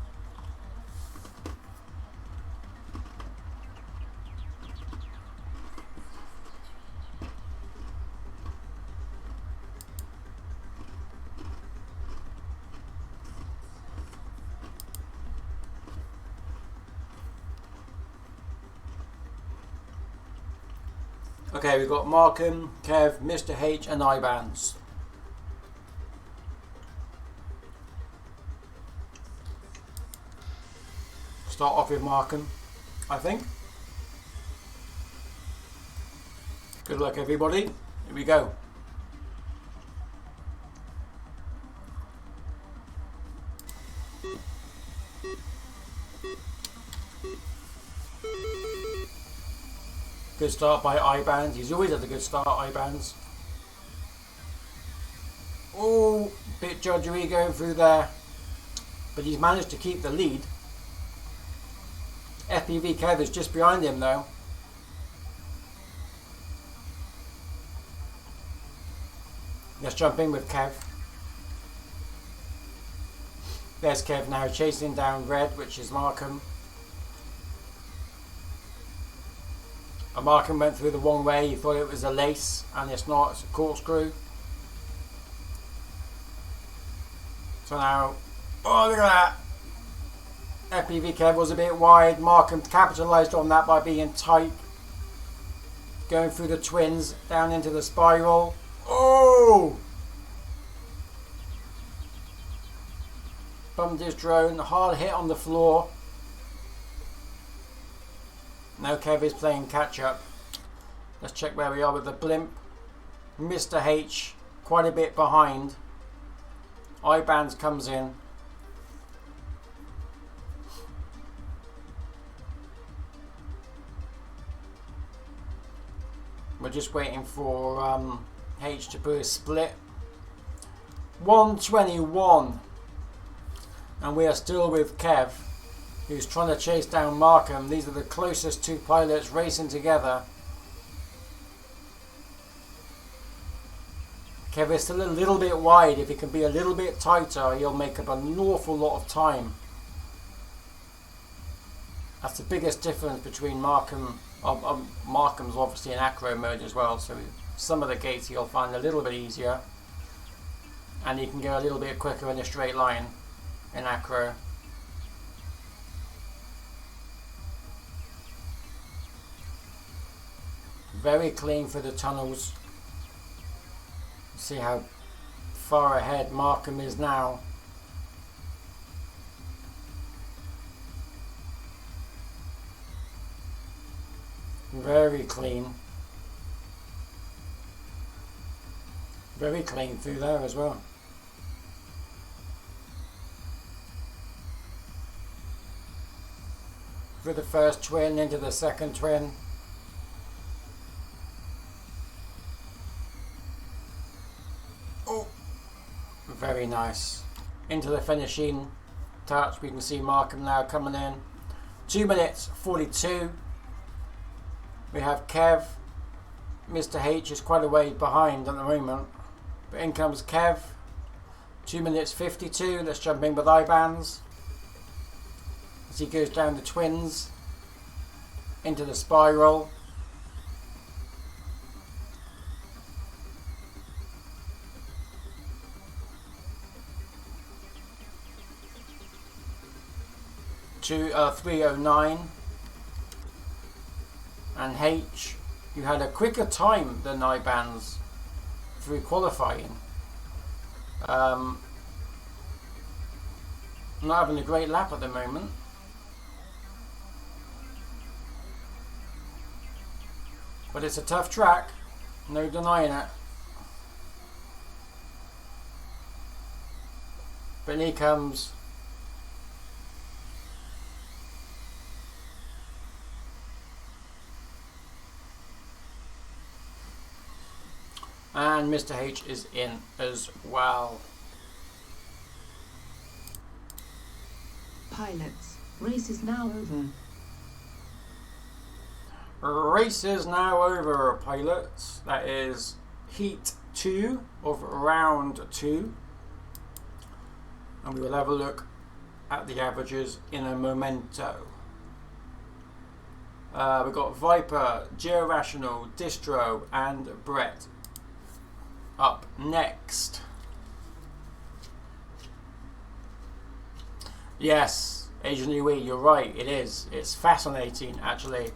A: Okay, we've got Markham, Kev, Mr. H and IBANs. Start off with Markham, I think. Good luck everybody. Here we go. Good start by I-Bands. He's always had a good start, I-Bands. Oh, bit judgery going through there. But he's managed to keep the lead. FPV Kev is just behind him though. Let's jump in with Kev. There's Kev now chasing down Red, which is Markham. And Markham went through the wrong way. He thought it was a lace, and it's not. It's a corkscrew. So now, oh look at that! FPV Kev was a bit wide. Markham capitalised on that by being tight. Going through the twins, down into the spiral. Oh! Bumped his drone, hard hit on the floor. Now Kev is playing catch up. Let's check where we are with the blimp. Mr. H, quite a bit behind. I-Bands comes in. We're just waiting for H to put a split. 121. And we are still with Kev, who's trying to chase down Markham. These are the closest two pilots racing together. Kev is still a little bit wide. If he can be a little bit tighter, he'll make up an awful lot of time. That's the biggest difference between Markham. Markham's obviously in acro mode as well, so some of the gates he'll find a little bit easier, and he can go a little bit quicker in a straight line in acro. Very clean for the tunnels. See how far ahead Markham is now. Very clean. Very clean through there as well. Through the first twin into the second twin. Oh, very nice. Into the finishing touch. We can see Markham now coming in. 2 minutes 42. We have Kev. Mr. H is quite a way behind at the moment. But in comes Kev. 2 minutes 52. Let's jump in with I-Bands. As he goes down the twins. Into the spiral. To 309. And H, you had a quicker time than I-Bands through qualifying. Not having a great lap at the moment. But it's a tough track, no denying it. But here comes and Mr. H is in as well.
C: Pilots, race is now over.
A: Race is now over, pilots. That is heat 2 of round 2. And we will have a look at the averages in a momento. We've got Viper, Georational, Distro and Brett up next. Yes, Asian UE, you're right, it is. It's fascinating, actually.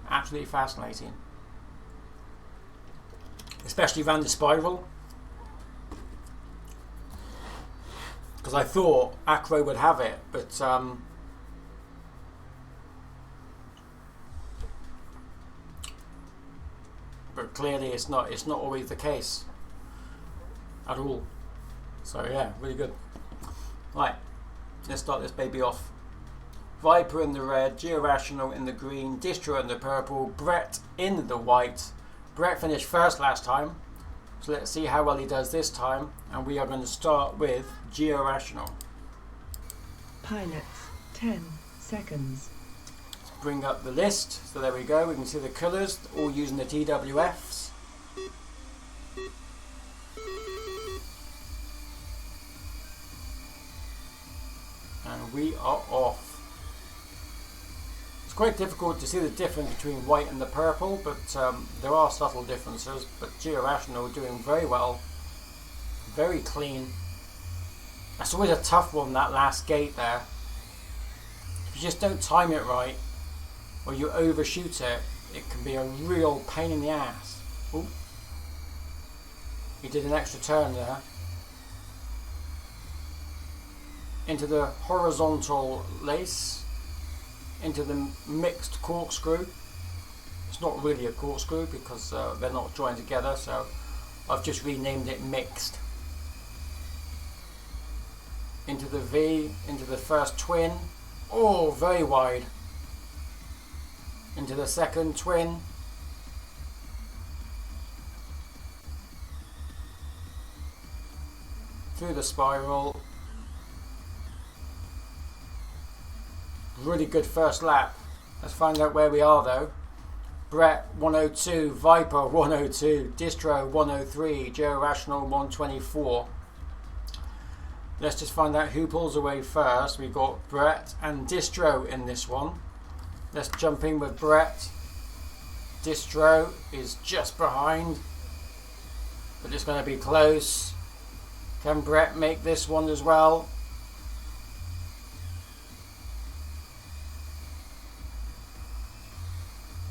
A: Absolutely fascinating. Especially around the spiral. Because I thought Acro would have it, but clearly it's not always the case at all. So yeah, really good. Right, let's start this baby off. Viper in the red, Georational in the green, Distro in the purple, Brett in the white. Brett finished first last time, so let's see how well he does this time. And we are going to start with Georational.
C: Pilots, 10 seconds.
A: Let's bring up the list. So there we go. We can see the colours, all using the TWFs. And we are off. It's quite difficult to see the difference between white and the purple, but there are subtle differences. But Georational doing very well, very clean. That's always a tough one, that last gate there. If you just don't time it right, or you overshoot it, it can be a real pain in the ass. Ooh. He did an extra turn there. Into the horizontal lace. Into the mixed corkscrew. It's not really a corkscrew because they're not joined together, so I've just renamed it mixed. Into the V, into the first twin. Oh, very wide. Into the second twin. Through the spiral. Really good first lap. Let's find out where we are though. Brett 102, Viper 102, Distro 103, Georational 124. Let's just find out who pulls away first. We've got Brett and Distro in this one. Let's jump in with Brett. Distro is just behind, but it's going to be close. Can Brett make this one as well?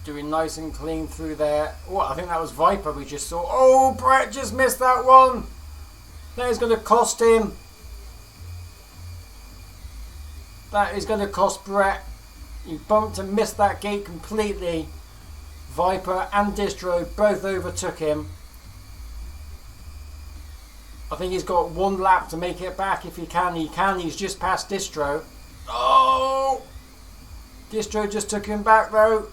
A: Doing nice and clean through there. Oh, I think that was Viper we just saw. Oh, Brett just missed that one. That is going to cost him. That is going to cost Brett. He bumped and missed that gate completely. Viper and Distro both overtook him. I think he's got one lap to make it back if he can. He can. He's just past Distro. Oh! Distro just took him back though.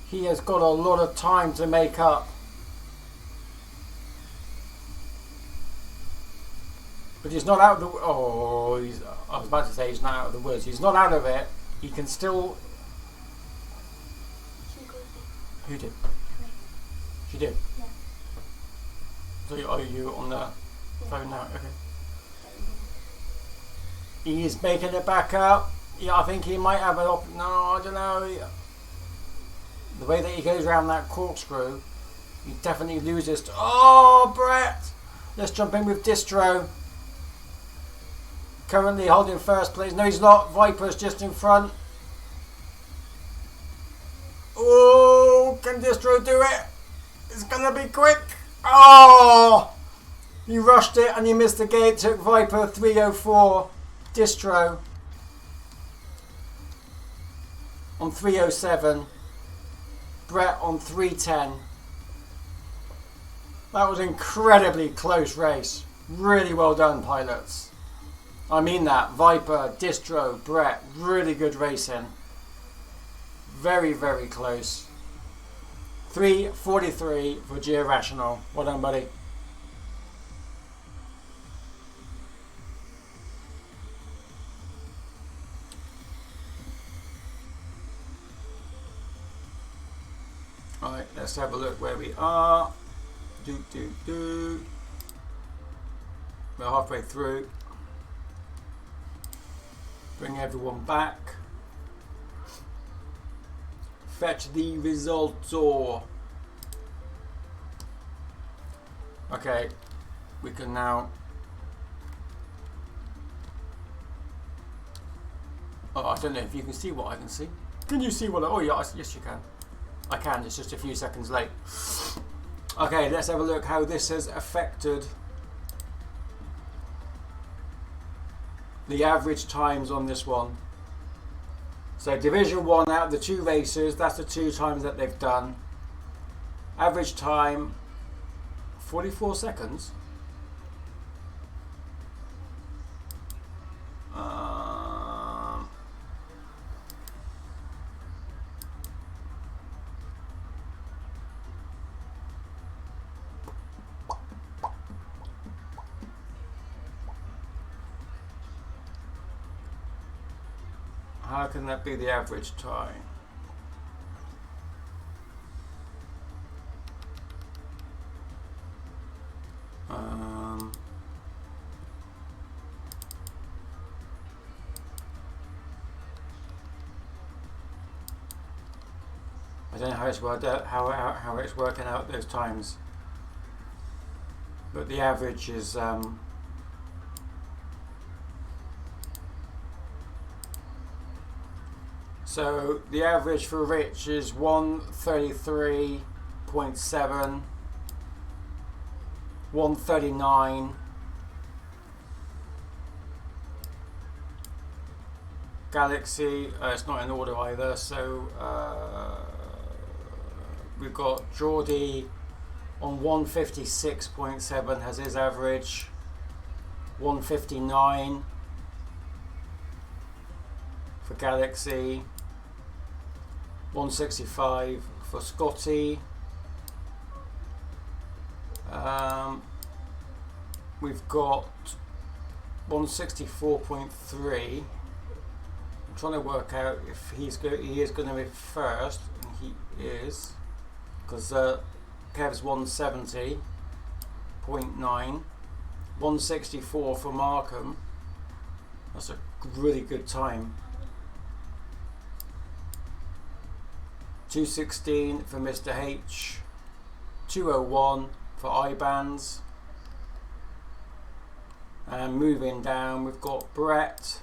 A: He has got a lot of time to make up. But he's not out of the... Oh, I was about to say he's not out of the woods. He's not out of it. He can still... Who did? She did?
J: Yeah.
A: So are you on the phone now? Okay. He's making it back up. Yeah, I think he might have an no, I don't know. The way that he goes around that corkscrew, he definitely loses. Oh, Brett! Let's jump in with Distro. Currently holding first place. No, he's not. Viper's just in front. Oh, can Distro do it? It's going to be quick. Oh! He rushed it and he missed the gate. Took Viper 304. Distro on 307. Brett on 310. That was an incredibly close race. Really well done, pilots. I mean that. Viper, Distro, Brett, really good racing. Very, very close. 3:43 for Georational. Well done, buddy. Right, let's have a look where we are. We're halfway through. Bring everyone back. Fetch the results. Okay, we can now. Oh, I don't know if you can see what I can see. Can you see what? Oh, yeah, yes, you can. I can, it's just a few seconds late. Okay, let's have a look how this has affected the average times on this one. So Division 1 out of the 2 races, that's the 2 times that they've done. Average time, 44 seconds. How can that be the average time? I don't know how it's worked out, how it's working out those times, but the average is so the average for Rich is 133.7, 139. Galaxy, it's not in order either, so we've got Geordie on 156.7 has his average, 159 for Galaxy, 165 for Scotty. We've got 164.3. I'm trying to work out if he is going to be first, and he is, because Kev's 170.9, 164 for Markham. That's a really good time. 216 for Mr. H, 201 for IBANs. And moving down, we've got Brett,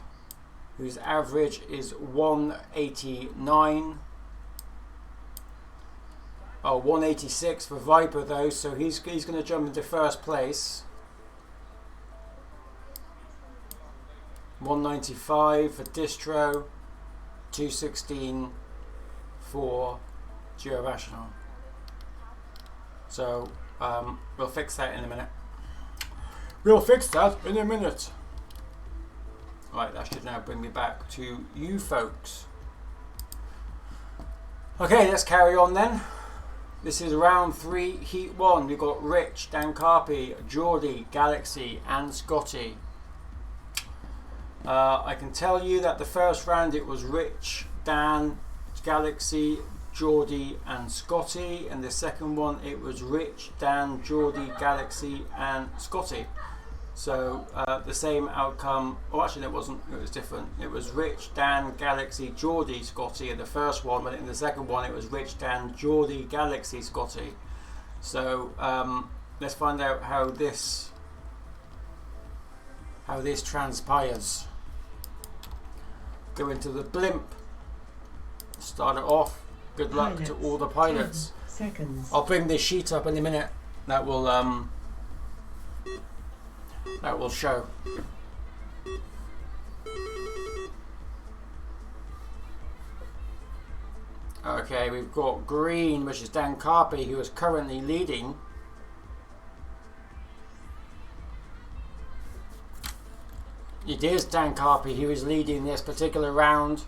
A: whose average is 189. Oh, 186 for Viper though, so he's going to jump into first place. 195 for Distro, 216 for Georational. So we'll fix that in a minute. We'll fix that in a minute. Right, that should now bring me back to you folks. Okay, let's carry on then. This is round 3, heat 1. We've got Rich, Dan Carpy, Geordie, Galaxy and Scotty. I can tell you that the first round it was Rich, Dan, Galaxy, Geordie and Scotty, and the second one it was Rich, Dan, Geordie, Galaxy and Scotty. So the same outcome, oh actually it wasn't, it was different. It was Rich, Dan, Galaxy, Geordie, Scotty in the first one, but in the second one it was Rich, Dan, Geordie, Galaxy, Scotty. So let's find out how this transpires. Go into the blimp. Start it off. Good luck to all the pilots.
C: 10 seconds.
A: I'll bring this sheet up in a minute. That will show. Okay, we've got green, which is Dan Carpy, who is currently leading. It is Dan Carpy who is leading this particular round.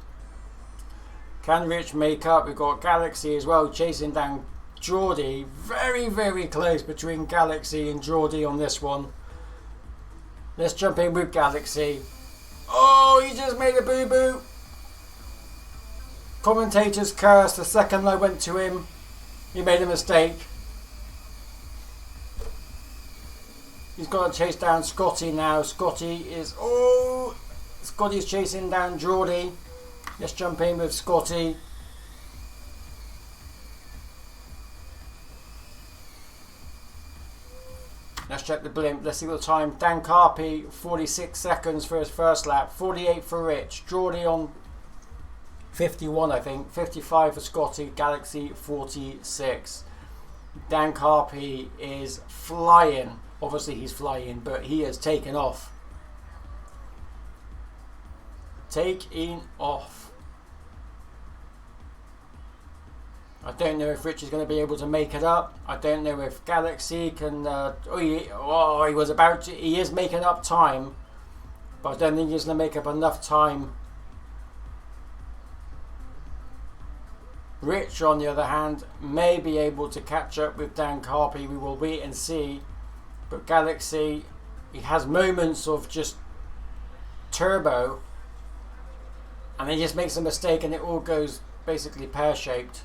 A: Can Rich make up? We've got Galaxy as well chasing down Geordie. Very, very close between Galaxy and Geordie on this one. Let's jump in with Galaxy. Oh, he just made a boo-boo. Commentators cursed the second I went to him. He made a mistake. He's got to chase down Scotty now. Scotty's chasing down Geordie. Let's jump in with Scotty. Let's check the blimp. Let's see what the time. Dan Carpy, 46 seconds for his first lap. 48 for Rich. Geordie on 51, I think. 55 for Scotty. Galaxy, 46. Dan Carpy is flying. Obviously he's flying, but he has taken off. Taking off. I don't know if Rich is going to be able to make it up. I don't know if Galaxy can. He is making up time, but I don't think he's going to make up enough time. Rich, on the other hand, may be able to catch up with Dan Carpy. We will wait and see. But Galaxy, he has moments of just turbo, And he just makes a mistake and it all goes basically pear-shaped.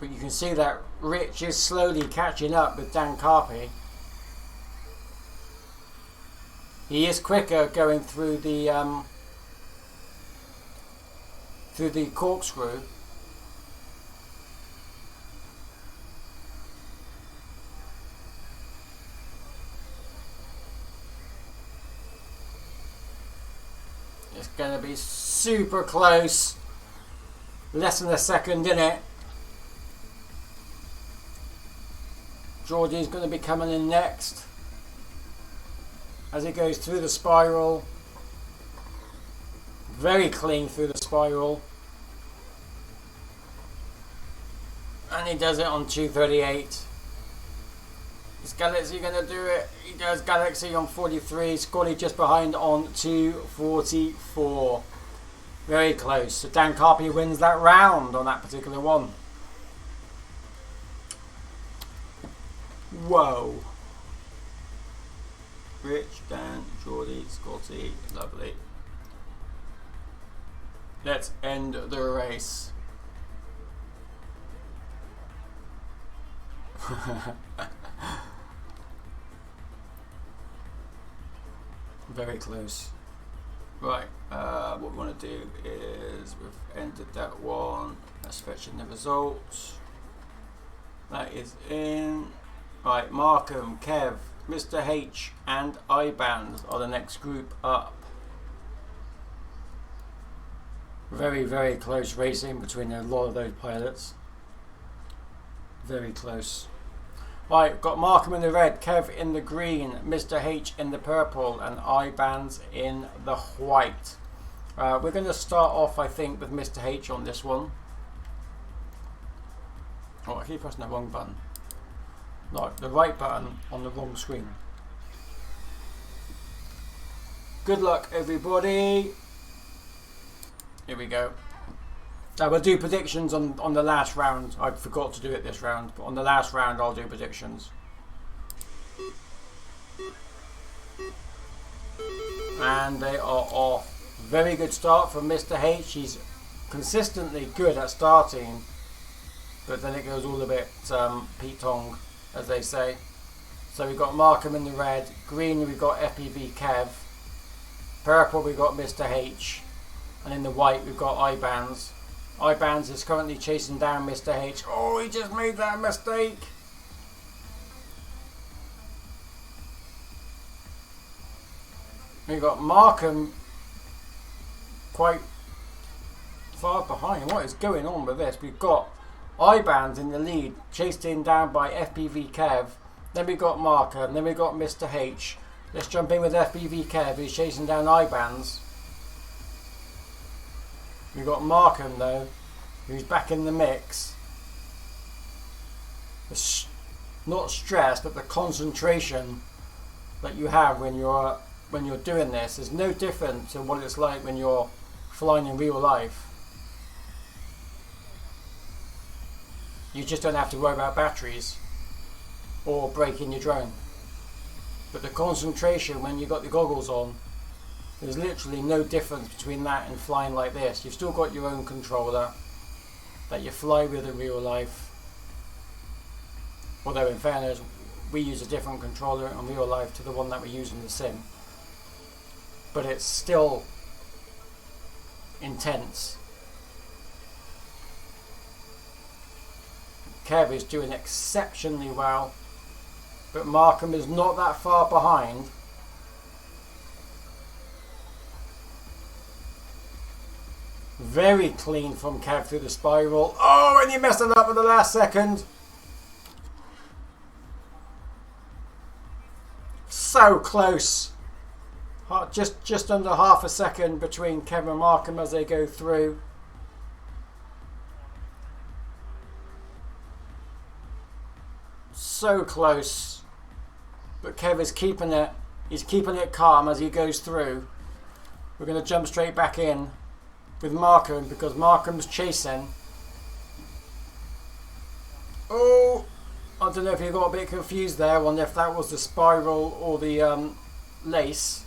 A: But you can see that Rich is slowly catching up with Dan Carpy. He is quicker going through the corkscrew. It's going to be super close. Less than a second in it. Geordie's going to be coming in next. As he goes through the spiral. Very clean through the spiral. And he does it on 2:38. Is Galaxy going to do it? He does. Galaxy on 43. Scully just behind on 2:44. Very close. So Dan Carpy wins that round on that particular one. Whoa. Rich, Dan, Geordie, Scotty, lovely. Let's end the race. Very close. Right, what we want to do is we've entered that one. Let's fetch in the results. That is in. Right, Markham, Kev, Mr. H and IBANs are the next group up. Very, very close racing between a lot of those pilots. Very close. Right, got Markham in the red, Kev in the green, Mr. H in the purple, and IBANs in the white. We're going to start off, I think, with Mr. H on this one. Oh, I keep pressing the wrong button. No, the right button on the wrong screen. Good luck, everybody. Here we go. We'll do predictions on the last round. I forgot to do it this round, but on the last round I'll do predictions. And they are off. Very good start from Mr. H. He's consistently good at starting, but then it goes all a bit Pete-tong, as they say. So we've got Markham in the red, green we've got FPV Kev, purple we've got Mr. H, and in the white we've got IBANs. IBANs is currently chasing down Mr. H. Oh, he just made that mistake. We've got Markham quite far behind. What is going on with this? We've got IBANs in the lead, chased in down by FPV Kev. Then we got Markham. Then we got Mr. H. Let's jump in with FPV Kev, who's chasing down IBANs. We've got Markham though, who's back in the mix. Not stress, but the concentration that you have when you're doing this is no different to what it's like when you're flying in real life. You just don't have to worry about batteries or breaking your drone. But the concentration when you've got the goggles on, there's literally no difference between that and flying like this. You've still got your own controller that you fly with in real life. Although in fairness, we use a different controller in real life to the one that we use in the sim. But it's still intense. Kev is doing exceptionally well, but Markham is not that far behind. Very clean from Kev through the spiral. Oh, and he messed it up at the last second. So close. Just under half a second between Kev and Markham as they go through. So close. But Kev is keeping it. He's keeping it calm as he goes through. We're going to jump straight back in with Markham because Markham's chasing. Oh, I don't know if you got a bit confused there on if that was the spiral or the lace.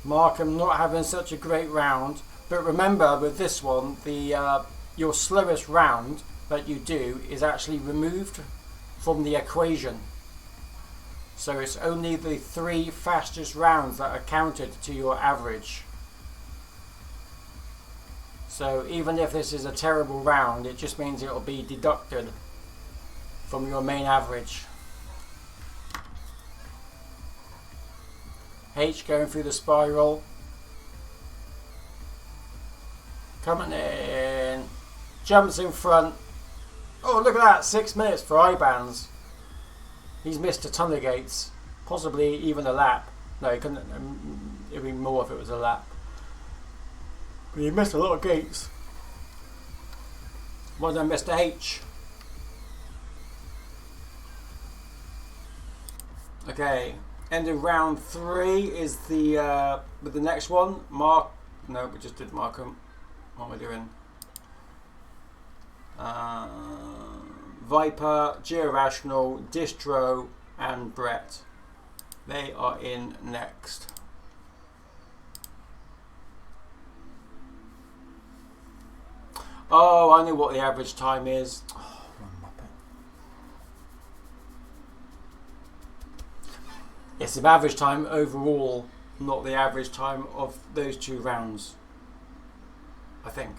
A: Markham not having such a great round, but remember with this one, the your slowest round that you do is actually removed from the equation. So it's only the 3 fastest rounds that are counted to your average. So even if this is a terrible round, it just means it will be deducted from your main average. H going through the spiral. Coming in. Jumps in front. Oh, look at that. 6 minutes for I-bands. He's missed a ton of gates. Possibly even a lap. No, he couldn't. It'd be more if it was a lap. But he missed a lot of gates. Well done, Mr. H. Okay. Ending round 3 is the with the next one. Mark. No, we just did Markham. What am I doing? Viper, Georational, Distro, and Brett. They are in next. Oh, I know what the average time is. Oh, it's the average time overall, not the average time of those 2 rounds. I think.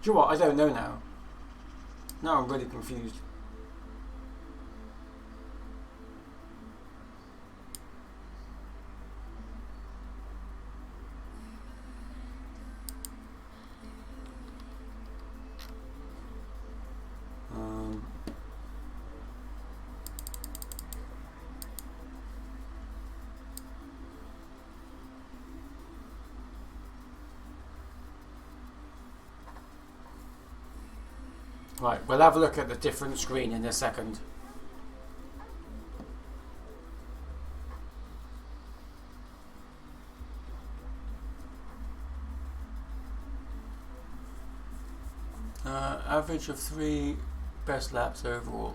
A: Do you know what? I don't know now. Now I'm really confused. Right, we'll have a look at the different screen in a second. Average of 3 best laps overall.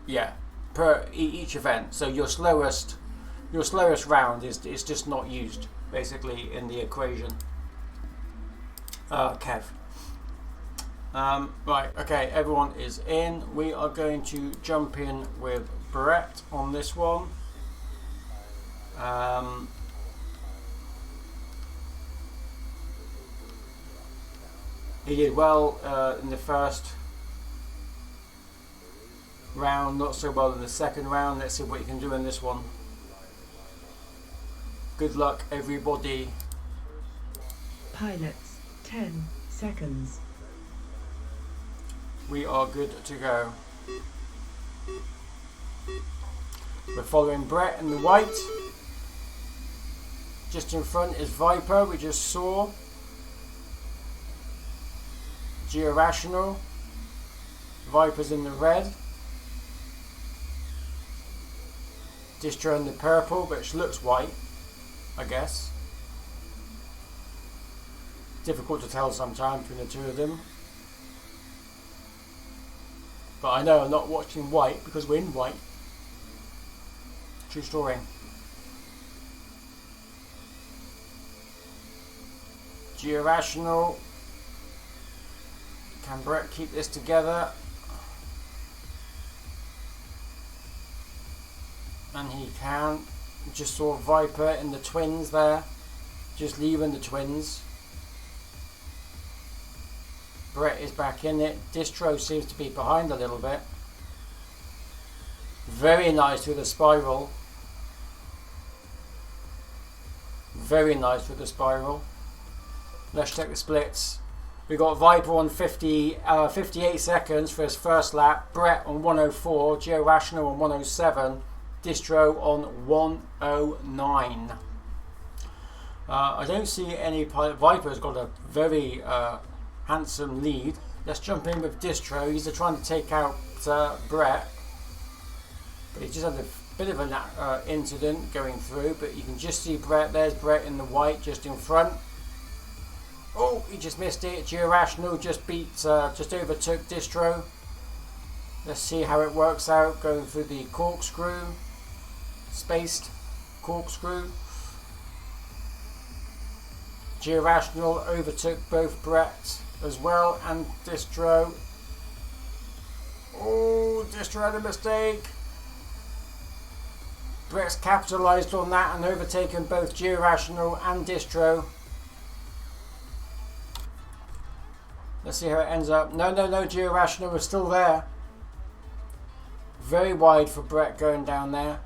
A: Yeah, per each event. So your slowest round is just not used basically in the equation. Kev. Right, okay, everyone is in. We are going to jump in with Brett on this one. He did well in the first round, not so well in the second round. Let's see what he can do in this one. Good luck, everybody.
C: Pilots, 10 seconds.
A: We are good to go. We're following Brett in the white. Just in front is Viper, we just saw. Georational. Viper's in the red. Distro in the purple, which looks white, I guess. Difficult to tell sometimes between the two of them. But I know I'm not watching white because we're in white. True story. Georational. Can Brett keep this together? And he can. Just saw Viper in the twins there. Just leaving the twins. Brett is back in it. Distro seems to be behind a little bit. Very nice with the spiral. Very nice with the spiral. Let's check the splits. We got Viper on 58 seconds for his first lap. Brett on 104. Georational on 107. Distro on 109. I don't see any pilot. Viper's got a very handsome lead. Let's jump in with Distro. He's trying to take out Brett, but he just had a bit of an incident going through. But you can just see Brett. There's Brett in the white, just in front. Oh, he just missed it. Georational just just overtook Distro. Let's see how it works out going through the corkscrew, spaced corkscrew. G-Rational overtook both Brett as well and Distro. Oh, Distro had a mistake. Brett's capitalised on that and overtaken both G-Rational and Distro. Let's see how it ends up. No, G-Rational was still there. Very wide for Brett going down there.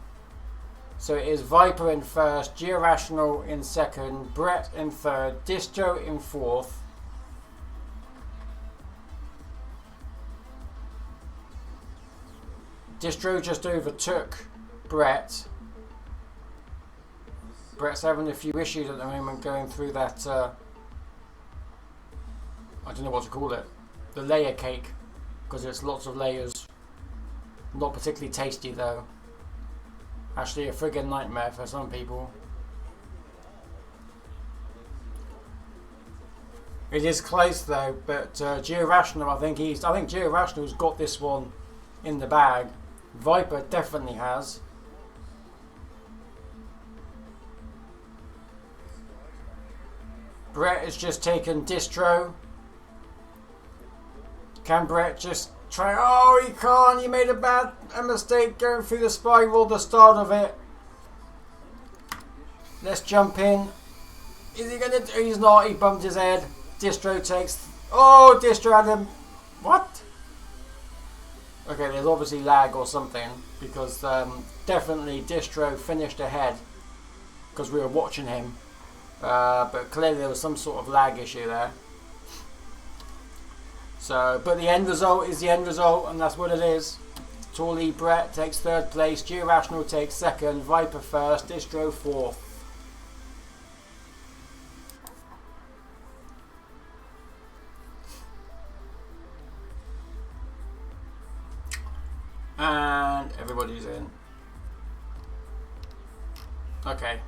A: So it is Viper in first, G-Rational in second, Brett in third, Distro in fourth. Distro just overtook Brett. Brett's having a few issues at the moment going through that, I don't know what to call it, the layer cake, because it's lots of layers. Not particularly tasty though. Actually a friggin' nightmare for some people. It is close though, but G-Rational, I think G-Rational's got this one in the bag. Viper definitely has. Brett has just taken Distro. Can Brett just try? Oh, he can't. He made a mistake going through the spiral, the start of it. Let's jump in. Is he going to do? He's not. He bumped his head. Distro takes. Oh, Distro had him. What? Okay, there's obviously lag or something because definitely Distro finished ahead because we were watching him. But clearly there was some sort of lag issue there. So, but the end result is the end result, and that's what it is. Tawley Brett takes third place, G-Rational takes second, Viper first, Distro fourth. And everybody's in. Okay.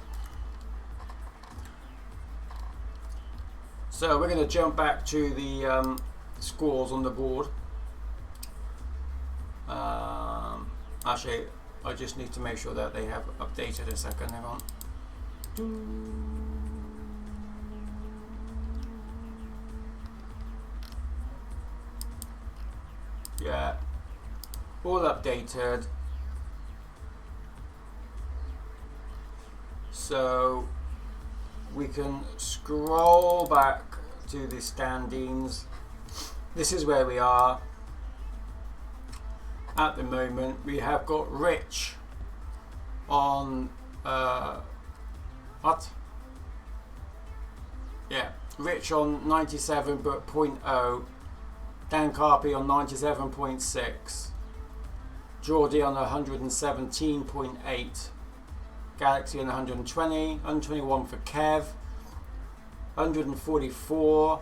A: So we're going to jump back to the scores on the board. Actually, I just need to make sure that they have updated a second. Hang on. Yeah, all updated. So we can scroll back to the standings. This is where we are at the moment. We have got Rich on what? Yeah, Rich on 97.0, Dan Carpy on 97.6, Geordie on 117.8, Galaxy on 120, 121 for Kev, 144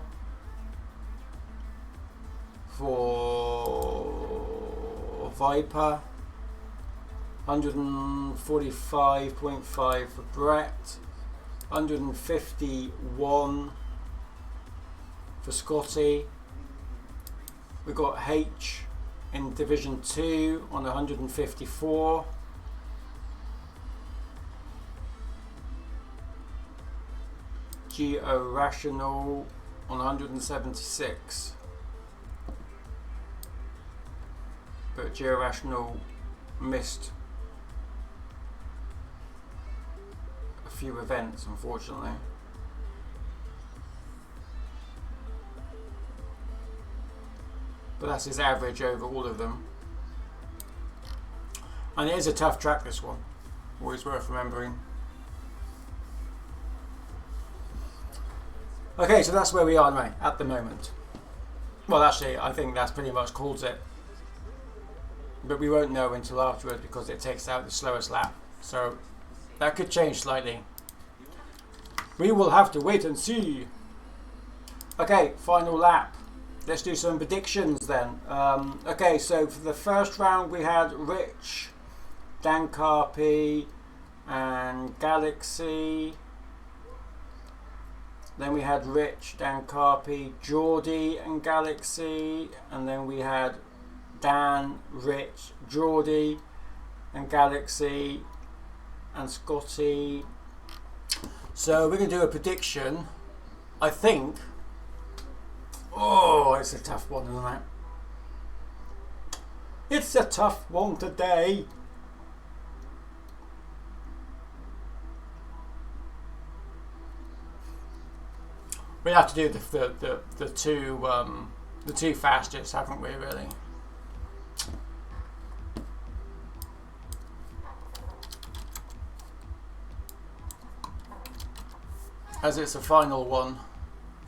A: for Viper, 145.5 for Brett, 151 for Scotty. We've got H in Division 2 on 154. G-Rational on 176. But G-Rational missed a few events, unfortunately. But that's his average over all of them. And it is a tough track, this one. Always worth remembering. Okay, so that's where we are now, at the moment. Well, actually, I think that's pretty much calls it. But we won't know until afterwards because it takes out the slowest lap. So that could change slightly. We will have to wait and see. Okay, final lap. Let's do some predictions then. Okay, so for the first round we had Rich, Dan Carpy and Galaxy. Then we had Rich, Dan Carpy, Geordie and Galaxy. And then we had Dan, Rich, Geordie and Galaxy and Scotty. So we're going to do a prediction I think. Oh, it's a tough one, isn't it? It's a tough one today. We have to do the two fastest, haven't we? Really. As it's the final one.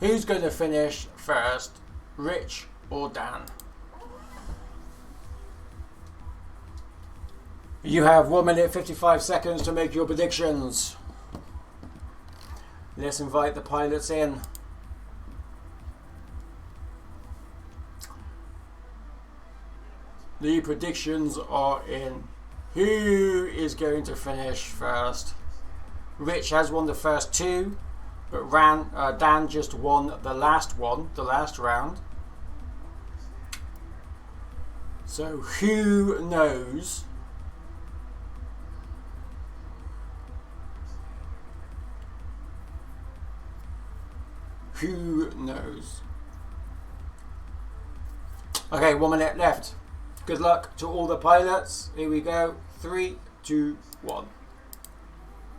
A: Who's going to finish first, Rich or Dan? You have 1 minute 55 seconds to make your predictions. Let's invite the pilots in. The predictions are in. Who is going to finish first? Rich has won the first two, but Dan just won the last round. So who knows? Who knows? Okay, 1 minute left. Good luck to all the pilots. Here we go. 3, 2, 1.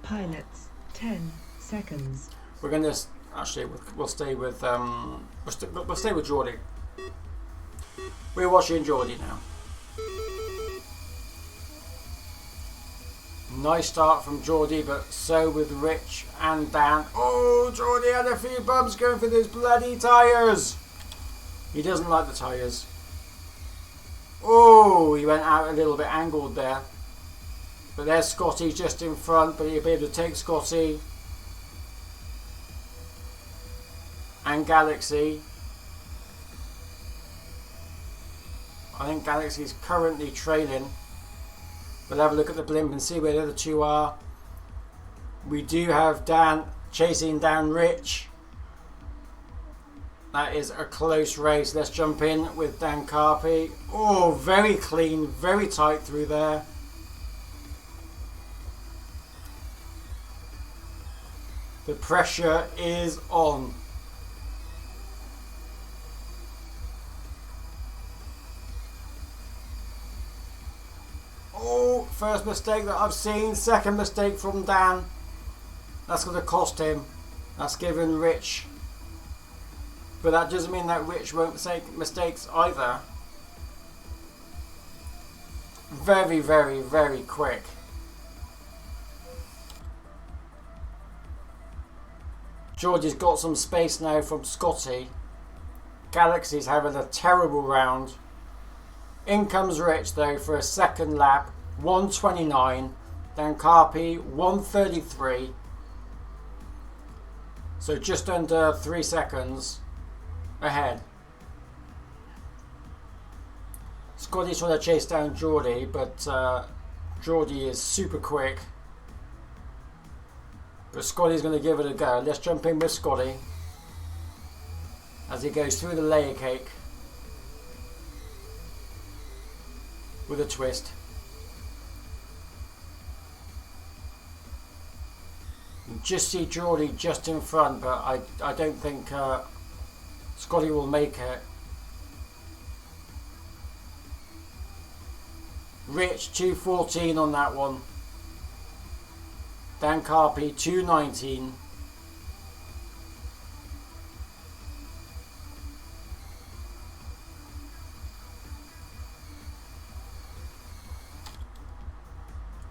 C: Pilots, 10 seconds.
A: We're going to actually we'll stay with we'll stay with Geordie. We're watching Geordie now. Nice start from Geordie, but so with Rich and Dan. Oh, Geordie had a few bumps going for those bloody tyres. He doesn't like the tyres. Oh, he went out a little bit angled there. But there's Scotty just in front, but he'll be able to take Scotty. And Galaxy. I think Galaxy's currently trailing. We'll have a look at the blimp and see where the other two are. We do have Dan chasing down Rich. That is a close race. Let's jump in with Dan Carpy. Oh, very clean, very tight through there. The pressure is on. Oh, first mistake that I've seen. Second mistake from Dan. That's going to cost him. That's given Rich. But that doesn't mean that Rich won't make mistakes either. Very, very, very quick. Georgie's got some space now from Scotty. Galaxy's having a terrible round. In comes Rich though for a second lap. 1:29. Then Carpy 1:33. So just under 3 seconds ahead. Scotty's trying to chase down Geordie, but Geordie is super quick. But Scotty's going to give it a go. Let's jump in with Scotty as he goes through the layer cake with a twist. You just see Geordie just in front, but I don't think Scotty will make it. Rich 2:14 on that one. Dan Carpy 2:19.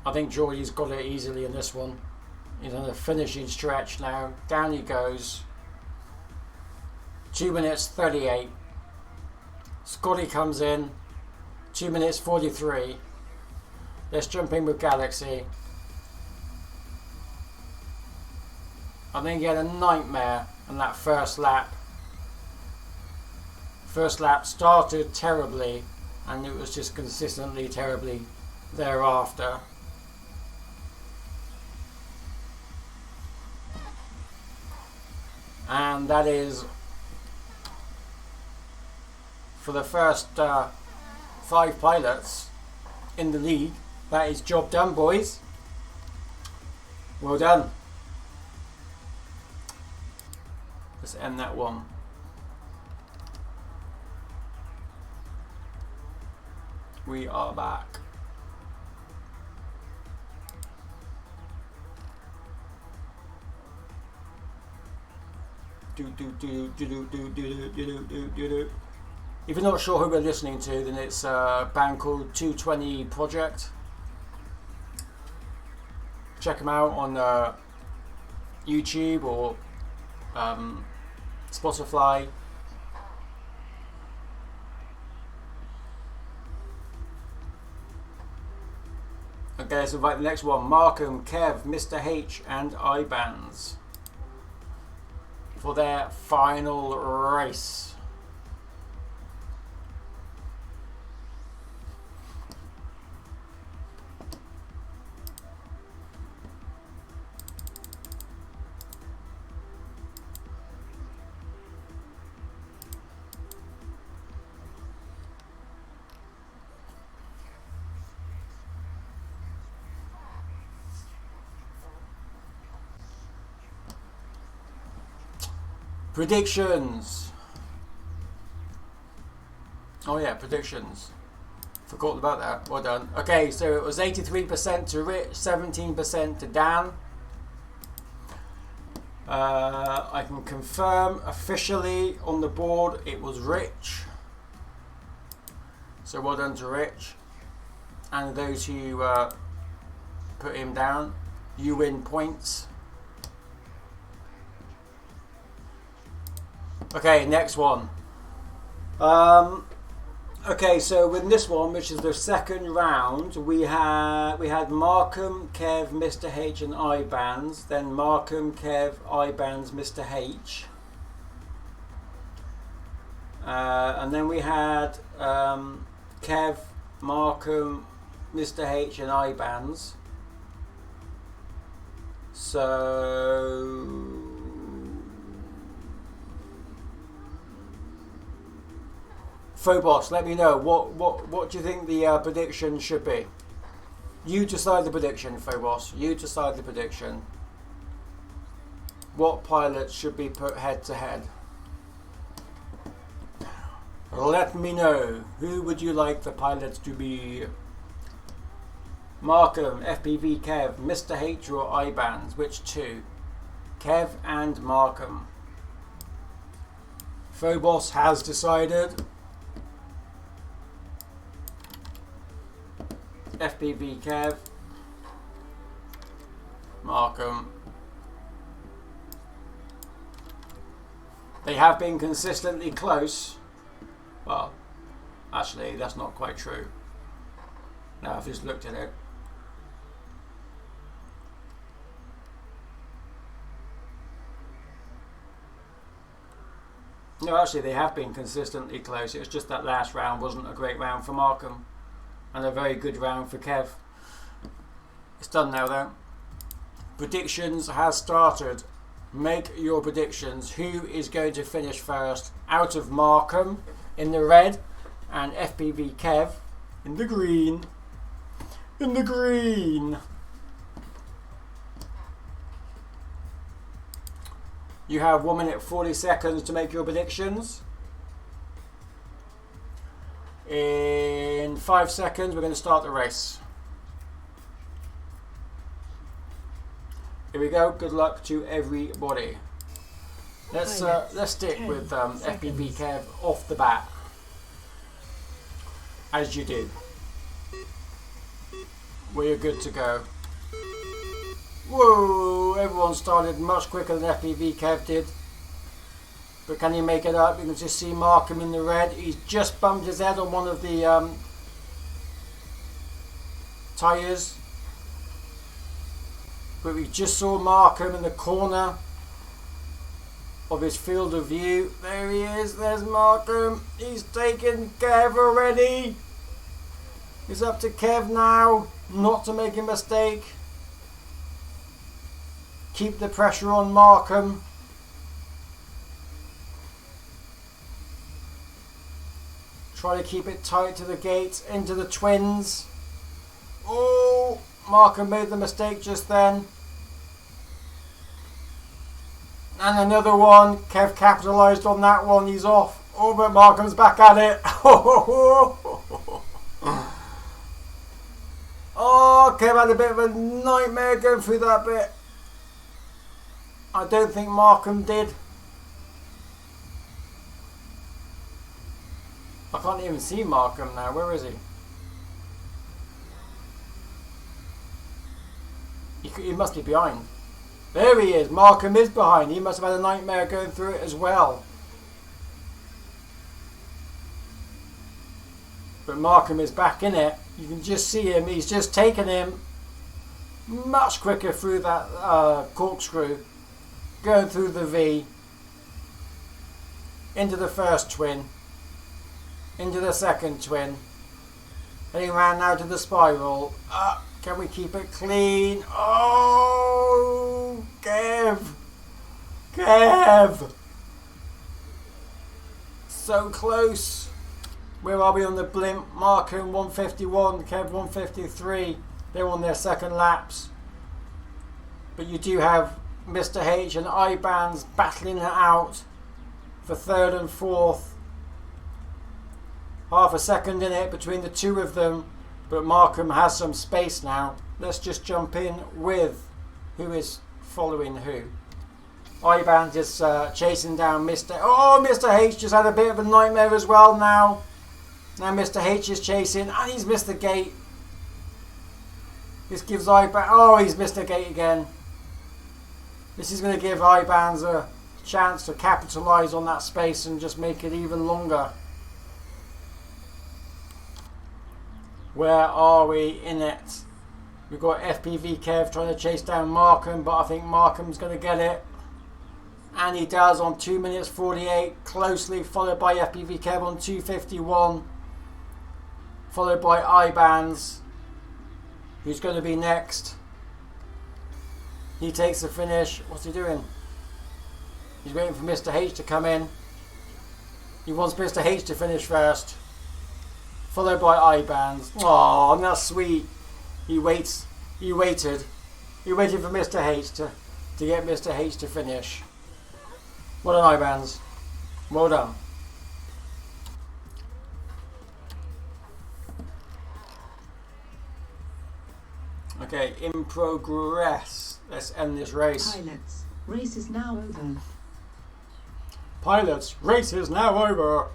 A: I think Geordie's got it easily in this one. He's on the finishing stretch now. Down he goes. 2 minutes 38. Scotty comes in. 2 minutes 43. Let's jump in with Galaxy. I think he had a nightmare on that first lap. First lap started terribly and it was just consistently terribly thereafter. And that is for the first 5 pilots in the league. That is job done, boys. Well done. Let's end that one. We are back. If you're not sure who we're listening to, then it's a band called 220 Project. Check them out on YouTube or Spotify. Okay, let's invite the next one. Markham, Kev, Mr. H and I-Bands for their final race. Predictions. Oh yeah, predictions. Forgot about that. Well done. Okay, so it was 83% to Rich, 17% to Dan. I can confirm officially on the board it was Rich. So well done to Rich. And those who put him down, you win points. Okay, next one. Okay, so with this one, which is the second round, we had Markham, Kev, Mr. H and I-Bands, then Markham, Kev, I-Bands, Mr. H. And then we had Kev, Markham, Mr. H and I-Bands. So Phobos, let me know what do you think the prediction should be. You decide the prediction, Phobos. You decide the prediction. What pilots should be put head to head? Let me know. Who would you like the pilots to be? Markham, FPV Kev, Mr. H or I-Bands? Which two? Kev and Markham. Phobos has decided. FPV Kev, Markham. They have been consistently close. Well, actually, that's not quite true. Now I've just looked at it. No, actually, they have been consistently close. It's just that last round wasn't a great round for Markham. And a very good round for Kev. It's done now though. Predictions has started. Make your predictions. Who is going to finish first out of Markham in the red and FPV Kev in the green? In the green. You have 1 minute 40 seconds to make your predictions. In 5 seconds, we're going to start the race. Here we go. Good luck to everybody. Let's stick with FPV Kev off the bat, as you did. We're good to go. Whoa! Everyone started much quicker than FPV Kev did. But can he make it up? You can just see Markham in the red. He's just bumped his head on one of the tyres. But we just saw Markham in the corner of his field of view. There he is. There's Markham. He's taken Kev already. It's up to Kev now not to make a mistake. Keep the pressure on Markham. Try to keep it tight to the gate, into the twins. Oh, Markham made the mistake just then. And another one. Kev capitalised on that one. He's off. Oh, but Markham's back at it. Oh, Kev had a bit of a nightmare going through that bit. I don't think Markham did. I can't even see Markham now. Where is he? He must be behind. There he is. Markham is behind. He must have had a nightmare going through it as well. But Markham is back in it. You can just see him. He's just taken him much quicker through that corkscrew. Going through the V. Into the first twin. Into the second twin. And he ran now to the spiral. Can we keep it clean? Oh, Kev! Kev! So close. Where are we on the blimp? Markham 151, Kev 153. They're on their second laps. But you do have Mr. H and I-Bands battling it out for third and fourth. Half a second in it between the two of them. But Markham has some space now. Let's just jump in with who is following who. I-Bands is chasing down Mr. Oh, Mr. H just had a bit of a nightmare as well now. Now Mr. H is chasing and he's missed the gate. This gives I-Bands... Oh, he's missed the gate again. This is going to give I-Bands a chance to capitalise on that space and just make it even longer. Where are we in it? We've got FPV Kev trying to chase down Markham, but I think Markham's going to get it. And he does on 2 minutes 48, closely followed by FPV Kev on 2:51. Followed by I-Bands, who's going to be next. He takes the finish. What's he doing? He's waiting for Mr. H to come in. He wants Mr. H to finish first. Followed by I-Bands. Oh, that's sweet. He waited. He waited for Mr. H to get Mr. H to finish. Well done, I-Bands. Well done. Okay, in progress. Let's end this race.
C: Pilots, race is now over.
A: Pilots, race is now over.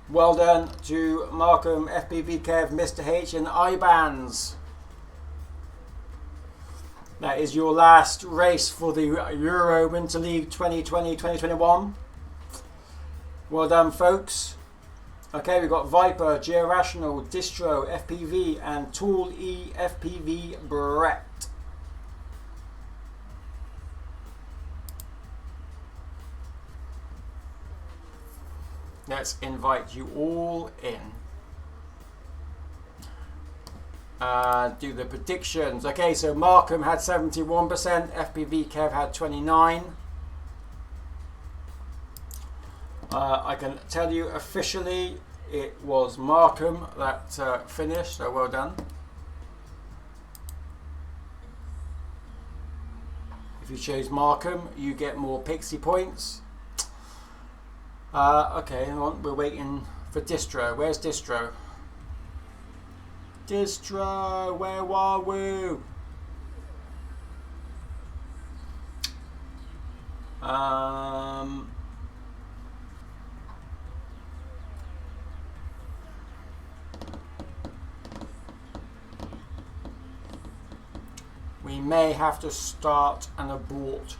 A: Well done to Markham, FPV Kev, Mr. H and I-Bands. That is your last race for the Euro Winter League 2020-2021. Well done, folks. Okay, we've got Viper, Georational, Distro, FPV and Tool E FPV Brett. Let's invite you all in. Do the predictions. Okay, so Markham had 71%, FPV Kev had 29%. I can tell you officially it was Markham that finished, so well done. If you chose Markham, you get more pixie points. Okay, we're waiting for Distro. Where's Distro? Distro, where are we? We may have to start an abort.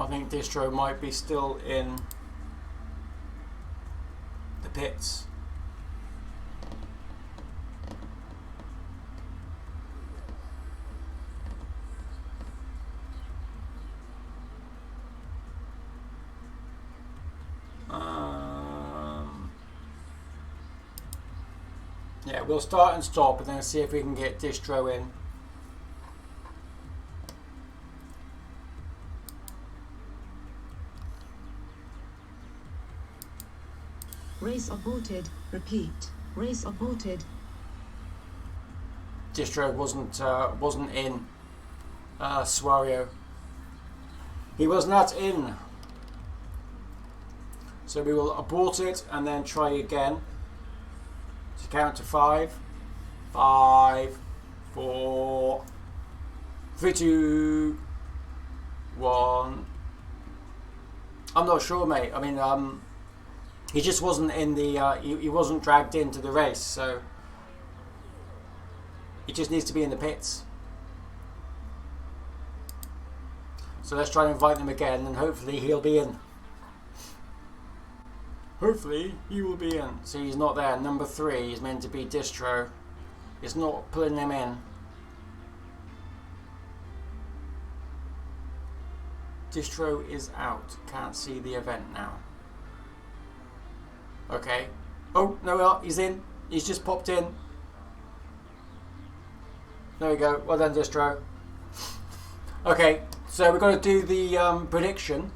A: I think Distro might be still in the pits. Yeah, we'll start and stop and then see if we can get Distro in.
C: Race aborted. Repeat. Race aborted.
A: Distro wasn't in Swario. He was not in. So we will abort it and then try again to count to 5. 5, 4, 3, 2, 1. I'm not sure, mate. I mean, he just wasn't in the. He wasn't dragged into the race, so he just needs to be in the pits. So let's try and invite him again, and hopefully he'll be in. Hopefully he will be in. So he's not there. Number 3 is meant to be Distro. It's not pulling him in. Distro is out. Can't see the event now. Okay. Oh, no, he's in. He's just popped in. There we go. Well done, Distro. Okay, so we've got to do the prediction.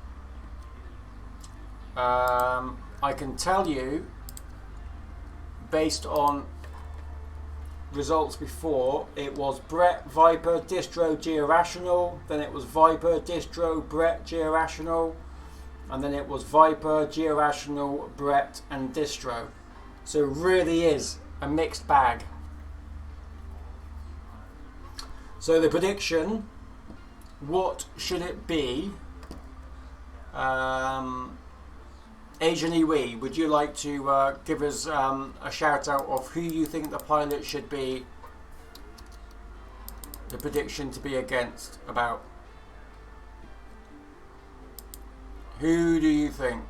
A: I can tell you, based on results before, it was Brett, Viper, Distro, Georational, then it was Viper, Distro, Brett, Georational, and then it was Viper, Georational, Brett and Distro. So it really is a mixed bag. So the prediction, what should it be? Asian Iwi, would you like to give us a shout out of who you think the pilot should be, the prediction to be against, about? Who do you think?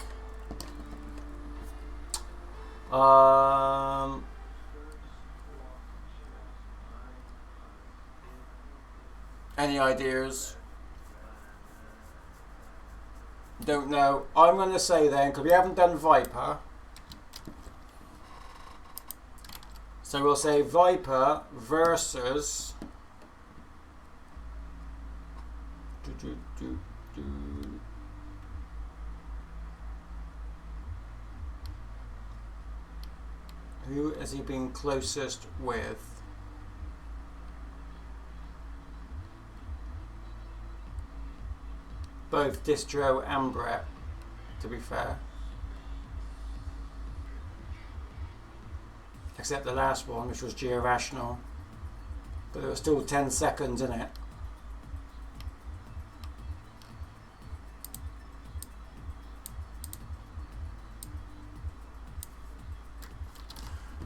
A: Any ideas? Don't know. I'm going to say then, because we haven't done Viper, so we'll say Viper versus who has he been closest with? Both Distro and Brett, to be fair. Except the last one, which was Georational. But there was still 10 seconds in it.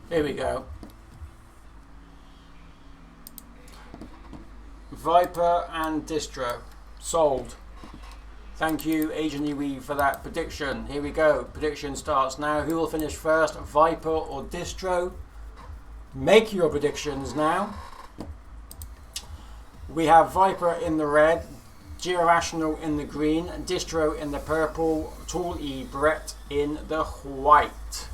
A: Here we go. Viper and Distro. Sold. Thank you, Asian Iwi, for that prediction. Here we go. Prediction starts now. Who will finish first, Viper or Distro? Make your predictions now. We have Viper in the red, Georational in the green, Distro in the purple, Tall E Brett in the white.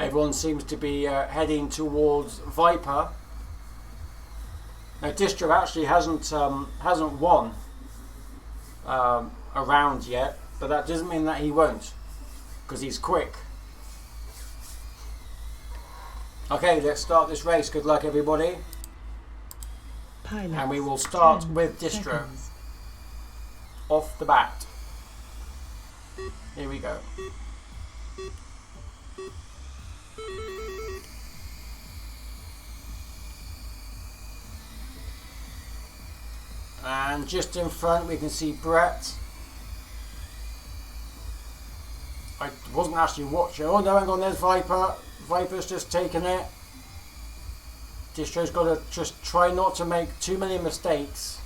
A: Everyone seems to be heading towards Viper. Now Distro actually hasn't won a round yet, but that doesn't mean that he won't, because he's quick. Okay, let's start this race. Good luck, everybody.
C: Pilots,
A: and we will start
C: 10
A: with Distro
C: seconds.
A: off the bat. Here we go. And just in front we can see Brett. I wasn't actually watching. Oh no, hang on, there's Viper. Viper's just taken it. Distro's got to just try not to make too many mistakes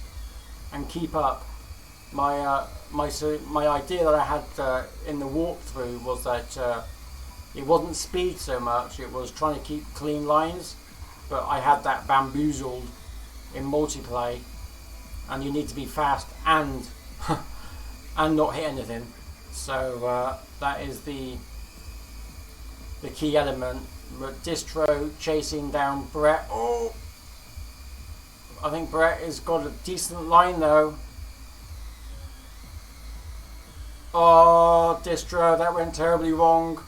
A: and keep up. My idea that I had in the walkthrough was that it wasn't speed so much, it was trying to keep clean lines, but I had that bamboozled in multiplayer. And you need to be fast and and not hit anything. So that is the key element. But Distro chasing down Brett. Oh, I think Brett has got a decent line though. Oh, Distro, that went terribly wrong.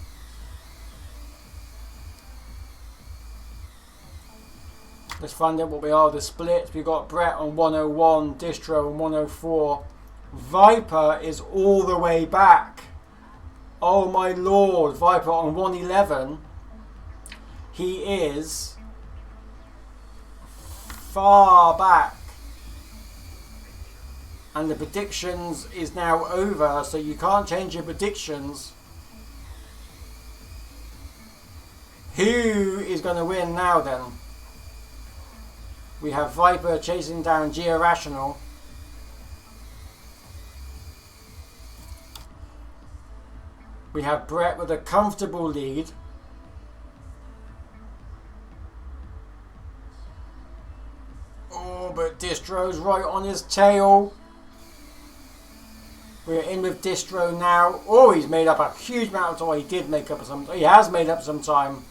A: Let's find out what we are. The splits. We've got Brett on 101, Distro on 104. Viper is all the way back. Oh my lord. Viper on 111. He is far back. And the predictions is now over, so you can't change your predictions. Who is going to win now then? We have Viper chasing down Georational. We have Brett with a comfortable lead. Oh, but Distro's right on his tail. We're in with Distro now. Oh, he's made up a huge amount of time. He did make up some. He has made up some time.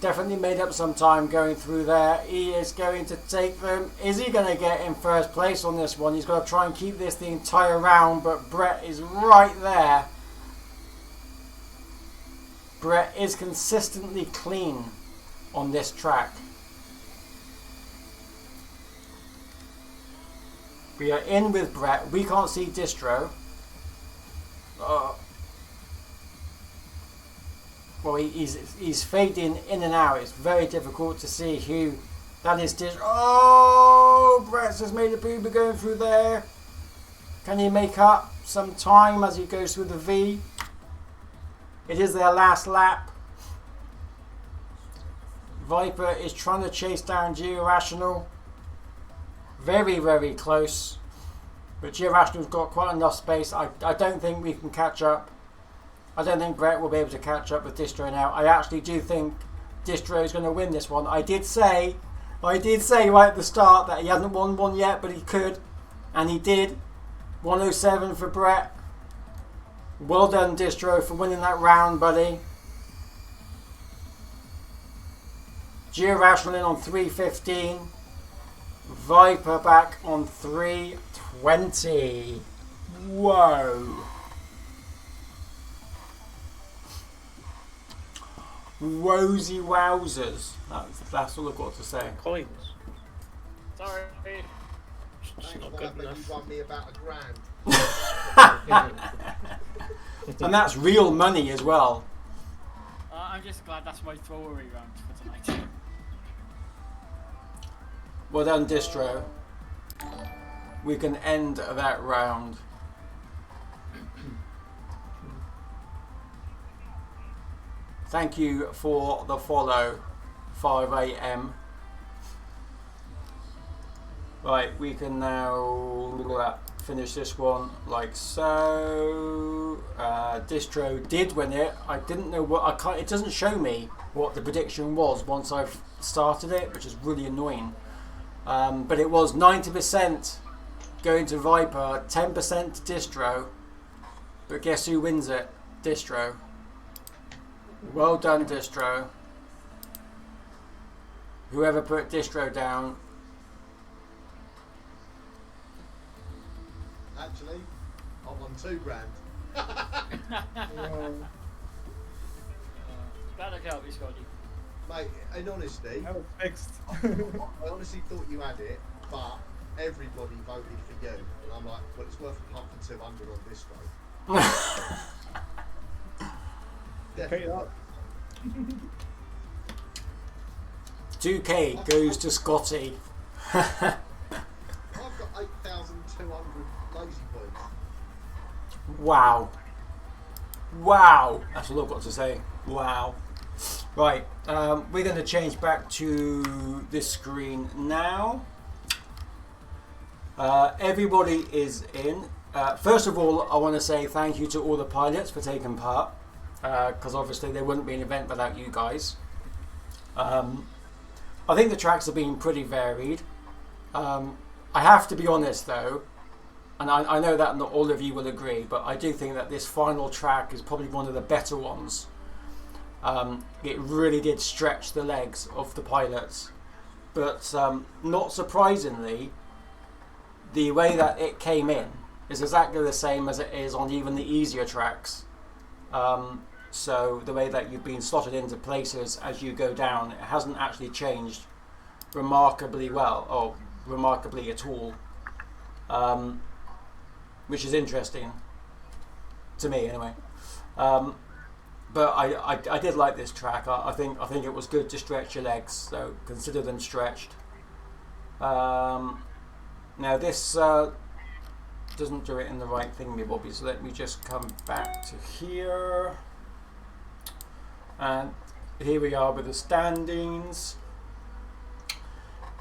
A: Definitely made up some time going through there. He is going to take them. Is he going to get in first place on this one? He's got to try and keep this the entire round, but Brett is right there. Brett is consistently clean on this track. We are in with Brett. We can't see Distro. Well, he's fading in and out. It's very difficult to see who that is. Oh, Brett's just made a boober going through there. Can he make up some time as he goes through the V? It is their last lap. Viper is trying to chase down Georational. Very, very close. But Georational's got quite enough space. I don't think we can catch up. I don't think Brett will be able to catch up with Distro now. I actually do think Distro is going to win this one. I did say right at the start that he hasn't won one yet, but he could. And he did. 107 for Brett. Well done, Distro, for winning that round, buddy. Georational in on 315. Viper back on 320. Whoa. Rosy wowzers. That's all I've got to say.
E: Coins.
D: Sorry.
F: Thanks, Viper, you won me about $1,000.
A: And that's real money as well.
D: I'm just glad that's my throwaway round for tonight.
A: Well done, Distro. We can end that round. Thank you for the follow, 5 AM. Right, we can now finish this one like so. Distro did win it. I didn't know what it doesn't show me what the prediction was once I've started it, which is really annoying. But it was 90% going to Viper, 10% to Distro. But guess who wins it? Distro. Well done, Distro. Whoever put Distro down.
F: Actually, I won $2,000.
D: Glad I could help you, Scotty.
F: Mate, in honesty,
K: That was fixed.
F: I honestly thought you had it, but everybody voted for you. And I'm like, well, it's worth a pump for 200 on this road.
K: Pay up.
A: 2K goes to Scotty.
F: I've got 8,200 lazy points.
A: Wow. Wow. That's all I've got to say. Wow. Right. We're going to change back to this screen now. Everybody is in. First of all, I want to say thank you to all the pilots for taking part. Because obviously there wouldn't be an event without you guys. I think the tracks have been pretty varied. I have to be honest though, and I know that not all of you will agree, but I do think that this final track is probably one of the better ones. It really did stretch the legs of the pilots, but not surprisingly, the way that it came in is exactly the same as it is on even the easier tracks. So the way that you've been slotted into places as you go down, it hasn't actually changed remarkably well, or remarkably at all, which is interesting to me anyway. But I did like this track. I think it was good to stretch your legs, so consider them stretched. Now this doesn't do it in the right thingy-bobby, so let me just come back to here. And here we are with the standings.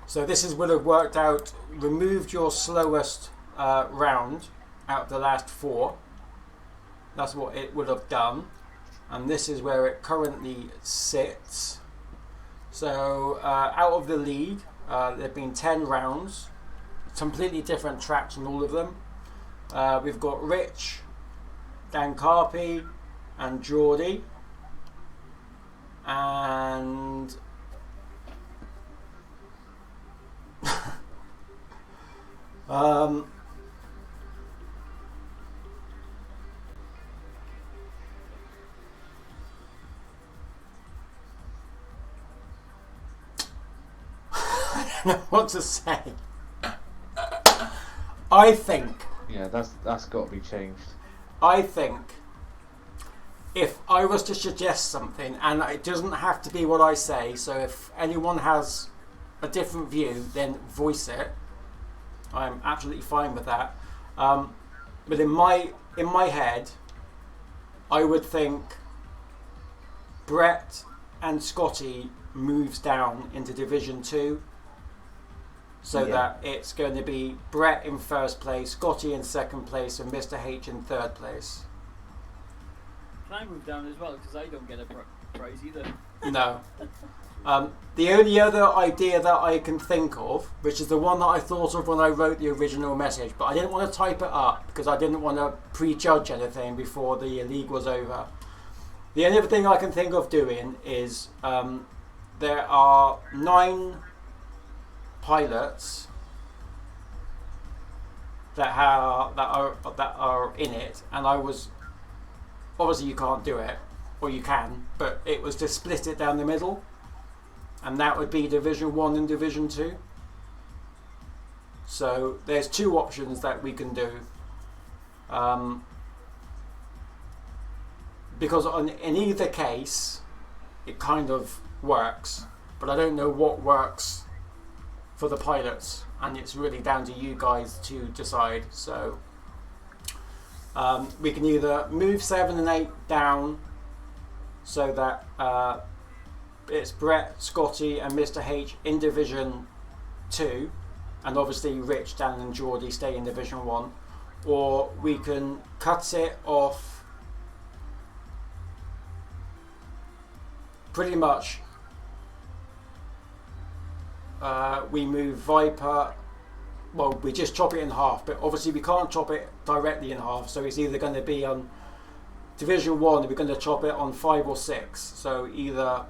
A: So this would have worked out, removed your slowest round out of the last 4. That's what it would have done. And this is where it currently sits. So out of the league, there have been 10 rounds, completely different tracks on all of them. We've got Rich, Dan Carpy, and Geordie. And I don't know what to say. I think.
I: Yeah, that's got to be changed.
A: I think if I was to suggest something, and it doesn't have to be what I say, so if anyone has a different view, then voice it. I'm absolutely fine with that. But in my head, I would think Brett and Scotty moves down into Division 2. So that it's going to be Brett in first place, Scotty in second place, and Mr. H in third place.
D: Can I move down as well? Because I don't get a prize either.
A: No. The only other idea that I can think of, which is the one that I thought of when I wrote the original message, but I didn't want to type it up because I didn't want to prejudge anything before the league was over. The only other thing I can think of doing is there are 9 pilots that are in it, and I was obviously you can't do it, or you can, but it was to split it down the middle, and that would be Division 1 and Division 2. So there's 2 options that we can do, because in either case it kind of works, but I don't know what works for the pilots, and it's really down to you guys to decide. So we can either move 7 and 8 down so that it's Brett, Scotty and Mr. H in Division 2, and obviously Rich, Dan and Geordie stay in Division 1, or we can cut it off pretty much. We move Viper, well, we just chop it in half, but obviously we can't chop it directly in half, so it's either going to be on Division 1, we're going to chop it on 5 or 6, so either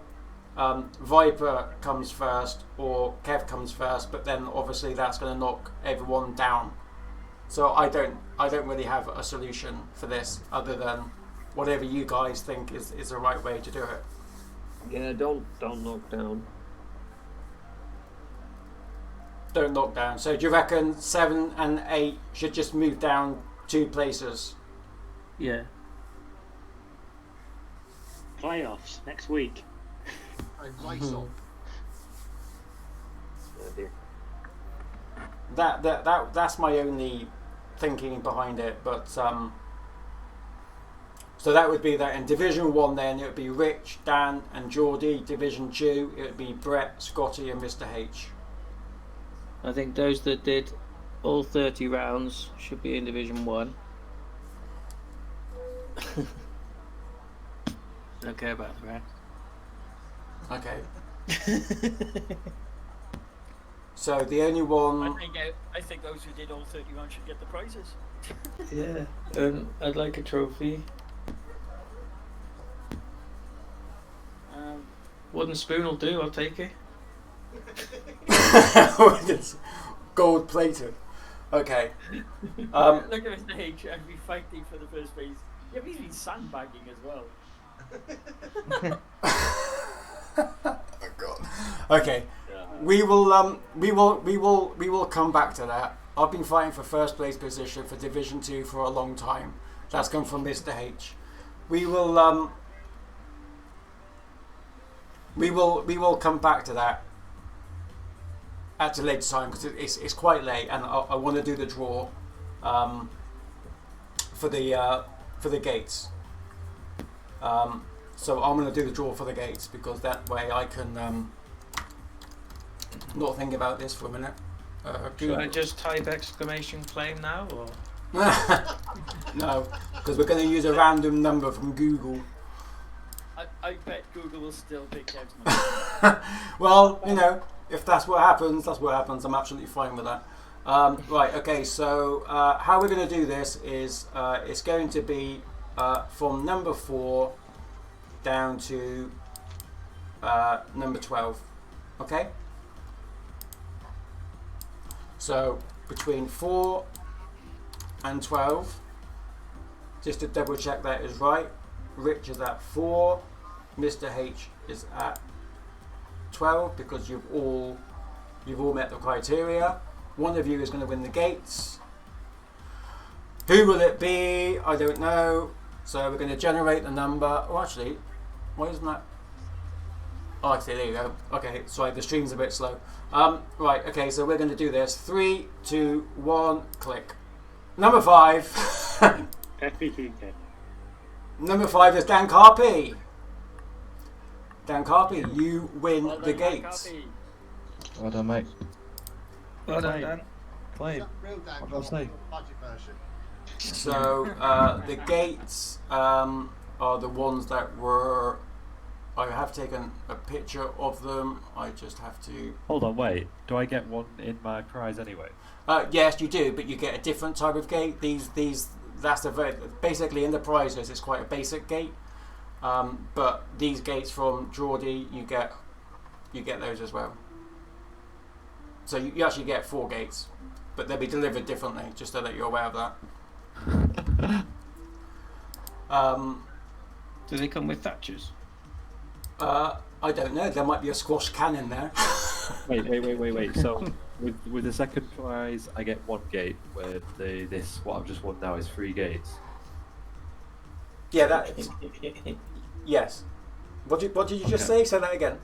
A: Viper comes first or Kev comes first, but then obviously that's going to knock everyone down. So I don't really have a solution for this other than whatever you guys think is the right way to do it.
H: Yeah, don't knock down.
A: Don't knock down. So do you reckon 7 and 8 should just move down 2 places?
H: Yeah. Playoffs next week.
F: And race on.
H: Oh dear.
A: That's my only thinking behind it, but so that would be that in Division 1 then it would be Rich, Dan and Geordie. Division 2 it would be Brett, Scotty and Mr. H.
E: I think those that did all 30 rounds should be in Division 1. Don't care about the rest.
A: Okay. So the only one
D: I think those who did all 30 rounds should get the prizes.
E: Yeah, I'd like a trophy. Wooden spoon will do, I'll take it.
A: It's gold plated. Okay.
D: Look at Mr. H, I'd be fighting for the first place. Yeah, but he's been sandbagging as well.
A: Oh God. Okay. we will come back to that. I've been fighting for first place position for Division 2 for a long time. That's come from Mr. H. We will come back to that at a later time because it's quite late, and I want to do the draw for the gates. So I'm going to do the draw for the gates because that way I can not think about this for a minute.
E: Should I just type exclamation claim now, or?
A: No, because we're going to use a random number from Google.
D: I bet Google will still pick Kev's number.
A: Well, you know, if that's what happens, that's what happens. I'm absolutely fine with that. Right, okay, so how we're going to do this is it's going to be from number 4 down to number 12. Okay? So between 4 and 12, just to double check that is right, Rich is at 4, Mr. H is at 12 because you've all met the criteria. One of you is going to win the gates. Who will it be? I don't know. So we're going to generate the number. Oh, actually, why isn't that? Oh, actually, there you go. Okay, sorry, the stream's a bit slow. Right, okay, so we're going to do this. 3, 2, 1, click. Number 5. Number 5 is Dan Carpy. Dan Carpy, you win the gates.
I: Well done, mate.
E: Well done, Dan.
F: Real Dan
I: What did I say?
F: budget version.
A: So the gates are the ones that were. I have taken a picture of them. I just have to.
G: Hold on, wait. Do I get one in my prize anyway?
A: Yes, you do, but you get a different type of gate. That's a very basically in the prizes. It's quite a basic gate, but these gates from Geordie, you get those as well. So you actually get 4 gates, but they'll be delivered differently. Just so that you're aware of that.
E: Do they come with thatchers?
A: I don't know. There might be a squash cannon there.
G: Wait. So with the second prize, I get 1 gate. Where what I've just won now is 3 gates.
A: Yeah, that. Yes. What did you just say? Say that again.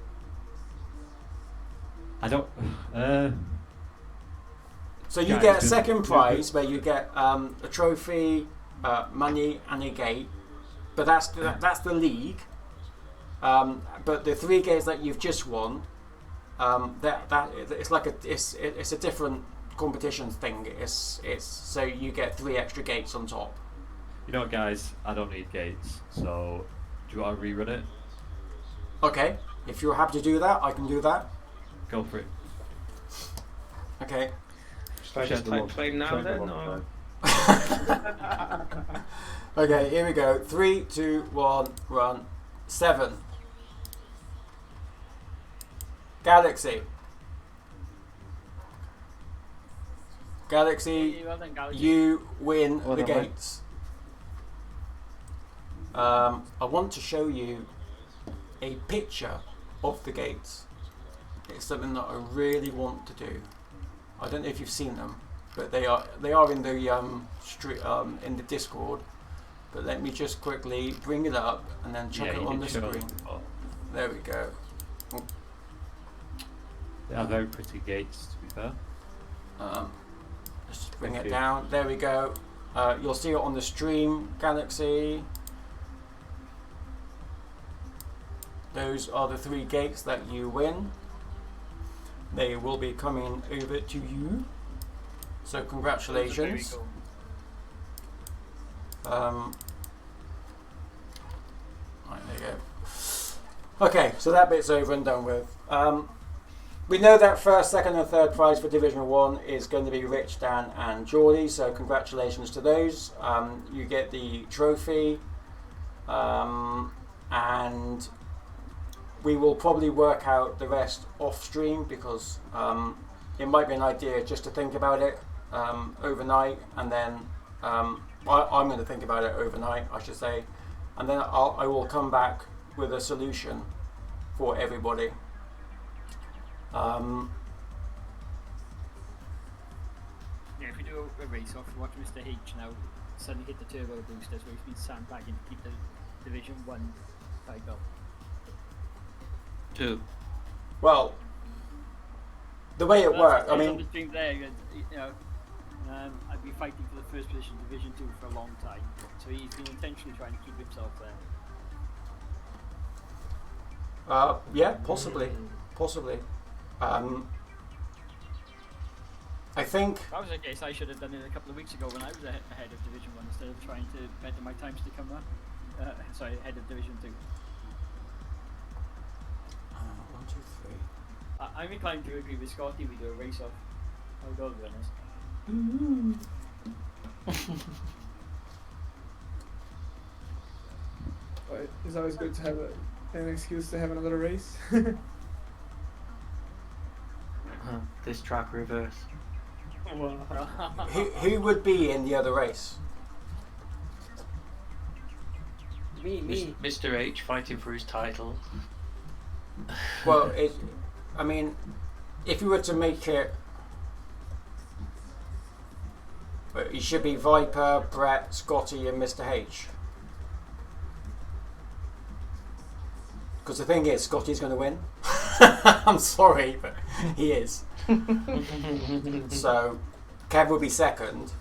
G: I don't.
A: So you
G: Guys,
A: get a
G: good-
A: second
G: good-
A: prize where you get a trophy, money, and a gate. But that's the league. But the 3 gates that you've just won, it's like it's a different competition thing. It's so you get 3 extra gates on top.
G: You know what, guys? I don't need gates. So do you want to rerun it?
A: Okay, if you're happy to do that, I can do that.
G: Go for it.
A: Okay.
E: Should I just type claim now then? Or?
A: Okay, here we go. 3, 2, 1, run. 7. Galaxy. Galaxy,
D: Well done, Galaxy.
A: you win
I: Well
A: the
I: done, mate.
A: gates. I want to show you a picture of the gates. It's something that I really want to do. I don't know if you've seen them, but they are in the in the Discord. But let me just quickly bring it up and then chuck it
G: you
A: on
G: did
A: the
G: show
A: screen.
G: them before.
A: There we go.
G: They are very pretty gates, to be fair.
A: Let's just bring
G: Thank
A: it
G: you.
A: down. There we go. You'll see it on the stream, Galaxy. Those are the 3 gates that you win. They will be coming over to you. So congratulations.
D: Very cool.
A: Right, there you go. Okay, so that bit's over and done with. We know that first, second and third prize for Division 1 is going to be Rich, Dan and Geordie, so congratulations to those. You get the trophy, and we will probably work out the rest off stream because it might be an idea just to think about it overnight, and then I'm going to think about it overnight, I should say, and then I will come back with a solution for everybody.
D: Yeah, if we do a race off, watch Mr. H now suddenly hit the turbo boosters where he's been sandbagging to keep the Division 1 title.
I: 2.
A: Well, the way it worked, I
D: On the
A: mean,
D: stream there, you know, I've been fighting for the first position Division 2 for a long time, so he's been intentionally trying to keep himself there.
A: yeah, possibly. I think.
D: If that was the case, I should have done it a couple of weeks ago when I was ahead of Division 1 instead of trying to better my times to come up. Sorry, ahead of Division 2.
A: 1, 2, 3.
D: I'm inclined to agree with Scotty, we do a race off. I'll go, to be honest.
L: But it's always good to have an excuse to have another race.
M: This track reverse.
A: Who would be in the other race?
H: Me.
M: Mr. H fighting for his title.
A: Well, I mean, if you were to make it, it should be Viper, Brett, Scotty, and Mr. H. Because the thing is, Scotty's going to win. I'm sorry, but he is. So, Kev will be second,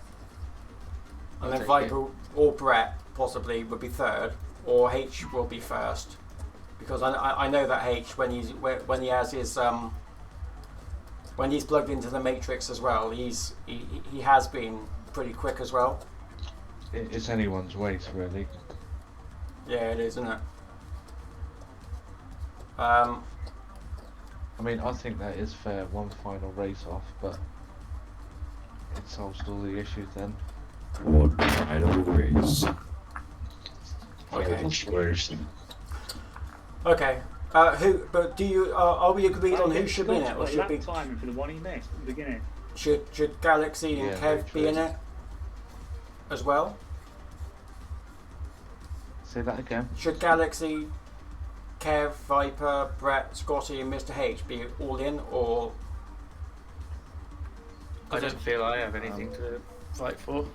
A: and then Viper or Brett possibly would be third, or H will be first. Because I know that H, when he has his when he's plugged into the matrix as well, he has been pretty quick as well.
I: It's anyone's race, really.
A: Yeah, it is, isn't it?
I: I mean, I think that is fair, one final race off, but it solves all the issues then.
G: One final race.
A: Okay.
G: Race.
A: Okay. But do you? Are we agreed on who should be in it, or should be?
B: Timing for the one he missed at the beginning.
A: Should Galaxy and Kev be in it as well?
I: Say that again.
A: Should Galaxy, Kev, Viper, Brett, Scotty, and Mr. H be all in, or?
M: I don't feel I have anything to fight for.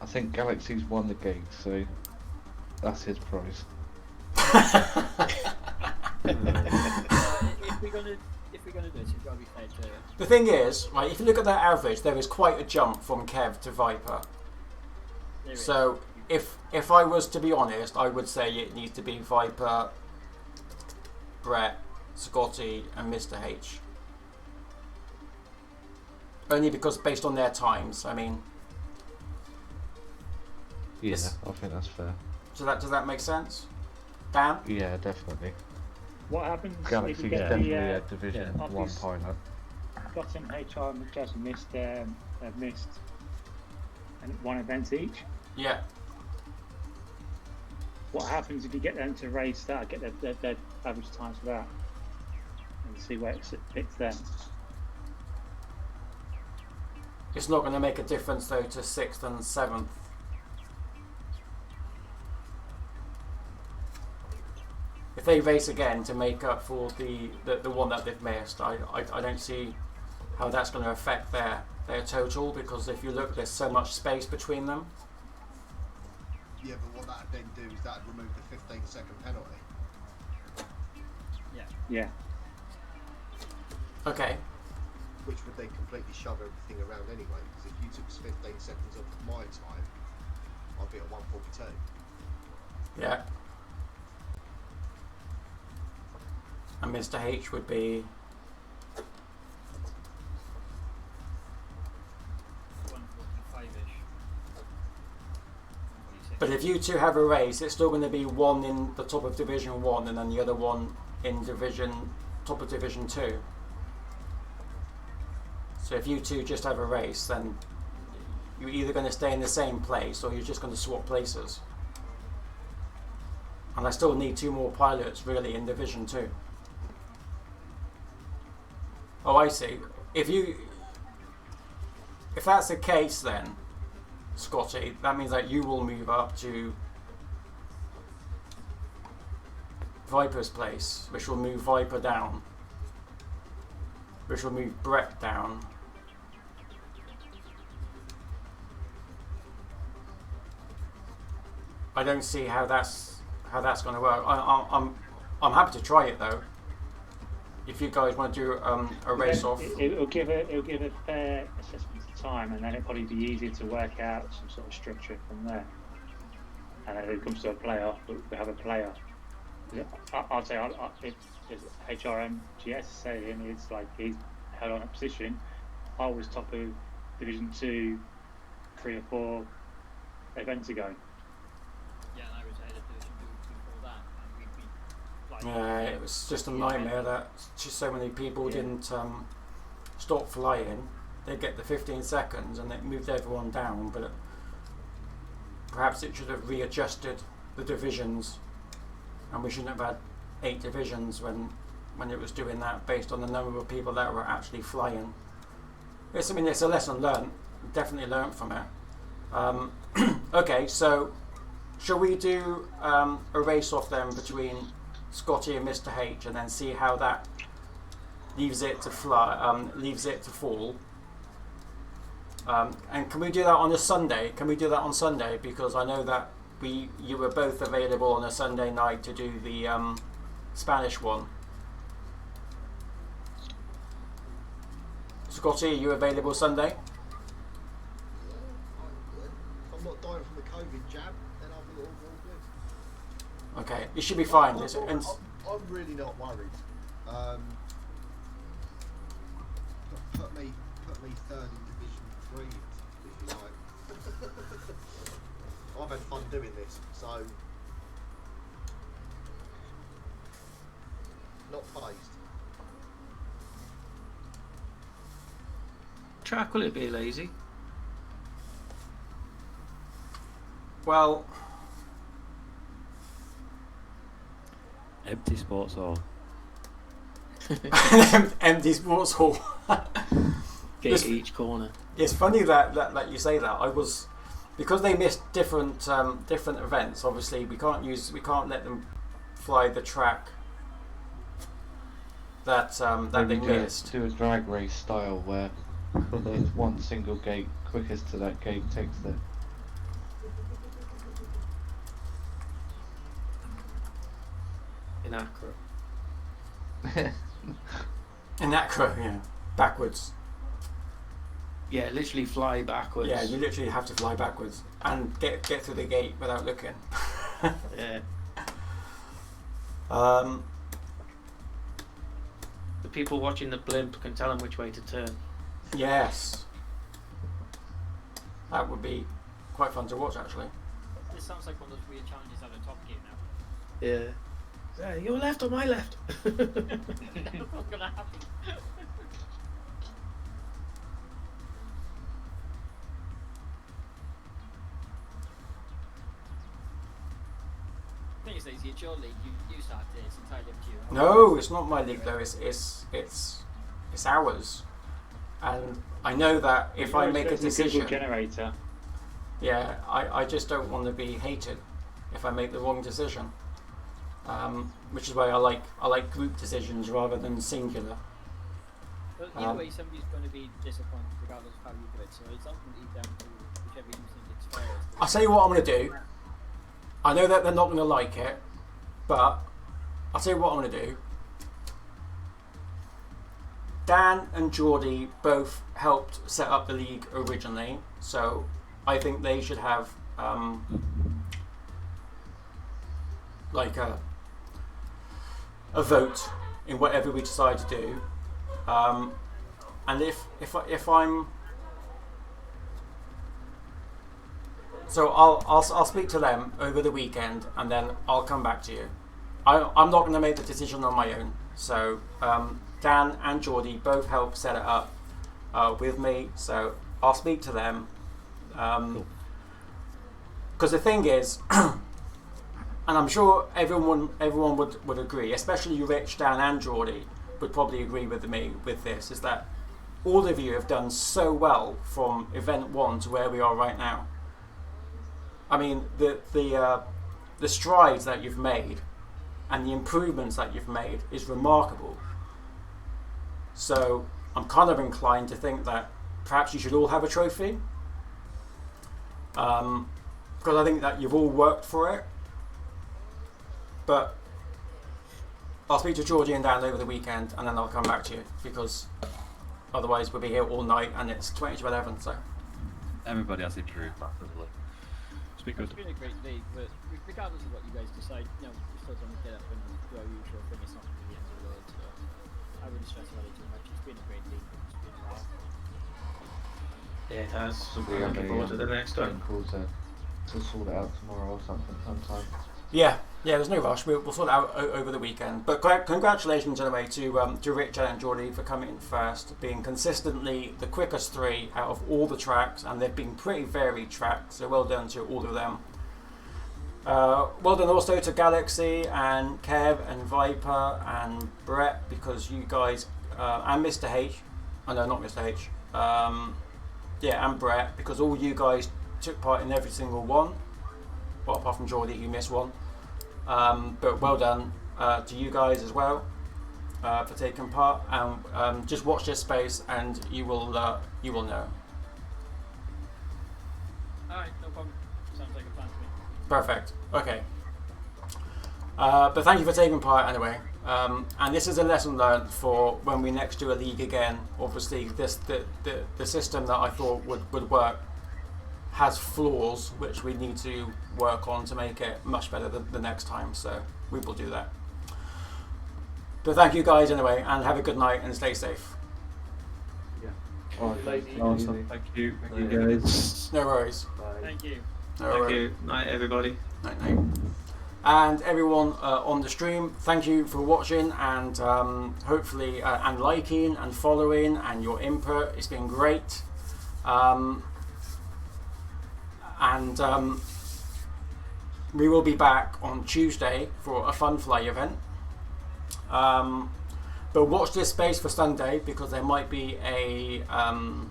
I: I think Galaxy's won the gate, so that's his prize.
D: If we're gonna do this, you've got to be fair to.
A: The thing is, right, if you look at that average, there is quite a jump from Kev to Viper. So if I was to be honest, I would say it needs to be Viper, Brett, Scotty, and Mr. H. Only because based on their times, I mean.
I: Yeah, I think that's fair.
A: So does that make sense? Dan?
I: Yeah, definitely.
B: What happens if
I: Galaxy's
B: you get
I: definitely
B: the
I: a Division 1 pilot.
B: got some HR and just missed one event each?
A: Yeah.
B: What happens if you get them to race that, get their average times for that, and see where it fits them?
A: It's not going to make a difference though to 6th and 7th. If they race again to make up for the one that they've missed, I don't see how that's going to affect their total, because if you look, there's so much space between them.
F: Yeah, but what that'd then do is that'd remove the 15-second penalty.
B: Yeah.
A: Okay.
F: Which would then completely shove everything around anyway, because if you took 15 seconds off of my time, I'd be at 1:42.
A: Yeah. And Mr. H would be
D: 145-ish.
A: But if you two have a race, it's still going to be one in the top of Division 1 and then the other one in top of Division 2. So if you two just have a race, then you're either going to stay in the same place or you're just going to swap places. And I still need 2 more pilots really in Division 2. Oh, I see. If that's the case, then Scotty, that means that you will move up to Viper's place, which will move Viper down. which will move Brett down. I don't see how that's going to work. I'm happy to try it though. If you guys want to do a race off,
N: It'll give a fair assessment of time, and then it'll probably be easier to work out some sort of structure from there. And then if it comes to a playoff, we have a playoff. I'll say if HRMGS saying it's like he's held on a position. I was top of Division 2 3 or 4 events ago.
D: Yeah, and I was ahead of Division 2 before that, and we'd be
A: it was just a nightmare that just so many people didn't stop flying. They get the 15 seconds and it moved everyone down, but perhaps it should have readjusted the divisions, and we shouldn't have had 8 divisions when it was doing that based on the number of people that were actually flying. It's a lesson learned. Definitely learned from it. Okay, so shall we do a race off then between Scotty and Mr. H, and then see how that leaves it to fall? And can we do that on a Sunday? Can we do that on Sunday? Because I know that you were both available on a Sunday night to do the Spanish one. Scotty, are you available Sunday?
F: If I'm not dying from the COVID jab, then I'll be all good.
A: Okay, it should be fine.
F: I'm really not worried. Put me third in Division 3, if you like. I've had fun doing this, so not phased.
M: Track, will it be lazy?
A: Well,
G: empty sports hall.
A: Empty sports hall.
M: Get each corner.
A: It's funny that you say that. Because they missed different events. Obviously, we can't let them fly the track that they missed.
I: Do a drag race style where it's one single gate. Quickest to that gate takes the.
M: Inaccurate.
A: Inaccurate, yeah. Backwards.
M: Yeah, literally fly backwards.
A: Yeah, you literally have to fly backwards and get through the gate without looking.
M: Yeah. The people watching the blimp can tell them which way to turn.
A: Yes. That would be quite fun to watch, actually.
D: This sounds like one of those weird challenges out of Top Gear now.
M: Yeah. Your left or my left?
D: That's what's gonna happen. The thing is, it's your league. You start it. It's entirely up to you.
A: No, it's not my league though. It's ours. And I know that if I make a decision,
N: generator.
A: Yeah, I just don't want to be hated if I make the wrong decision. Which is why I like group decisions rather than singular.
D: But either way, somebody's going to be disappointed regardless of how you do it. So it's ultimately down to whichever you think it's fairest.
A: I'll tell you what I'm going to do. I know that they're not going to like it, but I'll tell you what I'm going to do. Dan and Geordie both helped set up the league originally, so I think they should have like a vote in whatever we decide to do. And if I'm so I'll speak to them over the weekend and then I'll come back to you. I'm not going to make the decision on my own. So Dan and Geordie both helped set it up with me, so I'll speak to them. Because the thing is, and I'm sure everyone would agree, especially Rich, Dan and Geordie would probably agree with me with this, is that all of you have done so well from event 1 to where we are right now. I mean, the strides that you've made and the improvements that you've made is remarkable. So I'm kind of inclined to think that perhaps you should all have a trophy, because I think that you've all worked for it. But I'll speak to Georgie and Dan over the weekend, and then I'll come back to you, because otherwise we'll be here all night, and it's 20 to 11. So
G: everybody has improved massively. It's been good.
D: It's been a great league, but regardless of what you guys decide, you know, we still don't get up and do our usual thing. It's not going to be the end of the world, so I wouldn't stress about it too much. It's been a great league. It's been a while.
M: Yeah, it has.
I: We
M: I'm
I: have
M: looking forward to the next one.
I: calls to sort it out tomorrow or something sometime.
A: yeah, there's no rush. We'll sort it out over the weekend. But congratulations anyway to Richard and Geordie for coming in first, being consistently the quickest 3 out of all the tracks, and they've been pretty varied tracks. So well done to all of them. Well done also to Galaxy and Kev and Viper and Brett, because you guys and Mr. H. Oh no, not Mr. H. And Brett, because all you guys took part in every single one. Well, apart from Geordie, who missed one. But well done to you guys as well for taking part. And just watch this space, and you will know.
D: Alright, no problem. Sounds like a plan to me.
A: Perfect. Okay. But thank you for taking part anyway. And this is a lesson learned for when we next do a league again. Obviously, the system that I thought would work has flaws which we need to work on to make it much better the next time. So we will do that. But thank you guys anyway, and have a good night and stay safe.
G: Awesome. Thank you guys.
A: No worries.
D: Thank you.
M: Thank you. Night, everybody.
A: Night. And everyone on the stream, thank you for watching, and hopefully and liking and following and your input. It's been great. We will be back on Tuesday for a Fun Fly event. But watch this space for Sunday, because there might be an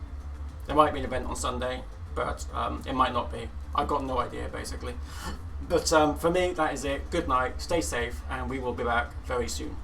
A: event on Sunday, but it might not be. I've got no idea, basically. But for me, that is it. Good night, stay safe, and we will be back very soon.